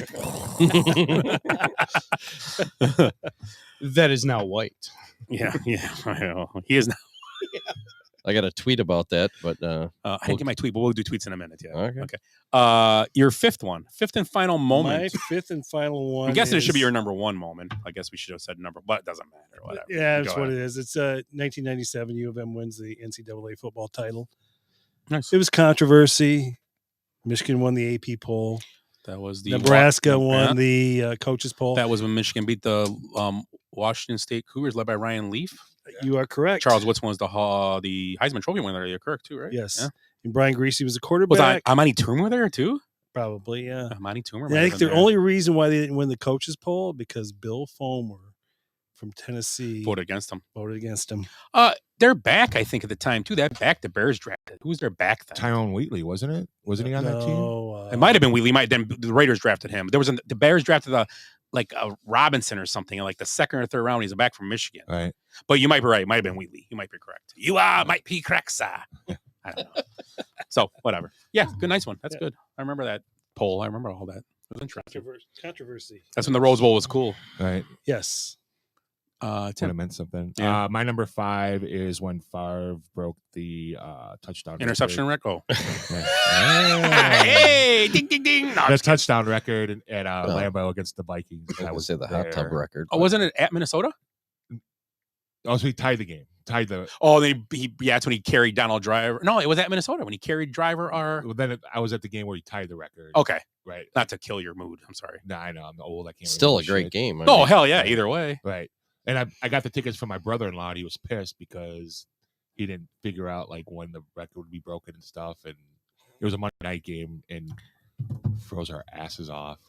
That is now white. Yeah. I know. He is now. I got a tweet about that, but I didn't get my tweet, but we'll do tweets in a minute. Yeah. Okay. Your fifth and final moment. My fifth and final one. I'm guessing it should be your number one moment. I guess we should have said number, but it doesn't matter. Whatever. Yeah, that's what it is. It's 1997. U of M wins the NCAA football title. Nice. It was controversy. Michigan won the AP poll. That was the Nebraska won the coaches poll. That was when Michigan beat the Washington State Cougars, led by Ryan Leaf. You are correct. Charles Woodson was the Heisman Trophy winner. You're correct too, right? Yes. Yeah. And Brian Greasy was the quarterback. Was Amani Toomer there too? Probably, yeah. Amani Toomer. Yeah, I think the only reason why they didn't win the coaches poll because Bill Fulmer from Tennessee voted against him. They're back, I think, at the time too. That back the Bears drafted. Who was their back then? Tyrone Wheatley, wasn't it? Wasn't he on that team? It might have been Wheatley. The Raiders drafted him. There was the Bears drafted a Robinson or something in like the second or third round. He's back from Michigan. Right. But you might be right. It might have been Wheatley. You might be correct. You might be correct, sir. I don't know. So whatever. Yeah, good, nice one. That's good. I remember that poll. I remember all that. It was interesting. Controversy. That's when the Rose Bowl was cool. Right. Yes. Tim. It meant something. Yeah. My number 5 is when Favre broke the touchdown interception record. Hey, ding, ding, ding. No, the touchdown record at Lambeau against the Vikings. That was the hot tub record. Oh, wasn't it at Minnesota? Oh, so he tied the game. That's when he carried Donald Driver. No, it was at Minnesota when he carried Driver. Well, then I was at the game where he tied the record. Okay. Right. Not to kill your mood. I'm sorry. No, I know. I'm old. I can't. Still a great game. Hell yeah. Either way. Right. And I got the tickets from my brother-in-law, and he was pissed because he didn't figure out like when the record would be broken and stuff. And it was a Monday night game, and froze our asses off.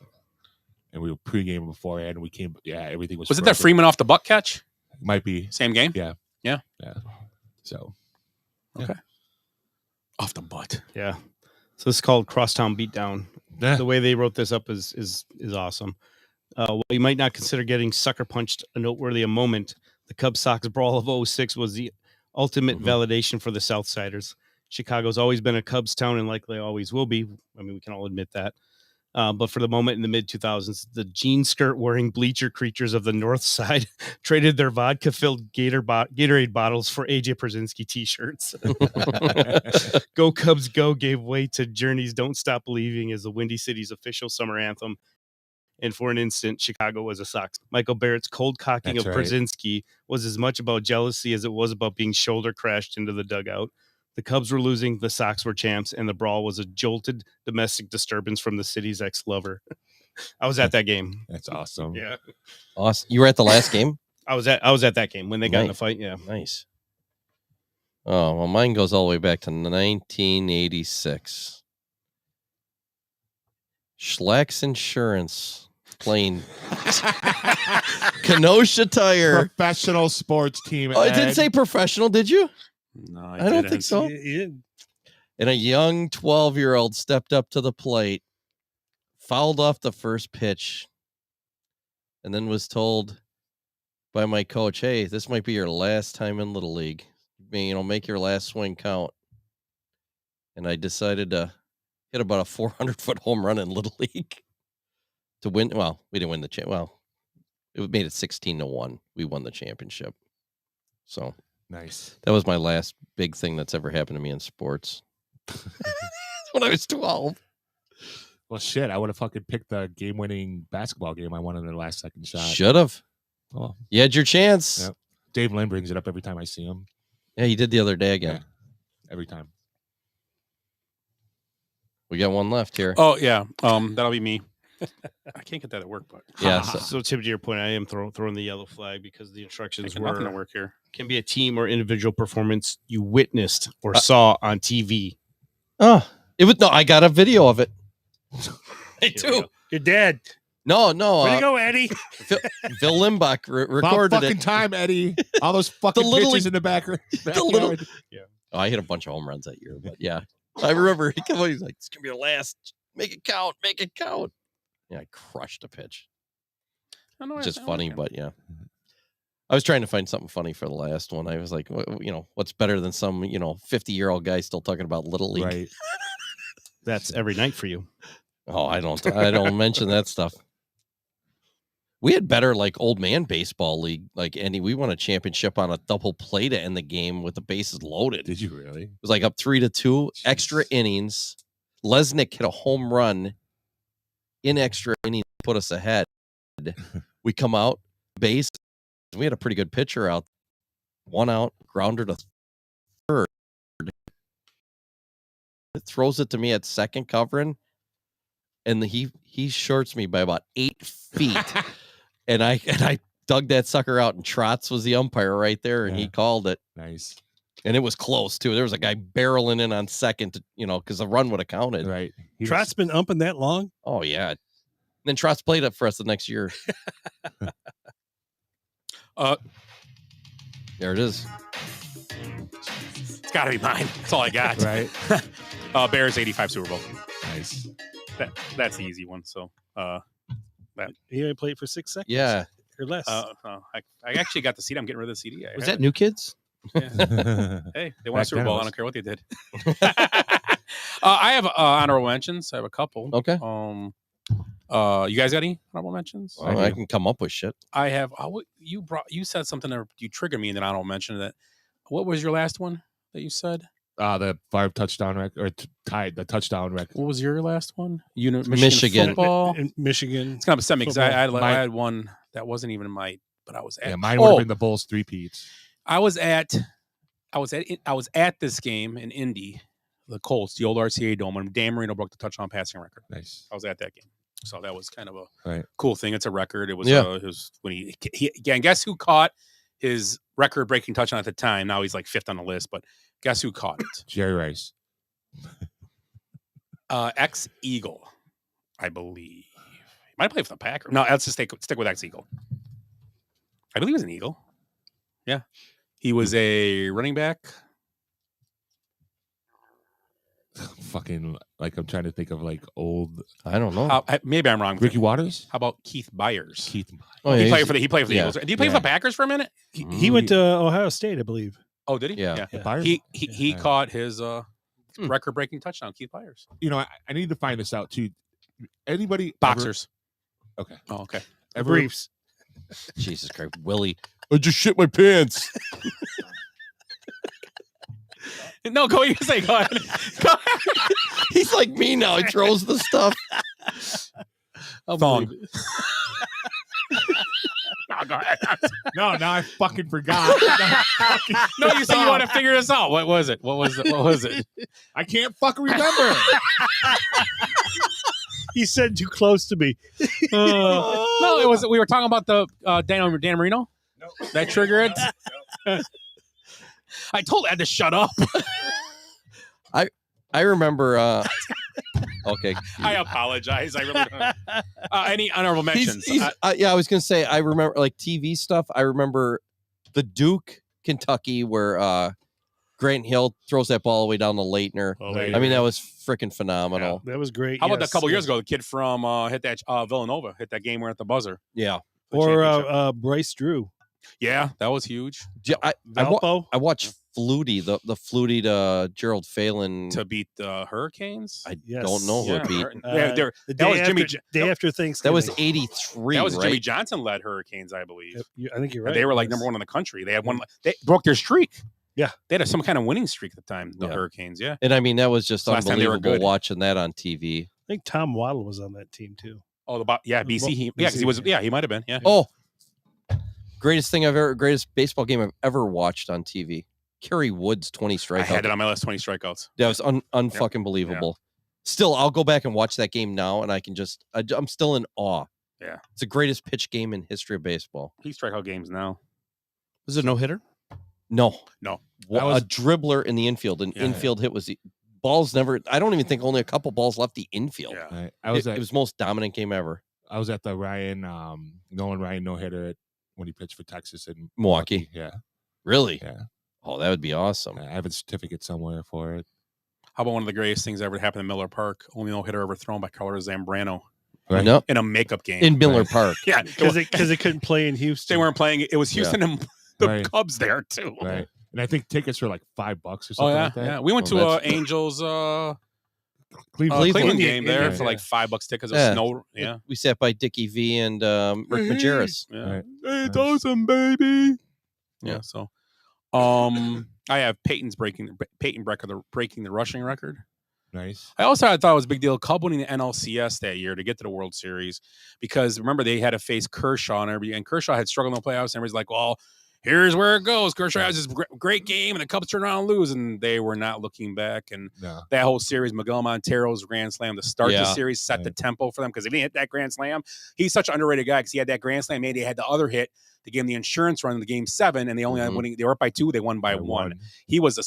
And we were pregame beforehand. And we came. Yeah, everything was. Was it that Freeman off the buck catch? Might be same game. Yeah. So. Okay. Yeah. Off the butt. Yeah. So this is called Crosstown Beatdown. Yeah. The way they wrote this up is awesome. While you might not consider getting sucker punched a noteworthy moment, the Cubs Sox brawl of 06 was the ultimate validation for the Southsiders. Chicago's always been a Cubs town and likely always will be. I mean, we can all admit that. But for the moment in the mid-2000s, the jean skirt wearing bleacher creatures of the North Side traded their vodka-filled Gatorade bottles for AJ Pierzynski t-shirts. Go Cubs Go gave way to Journey's Don't Stop Believing as the Windy City's official summer anthem. And for an instant, Chicago was a Sox. Michael Barrett's cold cocking of Pierzynski was as much about jealousy as it was about being shoulder crashed into the dugout. The Cubs were losing, the Sox were champs, and the brawl was a jolted domestic disturbance from the city's ex-lover. I was at that game. That's awesome. Yeah. Awesome. You were at the last game? I was at that game when they got in a fight. Yeah. Nice. Oh, well, mine goes all the way back to 1986. Schlack's Insurance playing Kenosha Tire. Professional sports team. Oh, it didn't say professional, did you? No, I don't think so. And a young 12-year-old stepped up to the plate, fouled off the first pitch, and then was told by my coach, "Hey, this might be your last time in Little League. Make your last swing count." And I decided to hit about a 400-foot home run in Little League to win. Well, we didn't win the Well, it made it 16-1. We won the championship. So nice. That was my last big thing that's ever happened to me in sports. When I was 12. Well, shit, I would have fucking picked the game-winning basketball game I won in the last second shot. Should have. Oh, you had your chance. Yep. Dave Lynn brings it up every time I see him. Yeah, he did the other day again. Yeah, every time. We got one left here. Oh yeah, that'll be me. I can't get that at work, but yeah. So Tim, to your point, I am throwing the yellow flag because the instructions were nothing to work here. Can be a team or individual performance you witnessed or saw on TV. Oh, it was I got a video of it. Me too. You're dead. No. Where you go, Eddie? Phil Limbach recorded About fucking time, Eddie. All those fucking pitches in the backyard. Yeah. Oh, I hit a bunch of home runs that year, but yeah, I remember he came on. He's like, "It's gonna be your last. Make it count. Make it count." Yeah, I crushed a pitch. Just funny, but yeah. I was trying to find something funny for the last one. I was like, what's better than some 50-year-old guy still talking about Little League? Right. That's every night for you. Oh, I don't mention that stuff. We had better old man baseball league. Andy, we won a championship on a double play to end the game with the bases loaded. Did you really? It was up 3-2, extra innings. Lesnick hit a home run in extra innings, put us ahead. We come out, base. We had a pretty good pitcher out. 1 out, grounder to third. It throws it to me at second covering, and he shorts me by about 8 feet. And I dug that sucker out, and Trotz was the umpire right there, and he called it. Nice. And it was close too. There was a guy barreling in on second, because the run would have counted. Right. Trott's been umping that long? Oh yeah. And then Trotz played it for us the next year. There it is. It's got to be mine. That's all I got. Right. Bears 85 Super Bowl. Nice. That's the easy one. So he only played for 6 seconds. Yeah. Or less. I actually got the CD. I'm getting rid of the CD. Was that New Kids? Yeah. Hey, they won a Super Bowl. I don't care what they did. I have honorable mentions. I have a couple. Okay. You guys got any honorable mentions? I can come up with shit. I have. You said something that you triggered me, and then I don't mention that. What was your last one that you said? The 5 touchdown record, or tied the touchdown record. What was your last one? Michigan football. Michigan. It's gonna upset me because I had one that wasn't even but I was at. Yeah, mine would have been the Bulls 3-peats. I was at this game in Indy, the Colts, the old RCA Dome, when Dan Marino broke the touchdown passing record. Nice. I was at that game, so that was kind of a right. cool thing. It's a record. It was. It was when he again. Guess who caught his record-breaking touchdown at the time? Now he's like 5th on the list, but guess who caught it? Jerry Rice. Ex-Eagle, I believe. He might play for the Packers. No, let's just stick with ex-Eagle. I believe he was an Eagle. Yeah. He was a running back. Fucking like I'm trying to think of like old. I don't know. Maybe I'm wrong. Ricky Waters. How about Keith Byers? Keith. Oh, he yeah, played for the Eagles. Did he play for the Packers for a minute? He went to Ohio State, I believe. Oh, did he? Yeah. He caught his record-breaking touchdown. Keith Byers. You know, I need to find this out too. Anybody boxers? Okay. Oh, okay. Briefs. Jesus Christ, Willie! I just shit my pants. No, go ahead. Say, go ahead. Go ahead. He's like me now. He throws the stuff. Thong. No, go ahead. No, now I fucking forgot. No, you said you want to figure this out. What was it? What was it? I can't fucking remember. He said too close to me. No, it was. We were talking about the Dan Marino. No. That triggered it. I told Ed to shut up. I remember. Okay. I apologize. I really don't. Any honorable mentions? Yeah, I was gonna say I remember like TV stuff. I remember the Duke, Kentucky, where Grant Hill throws that ball all the way down to Leitner. I mean, that was freaking phenomenal. Yeah, that was great. How about a couple years ago? The kid from hit that Villanova hit that game where at the buzzer. Yeah. Or Bryce Drew. Yeah, that was huge. I watched Flutie, the Flutie to Gerald Phelan to beat the Hurricanes. I don't know who it beat. That was Jimmy. Day after Thanksgiving. That was 83. That was right? Jimmy Johnson led Hurricanes, I believe. I think you're right. They were like number one in the country. They had one. They broke their streak. Yeah, they had some kind of winning streak at the time. The Hurricanes. Yeah, and I mean that was just unbelievable watching that on TV. I think Tom Waddle was on that team too. Oh, BC. Because he was. Yeah, he might have been. Yeah. Oh. Greatest baseball game I've ever watched on TV. Kerry Wood's 20 strikeouts. I had it on my list, 20 strikeouts. That was unfucking believable. Still, I'll go back and watch that game now, and I can I'm still in awe. Yeah. It's the greatest pitch game in history of baseball. He strikeout games now. Was it a no-hitter? No. Was a dribbler in the infield. An infield hit was the balls never. I don't even think only a couple balls left the infield. Yeah. Right. It was the most dominant game ever. I was at the Nolan Ryan no-hitter when he pitched for Texas in Milwaukee. Yeah. Really? Yeah. Oh, that would be awesome. I have a certificate somewhere for it. How about one of the greatest things ever happened in Miller Park? Only no-hitter ever thrown by Carlos Zambrano. Right. No. In a makeup game. In Miller Park. Yeah. Because they couldn't play in Houston. They weren't playing. It was Houston and the Cubs there, too. Right. And I think tickets were like $5 or something like that. Yeah. We went to Angels Cleveland game there for like $5 tickets. It was snow. Yeah. We sat by Dickie V and Rick Majerus. Yeah. Hey, it's awesome, baby. Yeah. So, I have Peyton breaking the rushing record. Nice. I thought it was a big deal. Cub winning the NLCS that year to get to the World Series because remember they had to face Kershaw and Kershaw had struggled in the playoffs. And everybody's like, well, here's where it goes. Kershaw has this great game, and the Cubs turn around and lose, and they were not looking back. And that whole series, Miguel Montero's grand slam to start the series set the tempo for them because if he didn't hit that grand slam, he's such an underrated guy because he had that grand slam. Maybe he had the other hit to give him the insurance run in the game 7, and they only had winning. They were up by 2. They won by 1. He was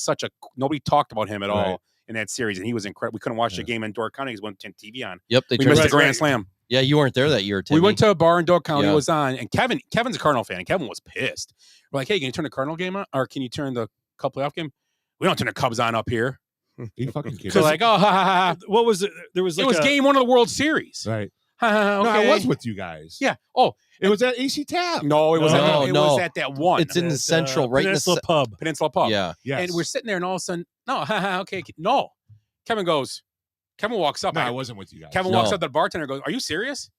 nobody talked about him at all in that series, and he was incredible. We couldn't watch the game in Door County because we went TV on. Yep, we missed the grand slam. Yeah, you weren't there that year, Timmy. We went to a bar in Door County. It was on, and Kevin's a Cardinal fan, and Kevin was pissed. We're like, hey, can you turn the Cardinal game on, or can you turn the Cup playoff game? We don't turn the Cubs on up here. You fucking kidding? So like, oh, ha, ha, ha. What was it? There was it was game 1 of the World Series. Right. Okay. No, I was with you guys. Yeah. Oh, it was at AC Tap. No, it was. It was at that one. It's in the central, right? Peninsula Pub. Peninsula Pub. Yeah. Yes. And we're sitting there, and all of a sudden, okay, no. Kevin walks up. No, I wasn't with you guys. Kevin walks up to the bartender and goes, "Are you serious?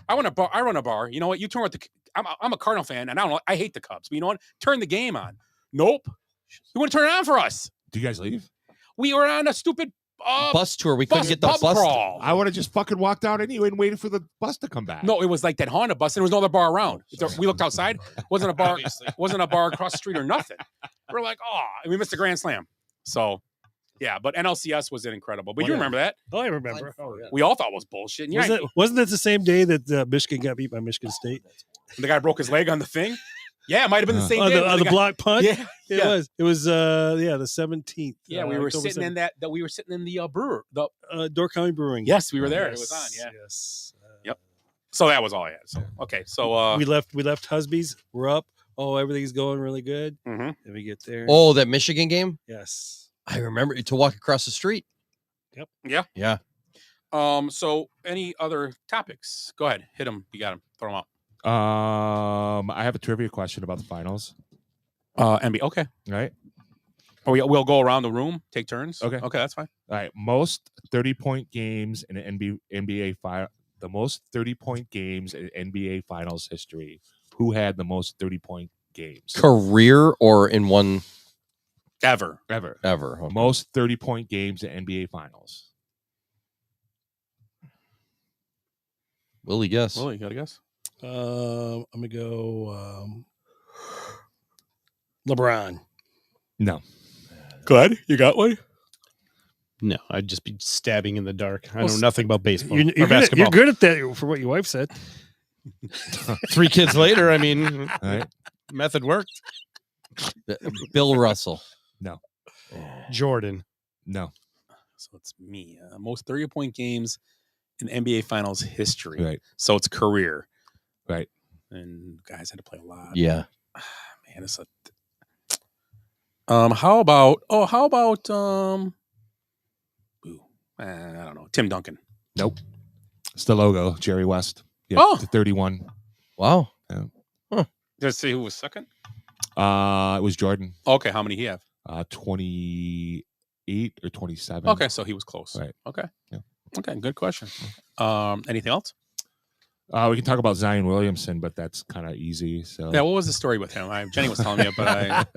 I run a bar. You know what? You turn with the. I'm a Cardinal fan, and I hate the Cubs. But you know what? Turn the game on. Nope. You want to turn it on for us? Do you guys leave? We were on a stupid bus tour. We couldn't get the bus crawl. I would have just fucking walked out anyway and waited for the bus to come back. No, it was like that Honda bus, and there was no other bar around. We looked outside. Wasn't a bar. Wasn't a bar across the street or nothing. We're like, and we missed the grand slam. So. Yeah, but NLCS was incredible. But you remember that? Oh, I remember. We all thought it was bullshit. Wasn't that the same day that Michigan got beat by Michigan State? The guy broke his leg on the thing? Yeah, it might have been the same day. On the block punt? Yeah. It was. It was the 17th. Yeah, we were sitting in we were sitting in the brewer. The Door County Brewing. Yes, we were there. It was on, Yes. Yep. So that was all I had. So okay. So we left Husby's. We're up. Oh, everything's going really good. Mm-hmm. Then we get there. Oh, that Michigan game? Yes. I remember to walk across the street. Yep. Yeah. Yeah. So any other topics? Go ahead. Hit them. You got them. Throw them out. I have a trivia question about the finals. NBA. Okay. Right. We'll go around the room, take turns. Okay. Okay, that's fine. All right. Most 30-point games in an NBA final. The most 30-point games in NBA Finals history. Who had the most 30-point games? Career or in one Ever. Okay. Most 30-point games in NBA Finals. Willie, guess. Willie, you got to guess? I'm gonna go LeBron. No. Good. You got one? No, I'd just be stabbing in the dark. I know nothing about baseball You're or good basketball. you're good at that for what your wife said. 3 kids later, I mean, All right. Method worked. Bill Russell. No. Jordan. No. So it's me. Most 30-point games in NBA Finals history. Right. So it's career. Right. And guys had to play a lot. Yeah. Man, it's a. How about? I don't know. Tim Duncan. Nope. It's the logo. Jerry West. Yeah. Oh. The 31. Wow. Let's see who was second. It was Jordan. Okay, how many he have? 28 or 27. Okay, so he was close. Right. Okay. Yeah. Okay, good question. Anything else? We can talk about Zion Williamson, but that's kind of easy. So Yeah, what was the story with him? Jenny was telling me, but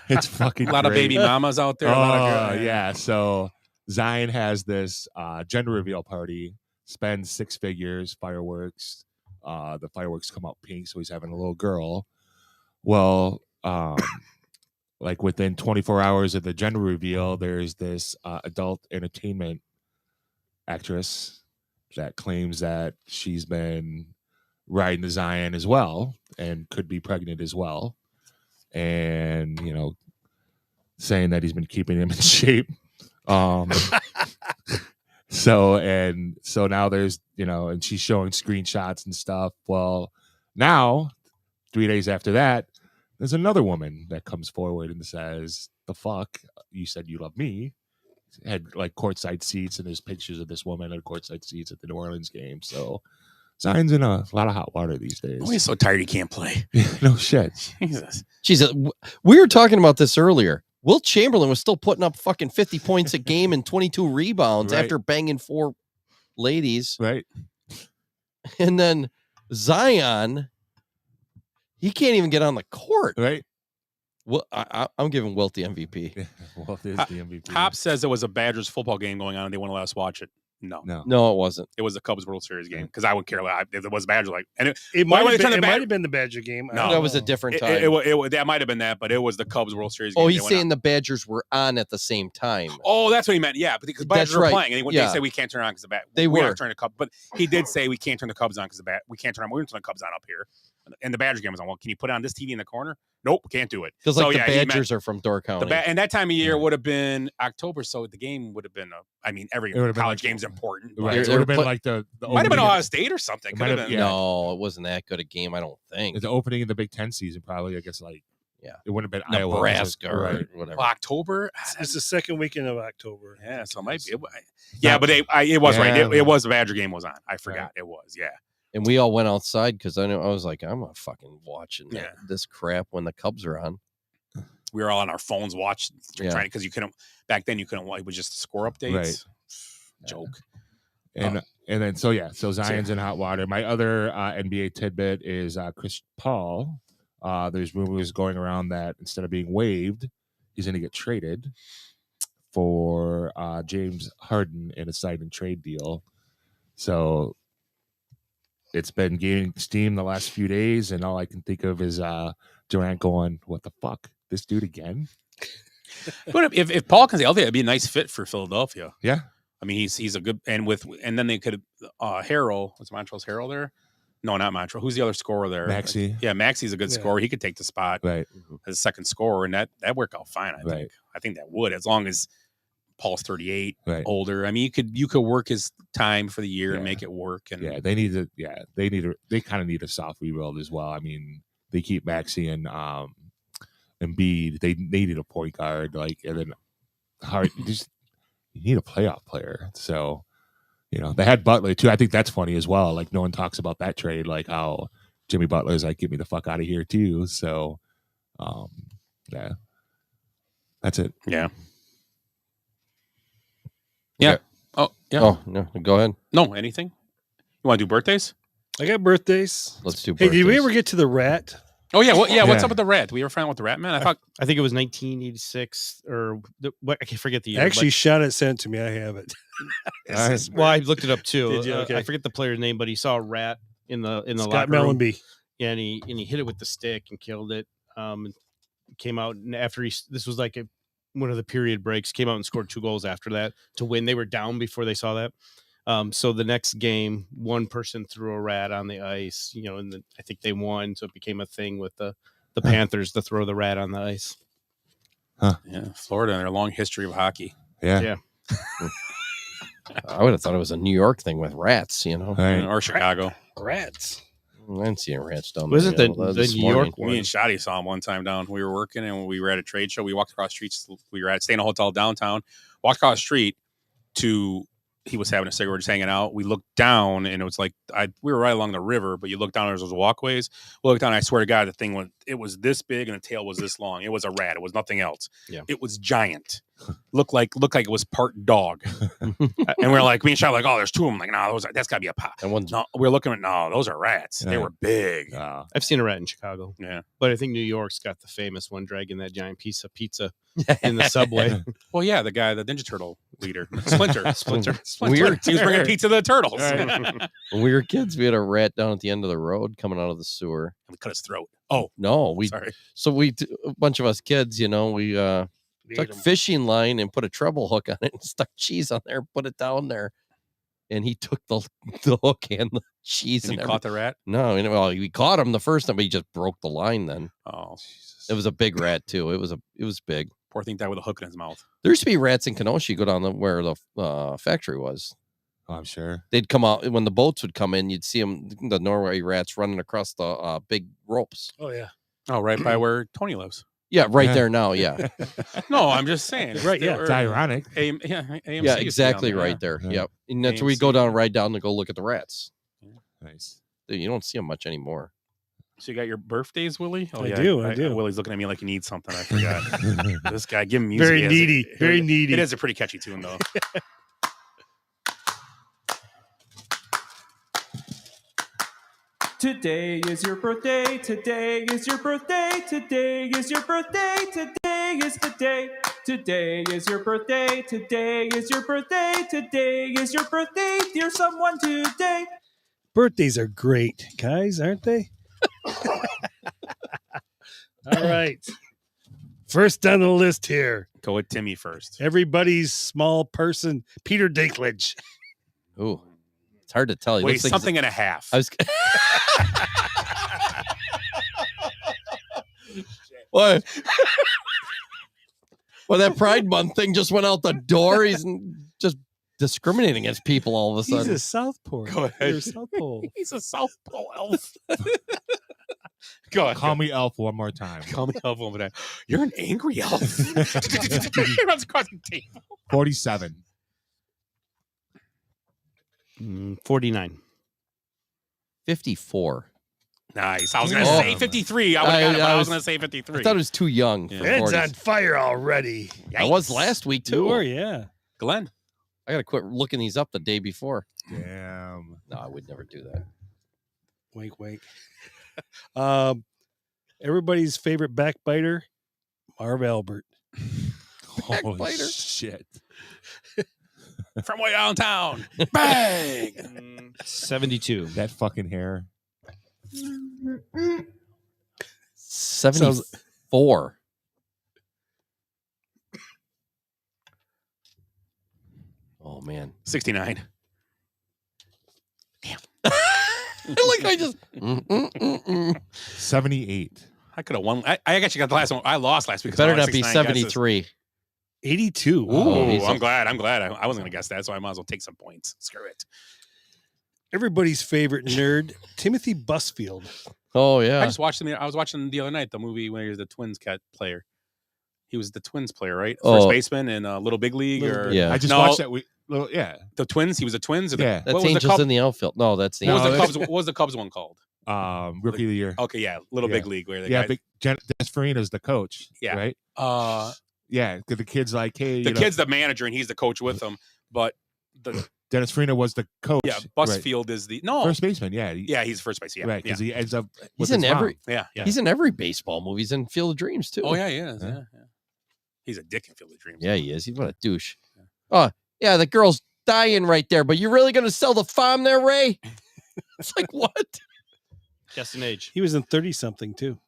it's fucking a lot of great. baby mamas out there. Yeah. So Zion has this gender reveal party, spends 6 figures, fireworks. The fireworks come out pink, so he's having a little girl. Well, like within 24 hours of the gender reveal, there's this adult entertainment actress that claims that she's been riding the Zion as well and could be pregnant as well. And, saying that he's been keeping him in shape. So now there's, and she's showing screenshots and stuff. Well, now 3 days after that, there's another woman that comes forward and says, "The fuck? You said you love me." Had like courtside seats, and there's pictures of this woman at courtside seats at the New Orleans game. So Zion's in a lot of hot water these days. Oh, he's so tired he can't play. No shit. Jesus. We were talking about this earlier. Wilt Chamberlain was still putting up fucking 50 points a game and 22 rebounds Right. after banging 4 ladies. Right. And then Zion, he can't even get on the court. Right. Well, I'm giving Wilt the MVP. Yeah, Wilt is the MVP. Hop says there was a Badgers football game going on and they wouldn't let us watch it. No. No, it wasn't. It was the Cubs World Series game because I would care if it was Badgers. It why might would have they turn been, the it might have been the Badger game. No. That was a different time. That might have been that, but it was the Cubs World Series game. Oh, They he's went saying on. the Badgers were on at the same time. Oh, that's what he meant. Yeah, because Badgers That's were right. playing, and they Yeah. say we can't turn on because They we were. aren't turning the Cubs. But he did say we can't turn the Cubs on because we can't turn on. We're going to turn the Cubs on up here, and the Badger game was on. Well, can you put on this TV in the corner? Nope, can't do it. Because So, the yeah, he meant- Badgers are from Door County. and that time of year would have been October, so the game would have been. Every It would have been college like- game's important. Right. It They're would have been put- like the Might have been opening Ohio of- State or something. It Could might have have- been. yeah. No, it wasn't that good a game, I don't think. the opening of the Big Ten season, probably. I guess it wouldn't have been Iowa. Nebraska or Right. whatever. Well, October. It's the second weekend of October. Yeah, so it might be. Yeah, but it was right. Yeah. It was the Badger game was on. I forgot it was. Yeah. And we all went outside because I was like, I'm not fucking watching Yeah. this crap when the Cubs are on. We were all on our phones watching, Yeah. trying because you couldn't back then. You couldn't. It was just score updates. Right. Joke. And then so Zion's in hot water. My other NBA tidbit is Chris Paul. There's rumors going around that instead of being waived, he's going to get traded for James Harden in a sign and trade deal. So it's been gaining steam the last few days, and all I can think of is Durant going, "What the fuck, this dude again?" But if Paul can stay healthy, it'd be a nice fit for Philadelphia. Yeah. I mean, he's a good and then they could Harrell. Was Montrezl Harrell there? No, not Montrezl. Who's the other scorer there? Maxey. Yeah, Maxey's a good Yeah. scorer. He could take the spot Right. as a second scorer, and that worked out fine. I think. Right. I think that would, as long as Paul's 38, Right. older. I mean, you could work his time for the year and Yeah. make it work. And Yeah, they kind of need a soft rebuild as well. I mean, they keep Maxey and Embiid. They needed a point guard, and then Hart. you need a playoff player. So, they had Butler too. I think that's funny as well. Like no one talks about that trade, like how Jimmy Butler's like, get me the fuck out of here too. So, yeah, that's it. Yeah. Yeah. Okay. Oh, yeah. Oh, no. Go ahead. No, anything? You want to do birthdays? I got birthdays. Let's do Hey, birthdays. did we ever get to the rat? Oh, yeah. What's Yeah. up with the rat? Did we ever find out what the rat meant? I think it was 1986 or what? I can't forget the year. Actually, Shana sent it to me. I have it. Well, I looked it up too. Did you? Okay. I forget the player's name, but he saw a rat in the Scott locker room. Mellenby. Yeah, and he hit it with the stick and killed it. And came out, and after this was like one of the period breaks, came out and scored 2 goals after that to win. They were down before they saw that. So the next game, one person threw a rat on the ice, and I think they won. So it became a thing with the Panthers to throw the rat on the ice. Huh. Yeah, Florida and their long history of hockey. Yeah. I would have thought it was a New York thing with rats, Right. Or Chicago. Rats. I didn't see rats down Was there. it the this New morning. York one? Me and Shotty saw him one time down. We were working and we were at a trade show. We walked across streets. We were staying in a hotel downtown. Walked across the street he was having a cigarette, just hanging out. We looked down and it was like we were right along the river, but you look down, there's those walkways. We looked down, and I swear to God, the thing was this big and the tail was this long. It was a rat. It was nothing else. Yeah. It was giant. Looked like it was part dog. And we're like, me and Shotty were like, oh, there's 2 of them. Like, no, that's gotta be a pot. And one's No, we're looking at those are rats. They Yeah. were big. I've seen a rat in Chicago. Yeah. But I think New York's got the famous one dragging that giant piece of pizza in the subway. Well, yeah, the guy, the Ninja Turtle leader, Splinter. Weird. He was bringing pizza to the turtles. When we were kids, we had a rat down at the end of the road coming out of the sewer. We cut his throat. Oh, No, sorry. So a bunch of us kids, we took fishing line and put a treble hook on it and stuck cheese on there, put it down there, and he took the hook and the cheese And and you caught the rat? No, we caught him the first time, but he just broke the line. Then Oh, it was a big rat too. It was big. poor thing died with a hook in his mouth. There used to be rats in Kenosha. You go down where the factory was. Oh, I'm sure. They'd come out when the boats would come in. You'd see them, the Norway rats, running across the big ropes. Oh, yeah. Oh, right by where Tony lives. Yeah, right there now. Yeah, No, I'm just saying. Right, yeah. It's ironic. AMC yeah, exactly right there. Yeah. Yep. And that's where we AMC. go down, ride down to go look at the rats. Nice. Dude, you don't see them much anymore. So you got your birthdays, Willie? Oh, I yeah, do. Willie's looking at me like he needs something. I forgot. This guy, give him music. Very He has needy. Very needy. It is a pretty catchy tune, though. Today is your birthday. Today is your birthday. Today is your birthday. Today is the day. Today is your birthday. Today is your birthday. Today is your birthday. Dear someone today. Birthdays are great, guys, aren't they? All right. First on the list here. Go with Timmy first. Everybody's small person, Peter Dinklage. Ooh, it's hard to tell. He Wait, looks like something and a half. I was. What? Well, that Pride Month thing just went out the door. He's just discriminating against people all of a sudden. He's a South Pole. Go ahead. You're a South Pole. He's a South Pole elf. Go ahead. Call me elf one more time. Call me elf over that. You're an angry elf. He runs across the table. 47. 49. 54. Nice. I was going to say 53. I would have got it, but I was going to say 53. I thought it was too young. For Head's 40s. on fire already. I was last week too. You were, yeah. Glenn. I got to quit looking these up the day before. Damn. No, I would never do that. Wink, wink. Everybody's favorite backbiter, Marv Albert. Holy Backbiter. shit. From way downtown. Bang. 72. That fucking hair. 74. Oh man. 69. Like I just 78. I could have won. I actually got the last one. I lost last week. 'cause I better only not be 69 guesses. 73. 82. Ooh. Oh, Ooh, he's I'm a- glad. I wasn't going to guess that, so I might as well take some points. Screw it. Everybody's favorite nerd, Timothy Busfield. Oh yeah. I just watched him. I was watching the other night the movie when he was the Twins cat player. He was the Twins player, right? Oh. First baseman in Little Big League, or Yeah. I just watched that. The Twins. He was the Twins. Or the, Yeah. That's Angels in the outfield. No, that's the What was the Angels. Cubs? What was the Cubs one called? Rookie of the year. Okay, yeah, Little Yeah. Big League, where the Yeah, guy, Dennis Farina's the coach. Yeah. Right. Yeah, 'cause the kid's like, hey, the kid's the manager and he's the coach with him. But the Dennis Farina was the coach. yeah, Busfield is the first baseman. Yeah, yeah, he's first base. Yeah, right. Because he ends up. He's with in his mom. every. yeah. He's in every baseball movie. He's in Field of Dreams too. Oh yeah, he is. Yeah. He's a dick in Field of Dreams. Yeah, he is. He's what a douche. Oh yeah, the girl's dying right there. But you're really going to sell the farm there, Ray? It's like what? Just an age. He was in 30 something too.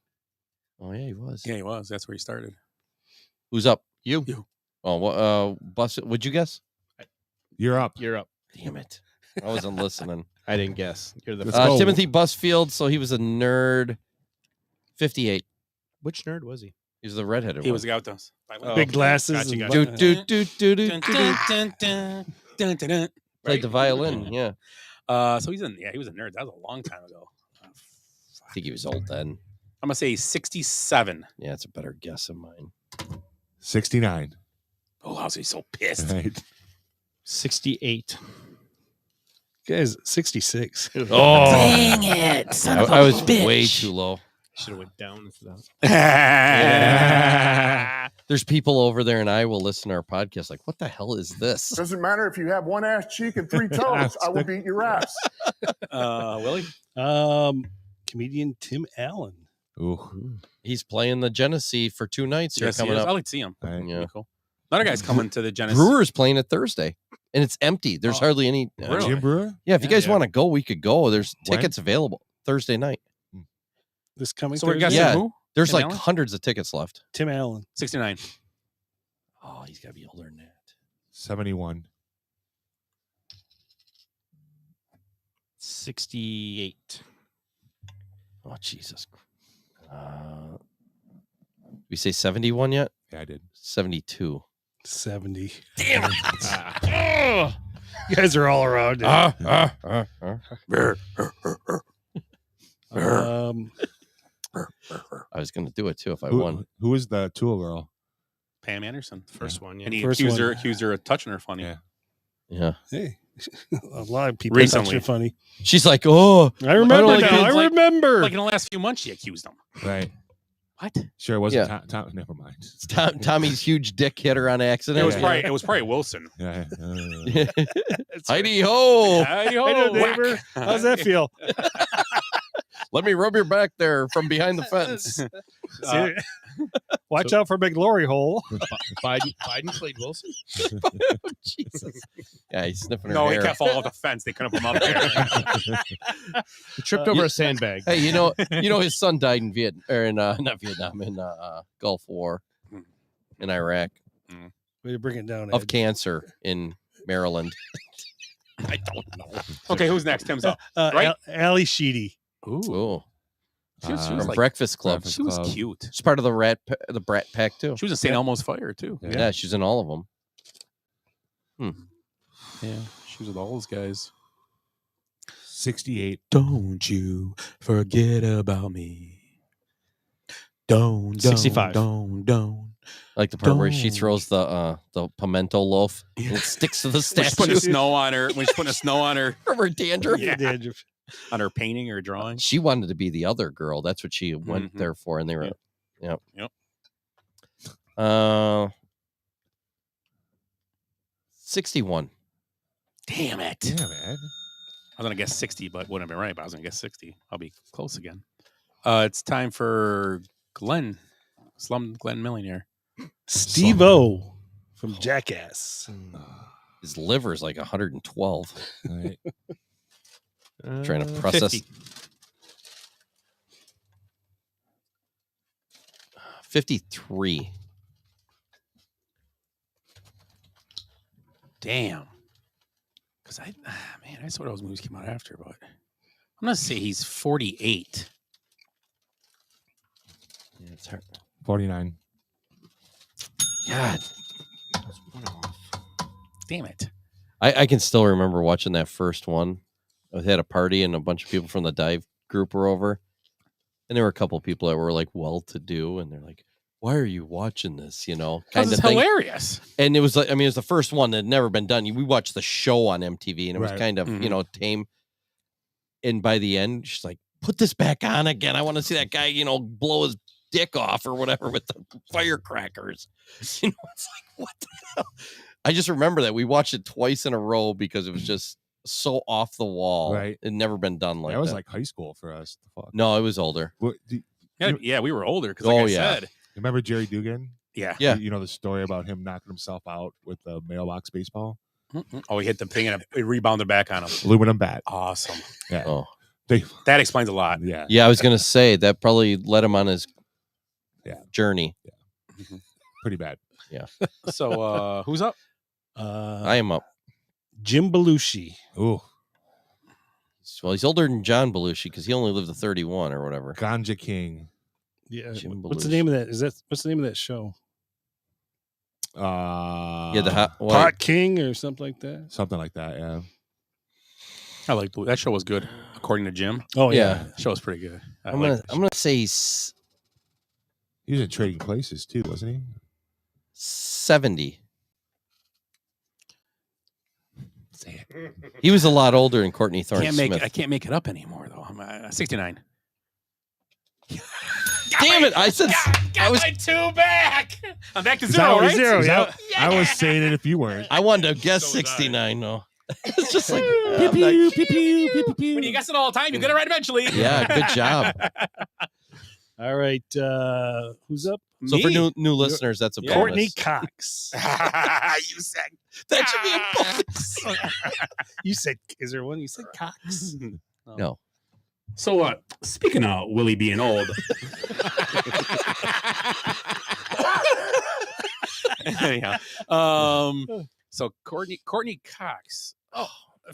Oh yeah, he was. Yeah, he was. That's where he started. Who's up? You. Oh, Bus. Would you guess? You're up. You're up. Damn it! I wasn't listening. I didn't guess. You're the Timothy Busfield. So he was a nerd. 58. Which nerd was he? He was the redheaded He one. was the outdoors. Big glasses. Gotcha, and- Played the violin. Yeah. So he's in. Yeah, he was a nerd. That was a long time ago. I think he was old then. I'm gonna say 67. Yeah, it's a better guess than mine. 69. Oh, I was so pissed. Right. 68. Guys, 66. Oh, Dang it. Son of a I was bitch. way too low. Should have went down instead of that. There's people over there in Iowa listen to our podcast like, what the hell is this? Doesn't matter if you have one ass cheek and 3 toes. I will beat your ass. Willie? Comedian Tim Allen. Ooh. He's playing the Genesee for 2 nights here Yes, he coming is. up. I like to see him. Right. Yeah. Cool. Another guy's coming to the Genesee. Brewers playing it Thursday, and it's empty. There's hardly any. Really? Jim Brewer? Yeah, if you guys want to go, we could go. There's When? tickets available Thursday night. This coming So we're Thursday? guessing Yeah. who? There's Tim like Allen? hundreds of tickets left. Tim Allen. 69. Oh, he's got to be older than that. 71. 68. Oh, Jesus. We say 71 yet? Yeah, I did. 72. 70. Damn it. You guys are all around it. I was going to do it too if I Who, won. who is the tool girl? Pam Anderson. First one, yeah. And he First accused one. her of touching her funny. Yeah. Yeah. Hey, a lot of people Recently. thought you're funny. She's like, oh, I remember like now. kids, I remember. Like in the last few months, she accused him. Right. What? Sure, it wasn't Yeah. Tom. Never mind. Tommy's huge dick hit her on accident. It was probably Wilson. Yeah. Heidi ho. Hi, I know, neighbor. How's that feel? Let me rub your back there from behind the fence. Watch out for big glory hole. Biden played Wilson. Jesus. Yeah, he's sniffing her No, hair. he kept falling off the fence. They couldn't put him up there. He tripped over a sandbag. Hey, you know his son died in not Vietnam, in Gulf War, in Iraq, Way to bring it down. of Ed. cancer in Maryland. I don't know. Okay, who's next? Tim's up. Right? Right? Allie Sheedy. Ooh. She was From like- Breakfast Club. Breakfast She was Club. cute. She's part of the Brat Pack too. She was in St. Elmo's Fire too. Yeah, she's in all of them. Yeah, she was with all those guys. 68. Don't you forget about me. Don't 65. Don't. Like the part where she Don't. throws the pimento loaf and it sticks to the When she's putting statue. the snow on her. When she's putting the snow on her. From her dandruff. Yeah. Dandruff. On her painting or drawing. She wanted to be the other girl. That's what she went Mhm. there for, and they were. Yep. Yep. Yep. 61. Damn it. Yeah, man. I was going to guess 60, but wouldn't have been right. But I was going to guess 60. I'll be close again. It's time for Glenn. Glenn Millionaire. Steve-O from Jackass. His liver's like 112. Right. Trying to process. 50. 53. Damn. Because I saw those movies came out after, but I'm going to say he's 48. Yeah, it's hard. 49. God. Damn it. I can still remember watching that first one. I had a party and a bunch of people from the dive group were over. And there were a couple of people that were like well-to-do, and they're like, why are you watching this? You know, Because kind it's of thing. hilarious. And it was like, I mean, it was the first one that had never been done. We watched the show on MTV, and it was Right. kind of, you know, tame. And by the end, she's like, put this back on again. I want to see that guy, you know, blow his dick off or whatever with the firecrackers. You know, it's like, what the hell? I just remember that we watched it twice in a row because it was just so off the wall. Right. It never been done like that was that. like high school for us. The fuck? No, it was older. What, Yeah, we were older because, like Oh, I yeah. said, remember Jerry Dugan? yeah. Yeah. You know the story about him knocking himself out with the mailbox baseball? Oh, he hit the thing and it rebounded back on him. Aluminum bat. Awesome. Yeah. Oh, That explains a lot. Yeah. yeah. I was gonna say that probably led him on his journey. Pretty bad. Yeah. So, who's up? I am up. Jim Belushi. Ooh. Well, he's older than John Belushi because he only lived to 31 or whatever. Ganja King. Yeah. Jim What's the Belushi. name of that? What's the name of that show? Yeah, the Pot what? King or something like that. Something like that, yeah. I like Blue. That show was good, according to Jim. Oh Yeah. That show was pretty good. I'm gonna say he's He was in Trading Places too, wasn't he? 70. Say it. He was a lot older than Courtney Thorne I Smith. can't make it up anymore though. I'm 69. Damn it! I said I was. my two back. I'm back to Is zero, that- right? is that- I was saying it if you weren't. I wanted to guess 69. No, it's just like Pew, pew, pew, pew, pew, pew. When you guess it all the time, you get it right eventually. yeah, good job. All right. Who's up? So for Me? new listeners, that's a bonus. Courtney Cox. You said That should be a bonus. You said, is there one? You said Cox. No. So, speaking of Willie being old, anyhow, so Courtney Cox,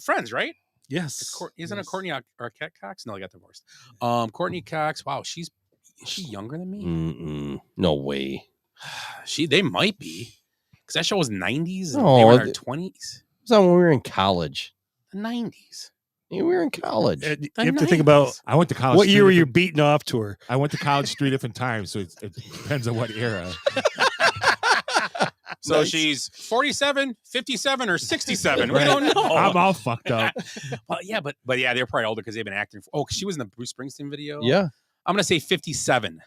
friends, right? Yes. Isn't it Courtney Arquette Cox? No, I got divorced. Courtney Cox. Wow, is she younger than me? Mm-mm. No way. They might be, because that show was 90s. And No, they were in their it 20s. was on when we were in college. The 90s. Yeah, we were in college. You have to think about I went to college. what year were three you different- beating off tour? I went to college 3 different times, so it depends on what era. So Nice. she's 47, 57, or 67. We Right. don't know. I'm all fucked up. Well, yeah, but yeah, they're probably older because they've been acting. Oh, 'cause she was in the Bruce Springsteen video. Yeah. I'm gonna say 57.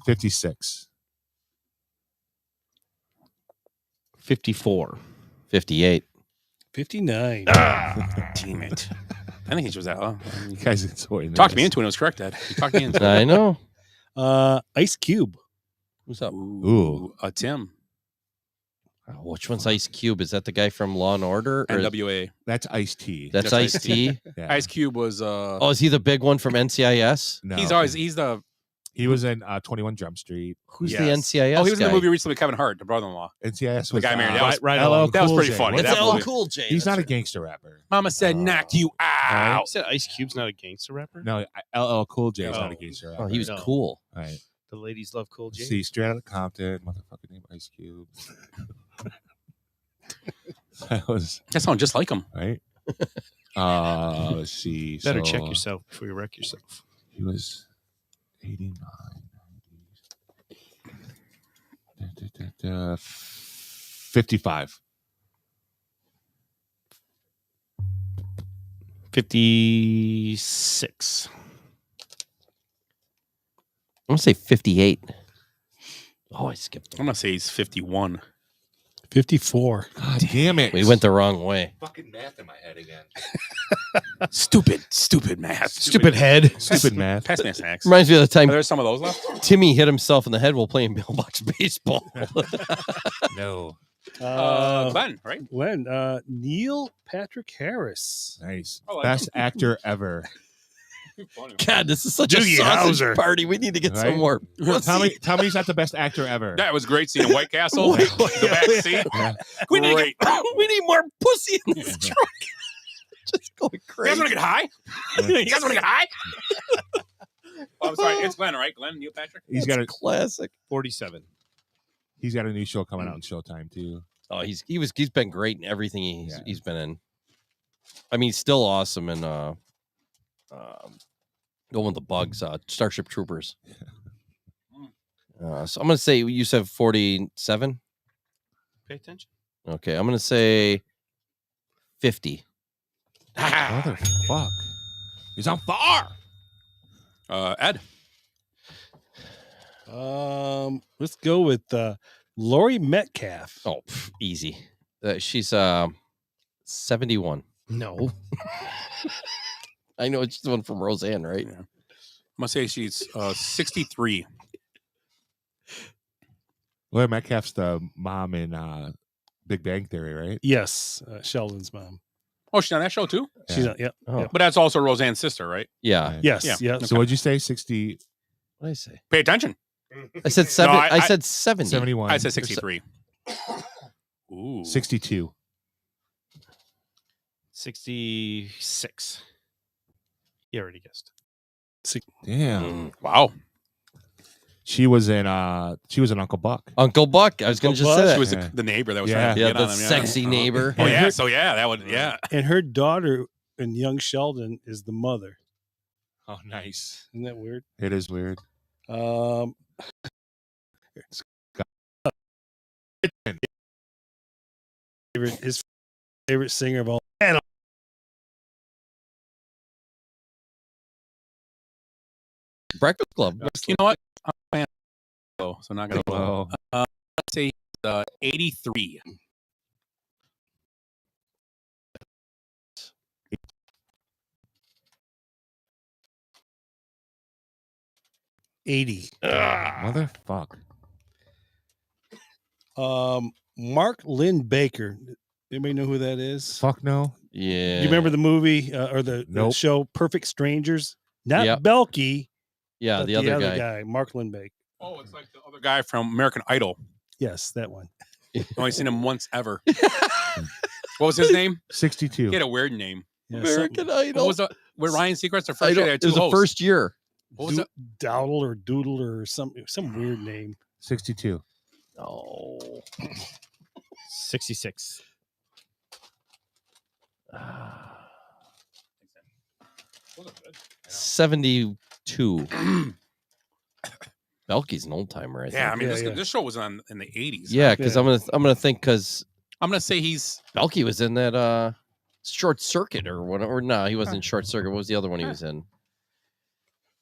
56. 54. 58. 59. Damn it. I think he was that. You guys enjoying Talked me into it. It was correct, Ed. You talked me into it. I know. Ice Cube. Who's up? Ooh. Tim. Oh, which one's Ice Cube? Is that the guy from Law and Order? Or NWA. That's Ice-T. that's That's Ice-T? Yeah. Ice Cube was. Oh, is he the big one from NCIS? No. He's the. He was in 21 Jump Street. Who's Yes. the NCIS Oh, he was in guy? the movie recently with Kevin Hart, the brother-in-law. NCIS The was guy married. right, That was Cool pretty J. funny. It's That LL movie- Cool J. He's that's not a right. gangster rapper. Mama said, knock you out. You said Ice Cube's not a gangster rapper? No, LL Cool J is not a Oh. gangster rapper. Oh, he was No. cool. All right. The ladies love Cool J. See, straight out of Compton, motherfucking name Ice Cube. That was That sounds just like him. right. Let's see. Better so check yourself before you wreck yourself. He was 89. 55. 56. I'm going to say 58. Oh, I skipped. I'm gonna say he's 51. 54. God damn it. We went the wrong way. fucking math in my head again. Stupid math. Stupid head. Stupid math. Pass me a snacks. Reminds me of the time Are there some of those left? Timmy hit himself in the head while playing mailbox baseball. No. Glenn, right? When? Neil Patrick Harris. Nice. Oh, I Best actor ever. God, this is such Doogie a sausage Howser. party. We need to get Right? some more. Tell me he's not the best actor ever. That was great seeing White Castle. The back seat. Yeah. we, need Great. we need more pussy in this truck. Just going You guys crazy. want to get high? You guys want to get high? Oh, I'm sorry. It's Glenn, right? Glenn, Neil Patrick? He's got a Classic. 47. he's got a new show coming out on Showtime too. Oh, he's been great in everything Yeah. he's been in. I mean, he's still awesome in Going with the bugs, Starship Troopers. So I'm going to say you said 47. Pay attention. Okay, I'm going to say 50. Motherfuck. He's on fire. Ed. Let's go with Lori Metcalf. Oh, easy. She's 71. No. I know it's the one from Roseanne, right? Yeah. I'm going to say she's 63. Lori Metcalf's the mom in Big Bang Theory, right? Yes, Sheldon's mom. Oh, she's on that show too? She's on, yep. Oh. Yep. But that's also Roseanne's sister, right? Yeah. Yes, Yeah. yeah. Okay. So what'd you say? 60? What did I say? Pay attention. I said 7. No, I said 70. 71. I said 63. Ooh. 62. 66. You already guessed. Damn. Wow. She was in Uncle Buck. Uncle Buck. I was going to just say that. She was the neighbor that was trying to Yeah, get the on him. sexy neighbor. Oh, yeah. So, yeah, that would, yeah. And her daughter in Young Sheldon is the mother. Oh, nice. Isn't that weird? It is weird. His favorite singer of all. Breakfast Club. You know what? I'm a fan. So I'm not going to Low. Let's say 83. Motherfuck. Mark Lynn Baker. Anybody know who that is? Fuck no. Yeah. You remember the movie or the Nope. show Perfect Strangers? Not Yep. Belky. Yeah, but the other guy. Mark Lynn Baker. Oh, it's like the other guy from American Idol. Yes, that one. Only seen him once ever. What was his name? 62. He had a weird name. Yeah, American something- Idol. What was with Ryan Seacrest? The I first don't- year they had it was two the hosts. first year. What was it? Dowdle or Doodle or some weird name. 62. Oh. 66. 72. Belky's an old timer, I think. Yeah, I mean, Yeah, yeah. this show was on in the 80s. Yeah, because Yeah. I'm gonna think because I'm going to say he's Belky was in that Short Circuit or whatever. Or no, he wasn't in Short Circuit. What was the other one he was in?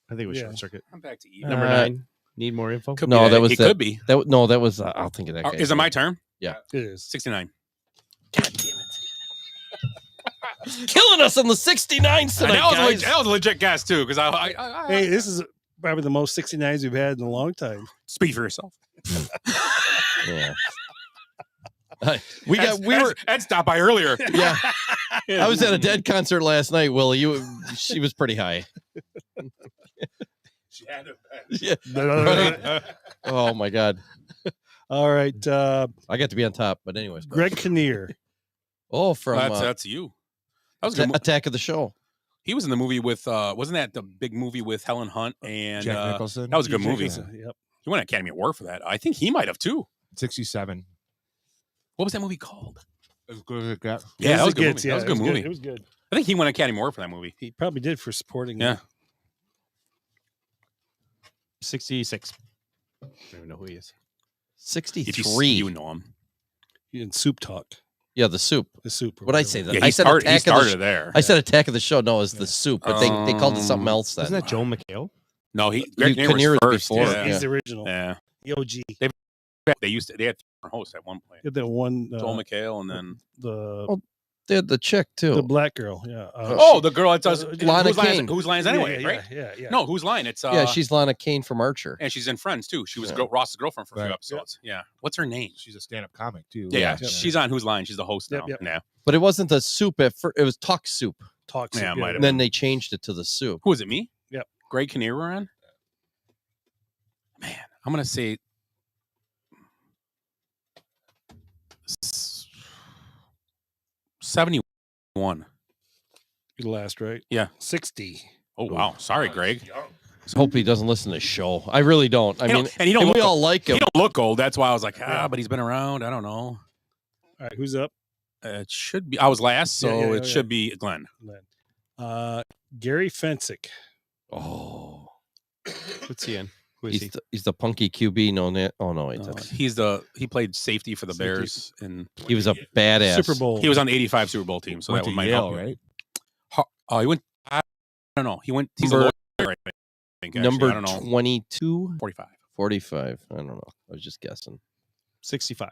I think it was Yeah. Short Circuit. I'm back to even. Number 9. Need more info? Could No, be, that was he that- could be. No, that was I'll think of that guy. Is it my turn? It is. 69. God damn it! Killing us on the 69s tonight, guys. That was a legit guess too, because I Hey, this is probably the most 69s we've had in a long time. speak for yourself. Yeah. We were Ed stopped by earlier. yeah. I was at a Dead concert last night, Willie. She was pretty high. She had it. Yeah. Right. Oh my god. All right. I got to be on top, but anyways. Greg Kinnear. Oh, from That's you. That was a good. Attack of the Show. He was in the movie with wasn't that the big movie with Helen Hunt and Jack Nicholson. that was a good movie. Yep. He won an Academy Award for that. I think he might have too. 67. What was that movie called? As good as it got. Yeah, that was a good good. movie. Yeah, That was a good movie. It was good. I think he won an Academy Award for that movie. He probably did for supporting. Yeah. 66. I don't even know who he is. 63. If you see, you know him. In Soup Talk. Yeah, the soup. The soup. or What I whatever. say? Yeah, I he said started, Attack of the there. I said Attack of the Show. No, it's the soup, but they called it something else then. Isn't that Joel McHale? No, Greg Kinnear Kinnear was was first. before. Yeah. He's the original. Yeah. The OG. They had different hosts at one point. Did that one. Joel McHale and then They had the chick too. the black girl. Yeah. the girl that does Lana Whose Line Is Kane. It? Whose Line Is It Anyway, yeah, right? Yeah. No, Whose Line? It's Yeah, she's Lana Kane from Archer. and she's in Friends too. She was Yeah. Ross's girlfriend for a few Right. episodes. Yeah. What's her name? She's a stand-up comic too. Yeah, Yep. she's on Whose Line. She's the host Yep, now. yep. Yeah. But it wasn't the soup at first. It was Talk Soup. Talks. Yeah, might have And then they changed it to the soup. Who was it? Me? Yep. Greg Kinnear were on. Man, I'm gonna say 71. You last, right? Yeah. 60. Oh wow. Sorry, Greg. Hope he doesn't listen to the show. I really don't. I He mean, don't- and he don't we look- all like him. He don't look old. That's why I was like, but he's been around. I don't know. All right. Who's up? It should be. I was last, so Yeah, it should be Glenn. Gary Fensick. Oh, What's he in? Who is he? he's the punky QB. No, wait, he played safety for the Bears, and he was a badass. Super Bowl. he was on the '85 Super Bowl team. So Went that to might Yale, help. right? He went. I don't know. He went. He's Number- a lawyer, I think, actually. Number I don't know. 22, 45. 45. I don't know. I was just guessing. 65.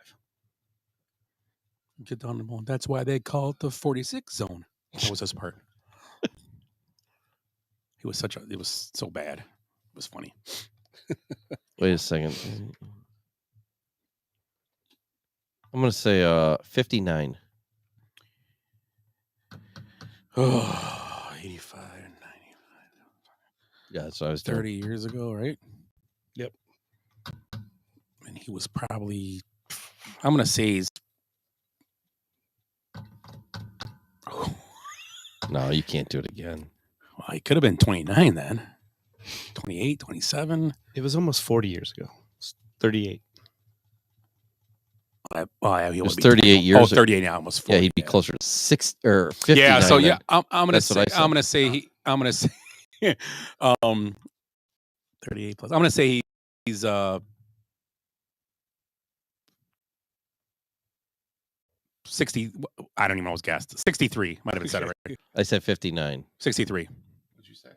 Get down the ball. That's why they call it the 46 zone. That was his part. It was so bad. It was funny. Wait a second. I'm gonna say 59. Oh, 85, 95. Yeah, that's what I was 30 years ago, right? Yep. And he was probably, I'm going to say he's. No, you can't do it again. Well, he could have been 29 then. 28, 27. It was almost 40 years ago. It's 38. He It was would be 38 20. years. 38 now, almost 40. Yeah, he'd be closer to 6 or 59. Yeah, so yeah, then. I'm gonna That's say what I said. I'm gonna say 38 plus. I'm gonna say he's 60. I don't even know his guess. 63 might have been said it right. I said 59. 63. What'd you say?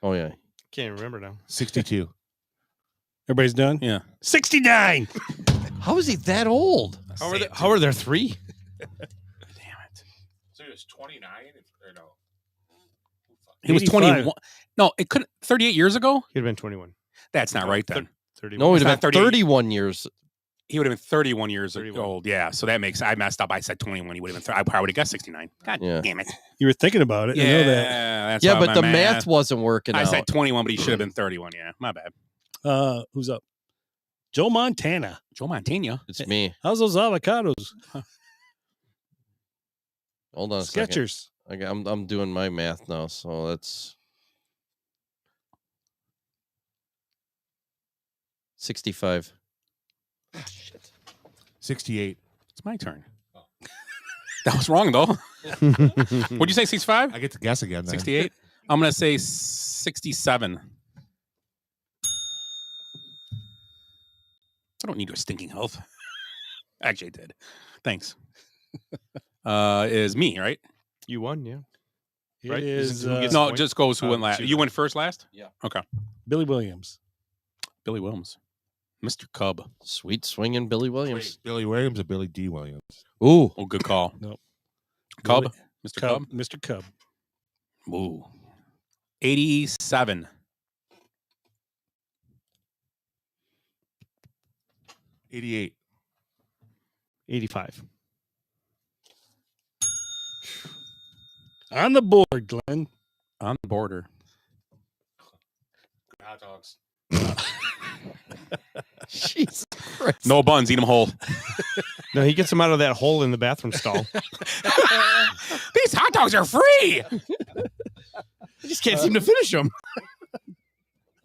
Oh yeah. Can't remember now. 62. Everybody's done? Yeah. 69. How is he that old? How are there three? Damn it. So he was 29 or no? He was 85. 21. No, it couldn't 38 years ago? He'd have been 21. That's not right then. 31. No, he'd It's have not been 38. 31 years. He would have been 31 years 31. old. Yeah. So that makes I messed up. I said 21. He would have been I probably would have guessed 69. God Yeah. damn it. You were thinking about it. Yeah. I know that. That's Yeah, why but my the math wasn't working I out. said 21, but he should have been 31. Yeah. My bad. Who's up? Joe Montana. Joe Montana. It's me. How's those avocados? Hold on a second. Skechers. I'm doing my math now, so that's 65. 68. It's my turn. That was wrong though. What'd you say? 65? I get to guess again. Then. 68? I'm gonna say 67. I don't need your stinking health. Actually, I did. Thanks. Is me, right? You won, yeah. It Right? is Isn't who gets No, the it point? just goes who went last. two You then. went first last? Yeah. Okay. Billy Williams. Billy Williams. Mr. Cub. Sweet swinging Billy Williams. Billy Williams or Billy D. Williams? Ooh. Oh, good call. Nope. Cub? Billy- Mr. Cub? Mr. Cub. Ooh. 87. 88. 85. On the board, Glenn. On the border. Hot dogs. Jesus Christ. No buns. Eat them whole. No, he gets him out of that hole in the bathroom stall. These hot dogs are free. I just can't seem to finish them.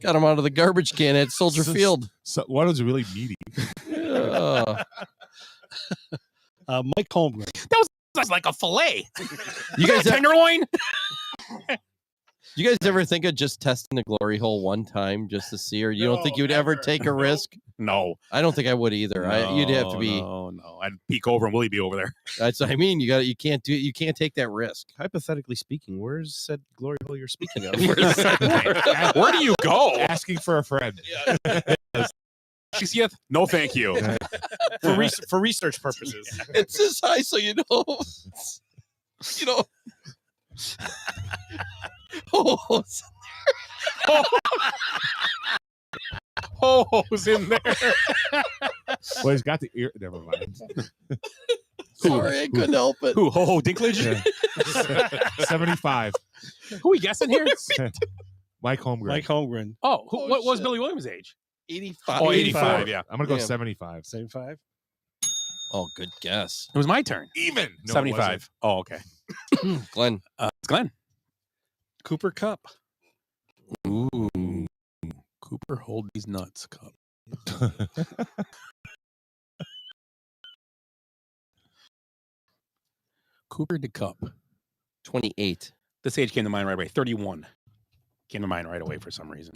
Got him out of the garbage can at Soldier Field. So one was really meaty. Mike Holmgren. That was like a fillet. You guys, tenderloin? you guys ever think of just testing the glory hole one time just to see, or you don't think you would ever take a risk? No. I don't think I would either. You'd have to be. No. I'd peek over and Willie be over there. That's what I mean. You can't take that risk. Hypothetically speaking, where's said glory hole you're speaking of? Where do you go? Asking for a friend. 60th? No, thank you. for research purposes. It's this high, so you know. You know. Oh, Who's in there? Well, he's got the ear. Never mind. sorry, I couldn't help it. Who? Ho Dinklage? 75. Who we guessing here? Mike Holmgren. Mike Holmgren. Oh, what was shit. Billy Williams' age? 85. Oh, 85, yeah. I'm going to go Damn. 75. 75. Oh, good guess. It was my turn. Even. No, it 75. Oh, okay. Glenn. It's Glenn. Cooper Cup. Ooh. Cooper, hold these nuts, Cup. Cooper de Cup. 28. This age came to mind right away. 31. Came to mind right away for some reason.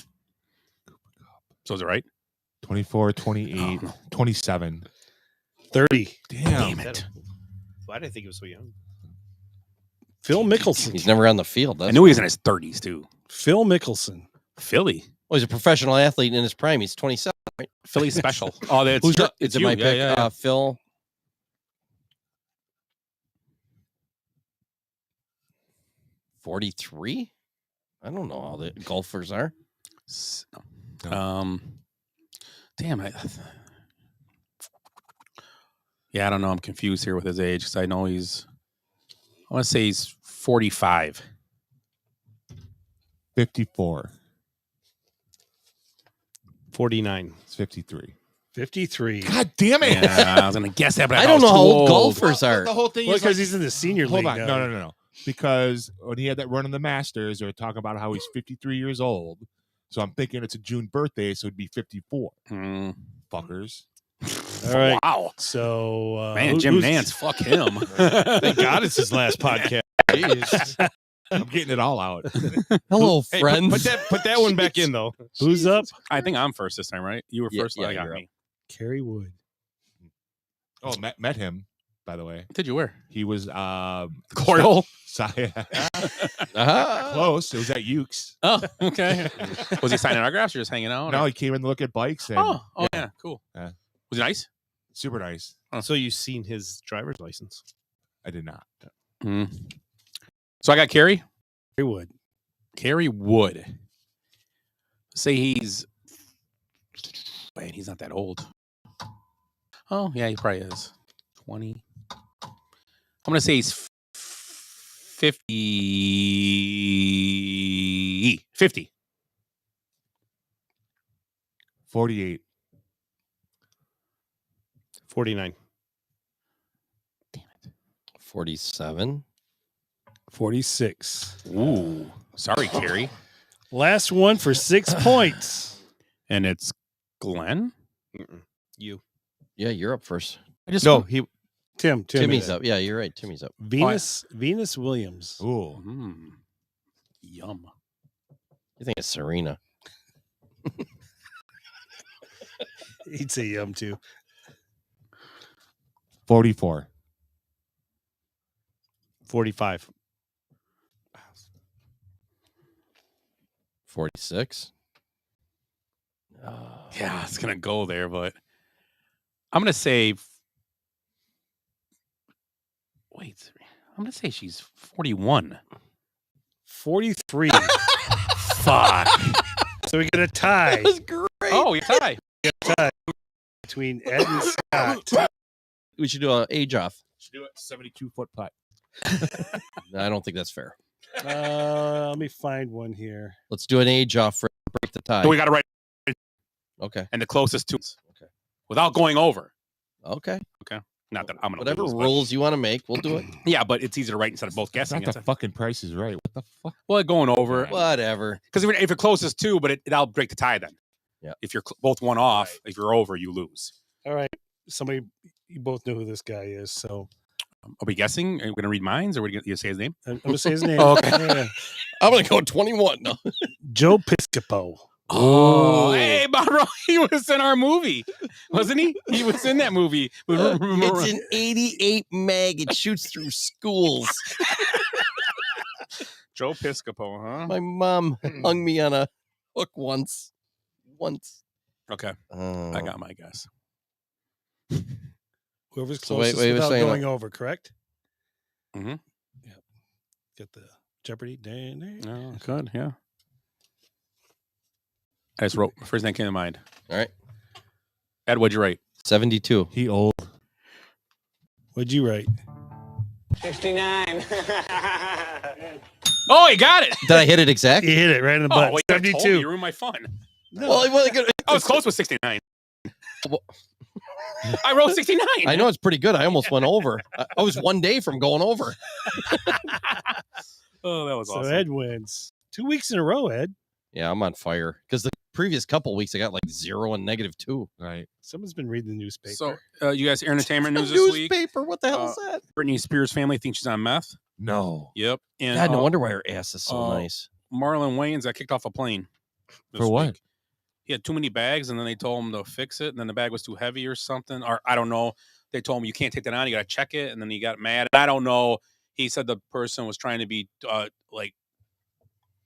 So is it right? 24, 28, 27. 30. Damn it. Why did I think he was so young? Phil Mickelson. He's never on the field. I knew he was in his 30s, too. Phil Mickelson. Philly. Well, he's a professional athlete in his prime. He's 27, right? Philly special. Oh, that's Who's it's it's you. my Yeah, pick. yeah, yeah. Phil. 43? I don't know how the golfers are. Damn it. Yeah, I don't know. I'm confused here with his age because I know I want to say he's 45. 54. 49. It's 53. 53. God damn it. Yeah, I was going to guess that, but I don't know how old golfers Well, are. The whole thing Well, is because like, he's in the senior hold league on. now. No. Because when he had that run in the Masters, they were talking about how he's 53 years old. So I'm thinking it's a June birthday, so it'd be 54. Fuckers. All right. Wow. So, Man, Jim Nance, fuck him. Thank God it's his last podcast. Jeez. I'm getting it all out. Hello, Hey, friends. put that one back in, though. Who's up? I think I'm first this time, right? You were first. Yeah, I got you're me. Kerry Wood. Oh, met him, by the way. Did you where? He was Coral. Close. It was at Ukes. Oh, okay. Was he signing autographs or just hanging out? No, or? he came in to look at bikes. And, Oh, yeah, cool. Yeah. Was he nice? Super nice. So you've seen his driver's license? I did not. So I got Kerry. Kerry Wood. Kerry Wood. Say he's. Man, he's not that old. Oh, yeah, he probably is. 20. I'm going to say he's 50. 50. 48. 49. 47. 46. Ooh. Sorry, Kerry. Last one for 6 points. And it's Glenn? You. Yeah, you're up first. Timmy's up. Yeah, you're right. Timmy's up. Venus Williams. Ooh. Yum. You think it's Serena? He'd say yum too. 44. 45. 46. Yeah, it's going to go there, but I'm going to say. Wait, I'm going to say she's 41. 43. Fuck. So we get a tie. That was great. Oh, you tie. Tie between Ed and Scott. We should do an age off. Should do it 72-foot putt. I don't think that's fair. Let me find one here. Let's do an age off for break the tie. So we got to write. Okay. And the closest to. Okay. Without going over. Okay. Okay. Not that I'm going to Whatever lose, rules you want to make, we'll do it. Yeah, but it's easier to write instead of both guessing. Not the fucking Price is Right. What the fuck? Well, going over. Whatever. Because if you're closest to, but that'll break the tie then. Yeah. If you're both one off, if you're over, you lose. All right. Somebody, you both know who this guy is. So Are we guessing? Are we going to read minds or are we going to say his name? I'm going to say his name. Oh, okay. Yeah. I'm going to go 21. No. Joe Piscopo. Oh, hey, Barbara, he was in our movie, wasn't he? He was in that movie. It's an 88 mag. It shoots through schools. Joe Piscopo, huh? My mom hung me on a hook once. Okay. I got my guess. Whoever's So closest wait a without second. going over, correct? Mm-hmm. Yeah. Get the Jeopardy. Oh, good, yeah. I just wrote, first thing that came to mind. All right. Ed, what'd you write? 72. He old. What'd you write? 69. Oh, he got it. Did I hit it exactly? You hit it right in the butt. Oh, wait, you told me, 72. you ruined my fun. Well, it wasn't good. I was close with 69. Well, I wrote 69. I know it's pretty good. I almost went over. I was one day from going over. Oh, that was So awesome. Ed wins 2 weeks in a row, Ed. Yeah, I'm on fire. Because the previous couple weeks, I got like 0 and -2. Right. Someone's been reading the newspaper. So, you guys, entertainment news this week. Newspaper? What the hell is that? Britney Spears' family thinks she's on meth. No. Yep. And God, no wonder why her ass is so nice. Marlon Wayans got kicked off a plane. For what? Week. He had too many bags, and then they told him to fix it, and then the bag was too heavy or something. Or I don't know. They told him you can't take that on. You got to check it, and then he got mad. And I don't know. He said the person was trying to be like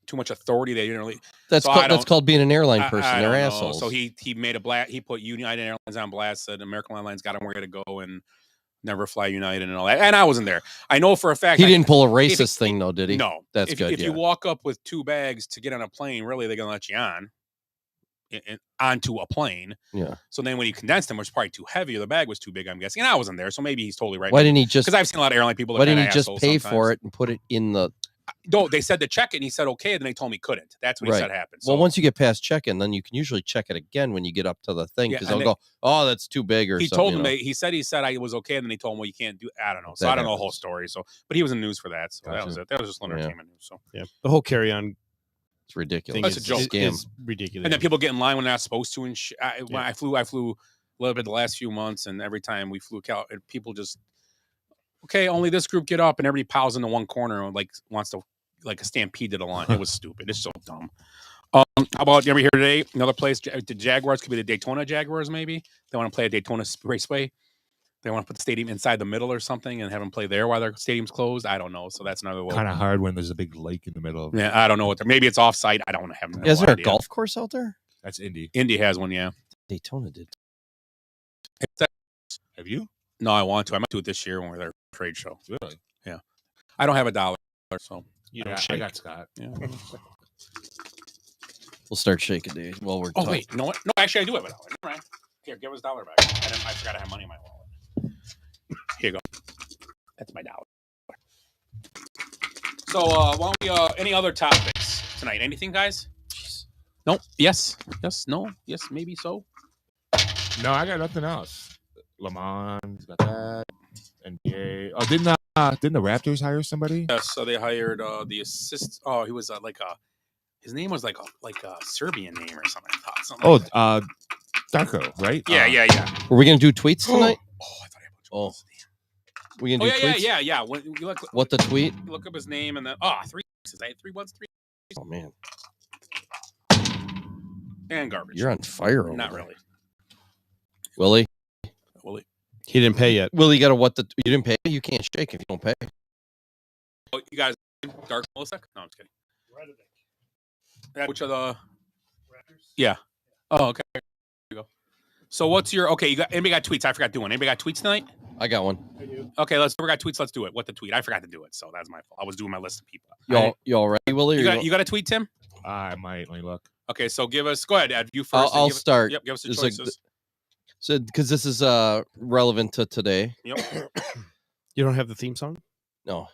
too much authority. They didn't really. That's called being an airline person. I They're don't know. assholes. So he made a blast. He put United Airlines on blast. Said American Airlines got him where to go and never fly United and all that. And I wasn't there. I know for a fact he didn't pull a racist thing though, did he? No, that's good. If you walk up with 2 bags to get on a plane, really they're gonna let you on. Onto a plane. Yeah. So then when he condensed them, it was probably too heavy, or the bag was too big, I'm guessing. And I wasn't there, so maybe he's totally right. Why didn't he just? Because I've seen a lot of airline people. Why didn't he just pay for it and put it in the? No, they said to check it, and he said okay. Then they told me he couldn't. That's what he said happened. So, well, once you get past check-in, then you can usually check it again when you get up to the thing because they'll go, "Oh, that's too big," or he something. told him he said I was okay, and then he told him, "Well, you can't do." I don't know. So I don't know the whole story. So, but he was in the news for that. So that was it. That was just entertainment news. So yeah, the whole carry-on. It's ridiculous. That's a joke. It's ridiculous. And then people get in line when they're not supposed to. And when I flew a little bit the last few months, and every time we flew, people just only this group get up, and everybody piles into one corner and wants to a stampede to the line. It was stupid. It's so dumb. How about over here today? Another place. The Jaguars could be the Daytona Jaguars. Maybe they want to play a Daytona Raceway. They want to put the stadium inside the middle or something and have them play there while their stadium's closed. I don't know. So that's another kind of hard when there's a big lake in the middle of it. Yeah, I don't know what. Maybe it's off-site. I don't have. Is there a golf course out there? That's Indy. Indy has one. Yeah. Daytona did. Have you? No, I want to. I might do it this year when we're there for trade show. Really? Yeah. I don't have $1, so I got Scott. Yeah. We'll start shaking, dude. While we're Oh wait, no, actually I do have $1. Never mind. Here, give us $1 back. I forgot I have money in my wallet. Here you go. That's my $1. So, why don't we? Any other topics tonight? Anything, guys? Jeez. No. Yes. Yes. No. Yes. Maybe so. No, I got nothing else. Le Mans got that. NBA. Oh, didn't the Raptors hire somebody? Yes. So they hired the assist. Oh, he was his name was like a Serbian name or something. I thought something. Oh, like that. Darko, right? Yeah. Were we gonna do tweets tonight? I thought I had We gonna do tweets? Yeah. What the tweet? Look up his name and then 3 X's. I had 3 1s, 3. Oh man. And garbage. You're on fire. Over Not there. really. Willie. He didn't pay yet. Willie, you didn't pay. You can't shake if you don't pay. Oh, you guys, Dark Millisec? No, I'm just kidding. Which are the Raptors? Yeah. Oh, okay. There you go. So what's your anybody got tweets? I forgot to do one. Anybody got tweets tonight? I got one. I do. Okay, we got tweets. Let's do it. What the tweet? I forgot to do it, so that's my fault. I was doing my list of people. You all ready, Willie? You got a tweet, Tim? I might. Let me look. Okay, so go ahead, Ed. You first. I'll start. Yep, give us the It's choices. So, because this is relevant to today. Yep. You don't have the theme song? No,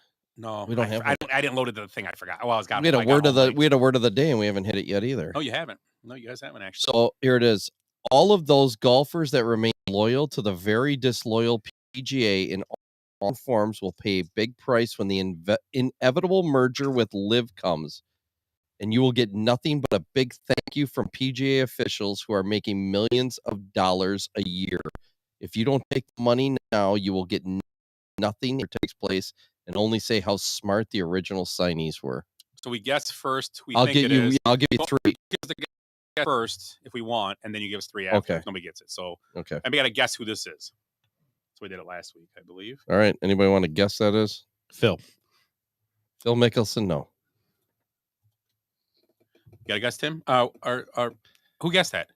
we don't have. I didn't load it to the thing. I forgot. Well, I was got. We had a word of the day, and we haven't hit it yet either. No, you haven't. No, you guys haven't actually. So here it is. All of those golfers that remain loyal to the very disloyal PGA in all forms will pay a big price when the inevitable merger with LIV comes. And you will get nothing but a big thank you from PGA officials who are making millions of dollars a year. If you don't take the money now, you will get nothing that takes place and only say how smart the original signees were. So we guess first. I'll give you 3. Give the guess first if we want, and then you give us 3 after. Okay. If nobody gets it. So okay. we got to guess who this is. So we did it last week, I believe. All right. Anybody want to guess that is? Phil Mickelson? No. You got to guess, Tim? Who guessed that?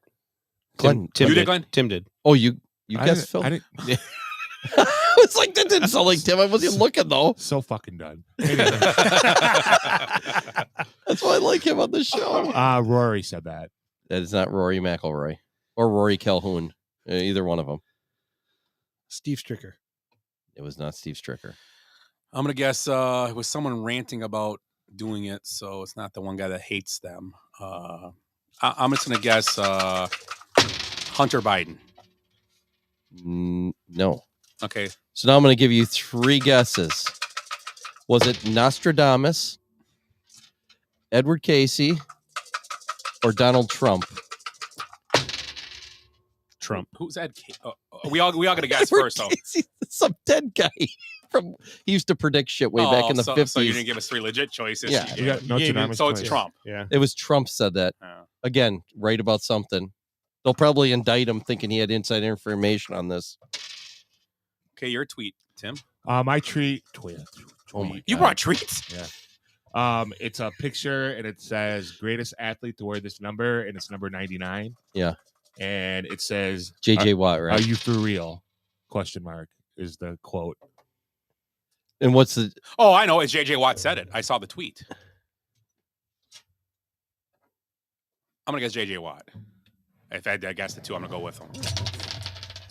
Glenn. Tim you did. did, Glenn? Tim did. Oh, you guessed Phil? I didn't. It's like that didn't sound like Tim. I wasn't looking though. So fucking done. That's why I like him on the show. Rory said that. That is not Rory McIlroy or Rory Calhoun. Either one of them. Steve Stricker. It was not Steve Stricker. I'm gonna guess it was someone ranting about doing it, so it's not the one guy that hates them. I'm just gonna guess Hunter Biden. No. Okay. So now I'm going to give you 3 guesses. Was it Nostradamus, Edward Casey, or Donald Trump? Trump. Who's Ed? We all got to guess Edward first, though. Casey, some dead guy. He used to predict shit way back in the 50s. So you didn't give us 3 legit choices. Yeah. You got Nostradamus so it's choice. Trump. Yeah. It was Trump said that. Again, right about something. They'll probably indict him thinking he had inside information on this. Okay, your tweet, Tim. My tweet. Oh my You God. brought treats? Yeah. It's a picture and it says greatest athlete to wear this number, and it's number 99. Yeah. And it says JJ Watt, right? Are you for real? Question mark is the quote. And what's the Oh, I know. It's JJ Watt said it. I saw the tweet. I'm gonna guess JJ Watt. If I had to guess the two, I'm gonna go with him.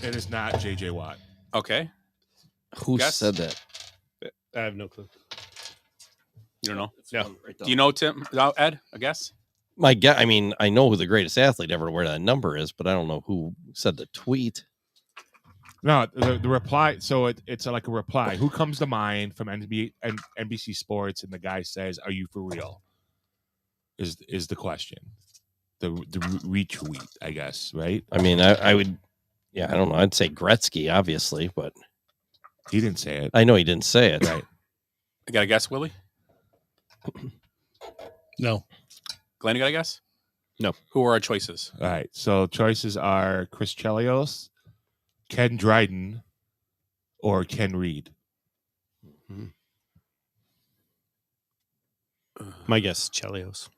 It is not JJ Watt. Okay. who Guess? said that? I have no clue. You don't know? No. Do you know Tim? Ed? A guess? My guess, I mean, I know who the greatest athlete ever to wear that number is, but I don't know who said the tweet. No, the reply. So it's like a reply. Who comes to mind from NBC Sports? And the guy says, "Are you for real?" Is the question. The retweet, I guess, right? I mean, I would, yeah, I don't know. I'd say Gretzky, obviously, but he didn't say it. I know he didn't say it. Right. I got a guess, Willie? No. Glenn, you got a guess? No. Who are our choices? All right. So choices are Chris Chelios, Ken Dryden, or Ken Reed. My guess, Chelios.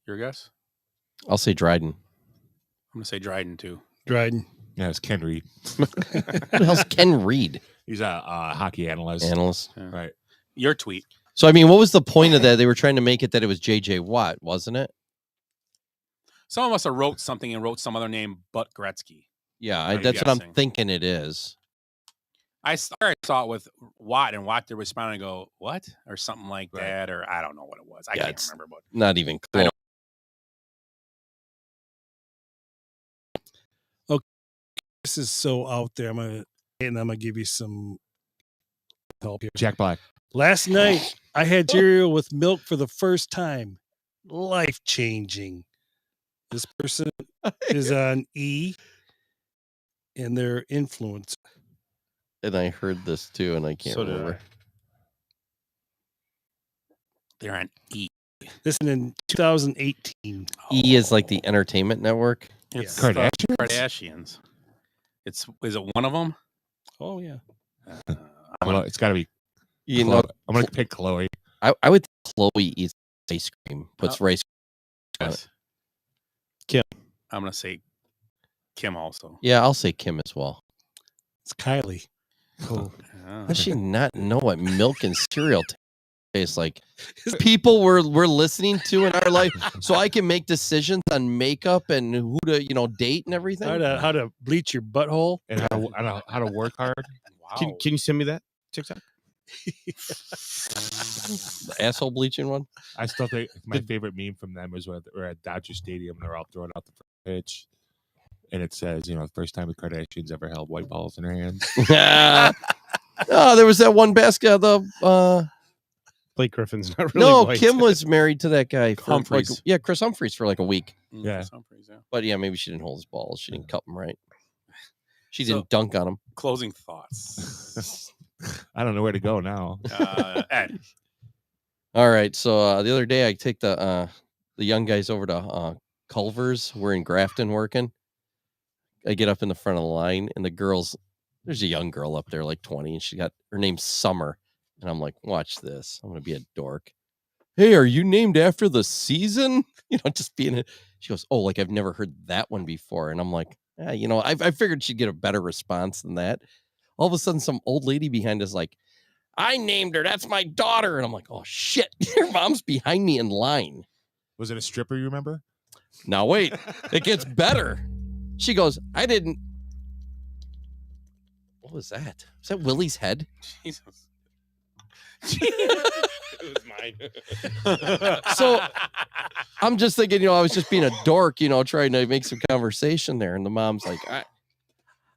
Your guess? I'll say Dryden. I'm gonna say Dryden too. Dryden. Yeah, it's Ken Reed. Who the hell's Ken Reed? He's a hockey analyst. Yeah. Right. Your tweet. So, I mean, what was the point of that? They were trying to make it that it was JJ Watt, wasn't it? Someone must have wrote something and wrote some other name but Gretzky. Yeah, I'm that's what I'm guessing. thinking it is. I saw it with Watt, and Watt did respond and go, "What?" or something like that, or I don't know what it was. I Yeah, can't it's remember. But not even I know. close. Okay, this is so out there. I'm gonna give you some help here. Jack Black. Last night I had cereal with milk for the first time. Life changing. This person is on E, and their influencer. And I heard this too, and I can't So did remember. They're on E. This is in 2018. E is like the entertainment network. It's Kardashians? Kardashians. Is it one of them? Oh yeah. Well, it's got to be. You Chloe. know, I'm going to pick Chloe. I would think Chloe eats ice cream, puts rice on it. Yes. Kim. I'm gonna say Kim also. Yeah, I'll say Kim as well. It's Kylie. Cool. Yeah. Does she not know what milk and cereal tastes like? People we're listening to in our life, so I can make decisions on makeup and who to date and everything. How to bleach your butthole and how to work hard. Wow. Can you send me that TikTok? The asshole bleaching one. I still think my favorite meme from them is when they're at Dodger Stadium and they're all throwing out the pitch, and it says, the first time the Kardashians ever held white balls in their hands. Oh, there was that one basket. Blake Griffin's not really No, white. Kim was married to that guy. For Humphreys. Chris Humphreys for like a week. Yeah. Humphreys, yeah. But yeah, maybe she didn't hold his balls. She didn't cup him right. She didn't dunk on him. Closing thoughts. I don't know where to go now. Ed. All right. So the other day I take the young guys over to Culver's. We're in Grafton working. I get up in the front of the line, and the girls, there's a young girl up there, like 20, and her name's Summer. And I'm like, watch this. I'm gonna be a dork. Hey, are you named after the season? Just being she goes, oh, like I've never heard that one before. And I'm like, I figured she'd get a better response than that. All of a sudden, some old lady behind us like, I named her. That's my daughter. And I'm like, oh, shit. Your mom's behind me in line. Was it a stripper, you remember? Now, wait. It gets better. She goes, I didn't. What was that? Was that Willie's head? Jesus. It was mine. So I'm just thinking, I was just being a dork, trying to make some conversation there. And the mom's like,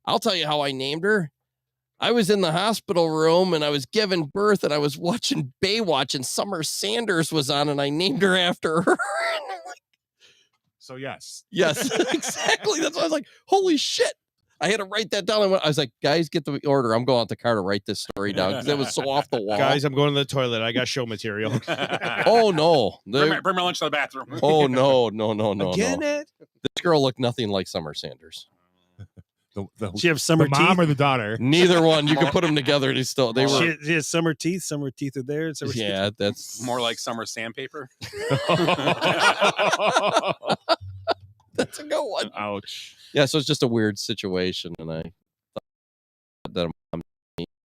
I'll tell you how I named her. I was in the hospital room and I was giving birth and I was watching Baywatch and Summer Sanders was on and I named her after her. And I'm like, So yes. yes, exactly. That's why I was like, holy shit. I had to write that down. I was like, guys, get the order. I'm going out the car to write this story down because it was so off the wall. Guys, I'm going to the toilet. I got show material. Oh no! Bring my lunch to the bathroom. Oh no! Again, Ed? This girl looked nothing like Summer Sanders. She have summer the mom teeth? or the daughter? Neither one. You can put them together. They were. She has summer teeth. Summer teeth are there. Yeah, that's more like summer sandpaper. That's a good one. Ouch. Yeah, so it's just a weird situation, and I thought that I'm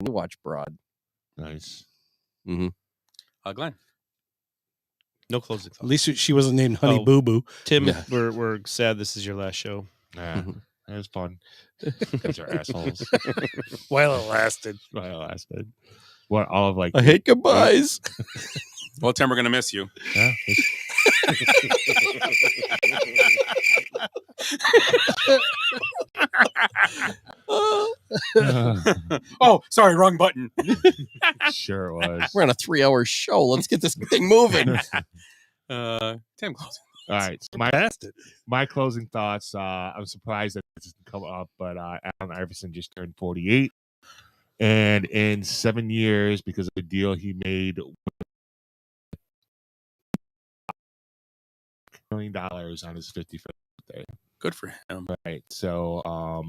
to watch Broad. Nice. Mm-hmm. Glenn. No closing thoughts. At least she wasn't named Honey Boo Boo. Tim, Yeah. we're sad this is your last show. Yeah, it was fun. Guys are assholes. While it lasted. What, all of like... I hate goodbyes. Well, Tim, we're going to miss you. Yeah. Oh, sorry, wrong button. Sure it was. We're on a 3-hour show. Let's get this thing moving. Tim, closing. All right. So my closing thoughts. I'm surprised that this didn't come up, but Allen Iverson just turned 48. And in 7 years, because of the deal he made $1 million on his 55th birthday. Good for him. Right. So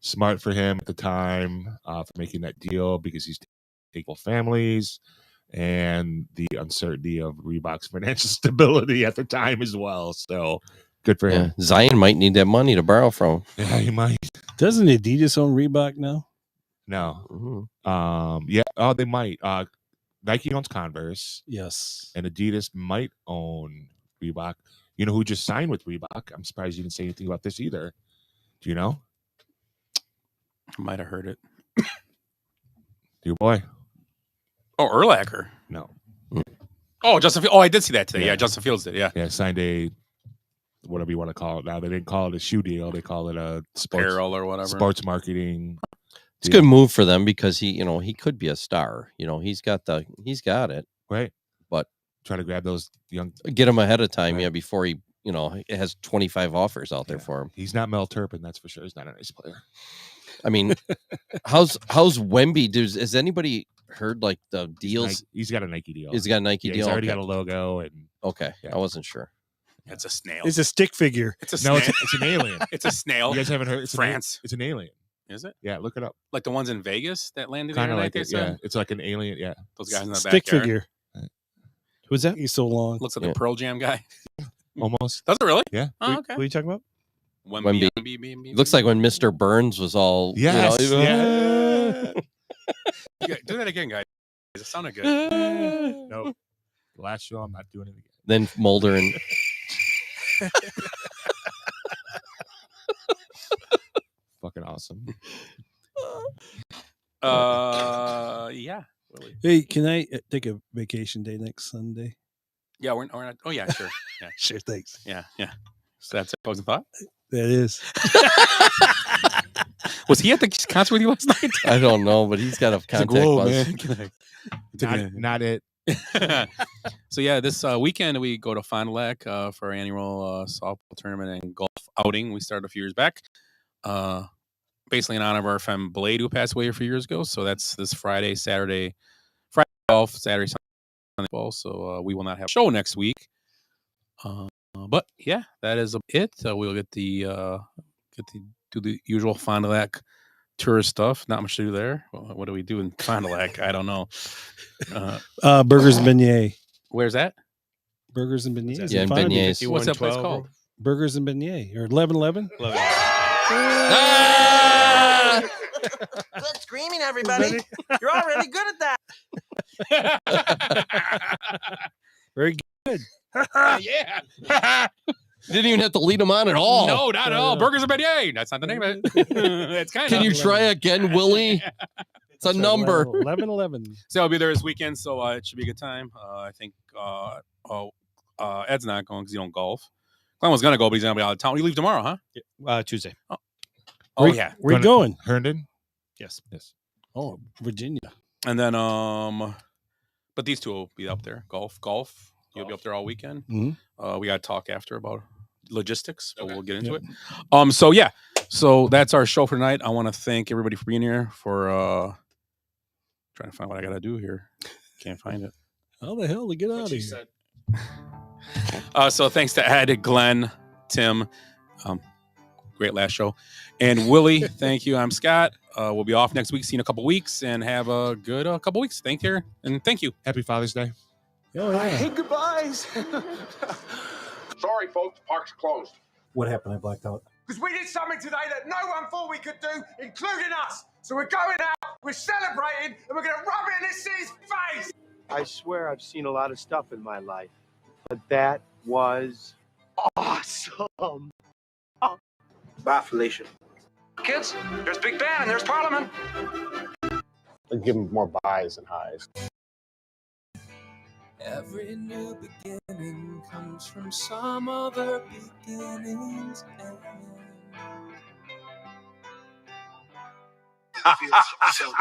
smart for him at the time for making that deal because he's taking families and the uncertainty of Reebok's financial stability at the time as well. So good for him. Zion might need that money to borrow from. Yeah, he might. Doesn't Adidas own Reebok now? No. Yeah. Oh, they might. Nike owns Converse. Yes. And Adidas might own Reebok. You know who just signed with Reebok? I'm surprised you didn't say anything about this either. Do you know? I might have heard it. Your boy. Oh, Urlacher. No. Oh, Justin Fields. Oh, I did see that today. Yeah, Justin Fields did. Yeah. Yeah, signed a whatever you want to call it now. They didn't call it a shoe deal. They call it a sports, apparel or whatever. Sports marketing. It's a good move for them because he could be a star. He's got it. Right. But try to grab those young, get him ahead of time, right. Before he, has 25 offers out there for him. He's not Mel Turpin, that's for sure. He's not a nice player. I mean, how's Wemby? Has anybody heard like the deals? He's got a Nike deal. He's got a Nike deal. He's already got a logo and I wasn't sure. It's a snail. It's a stick figure. It's a snail. It's an alien. It's a snail. You guys haven't heard? It's France. It's an alien. Is it? Yeah, look it up. Like the ones in Vegas that landed Kind of like they it. said? Yeah, it's like an alien. Yeah, those guys in the stick backyard. figure. Who's that? He's so long. Looks like the Pearl Jam guy. Almost. Does it really? Yeah. Oh, okay. What are you talking about? Wemby. Looks like when Mr. Burns was all. Yes. Yeah. Do that again, guys. It sounded good. Nope. The last show, I'm not doing it again. Then Mulder and. Fucking awesome. Yeah. Hey, can I take a vacation day next Sunday? Yeah, we're not. Oh, yeah, sure. Yeah. Sure, thanks. Yeah. So that's a closing thought. That is. Was he at the concert with you last night? I don't know, but he's got a contact buzz. Not it. So yeah, this weekend we go to Fond du Lac for our annual softball tournament and golf outing. We started a few years back, basically in honor of our friend Blade who passed away a few years ago. So that's this Friday golf, Saturday Sunday ball. So we will not have a show next week. But yeah, that is it. We'll get the do the usual Fond du Lac tourist stuff. Not much to do there. What do we do in Fond du Lac? I don't know. Burgers and beignet. Where's that? Burgers and beignets. Yeah, and beignets. What's that place called? Burgers and beignet or 1111. Good screaming, everybody. You're already good at that. Very good. Yeah. Didn't even have to lead him on at all. No, not at all. Burgers and beignet. That's not the name of it. It's kind of. Can you try again, Willie? It's a number. 1111. So I'll be there this weekend, so it should be a good time. I think Ed's not going because he don't golf. Glenn was gonna go, but he's gonna be out of town. You leave tomorrow, huh? Yeah. Tuesday. Oh yeah. Where you going? Herndon. Yes. Oh, Virginia. And then but these two will be up there. Golf. You'll be up there all weekend. Mm-hmm. We got to talk after about logistics, but we'll get into it. So yeah. So that's our show for tonight. I want to thank everybody for being here. For trying to find what I got to do here. Can't find it. How the hell to get out of here? So thanks to Ed, Glenn, Tim. Great last show. And Willie, thank you. I'm Scott. We'll be off next week. See you in a couple weeks, and have a good couple weeks. Thank you. And thank you. Happy Father's Day. Oh, yeah. I hate goodbyes. Sorry, folks. Park's closed. What happened? I blacked out. Because we did something today that no one thought we could do, including us. So we're going out, we're celebrating, and we're going to rub it in this city's face. I swear I've seen a lot of stuff in my life, but that was awesome. Bye, Felicia. Kids, there's Big Ben and there's Parliament. I'd give him more buys and highs. Every new beginning comes from some other beginning's end. Feels so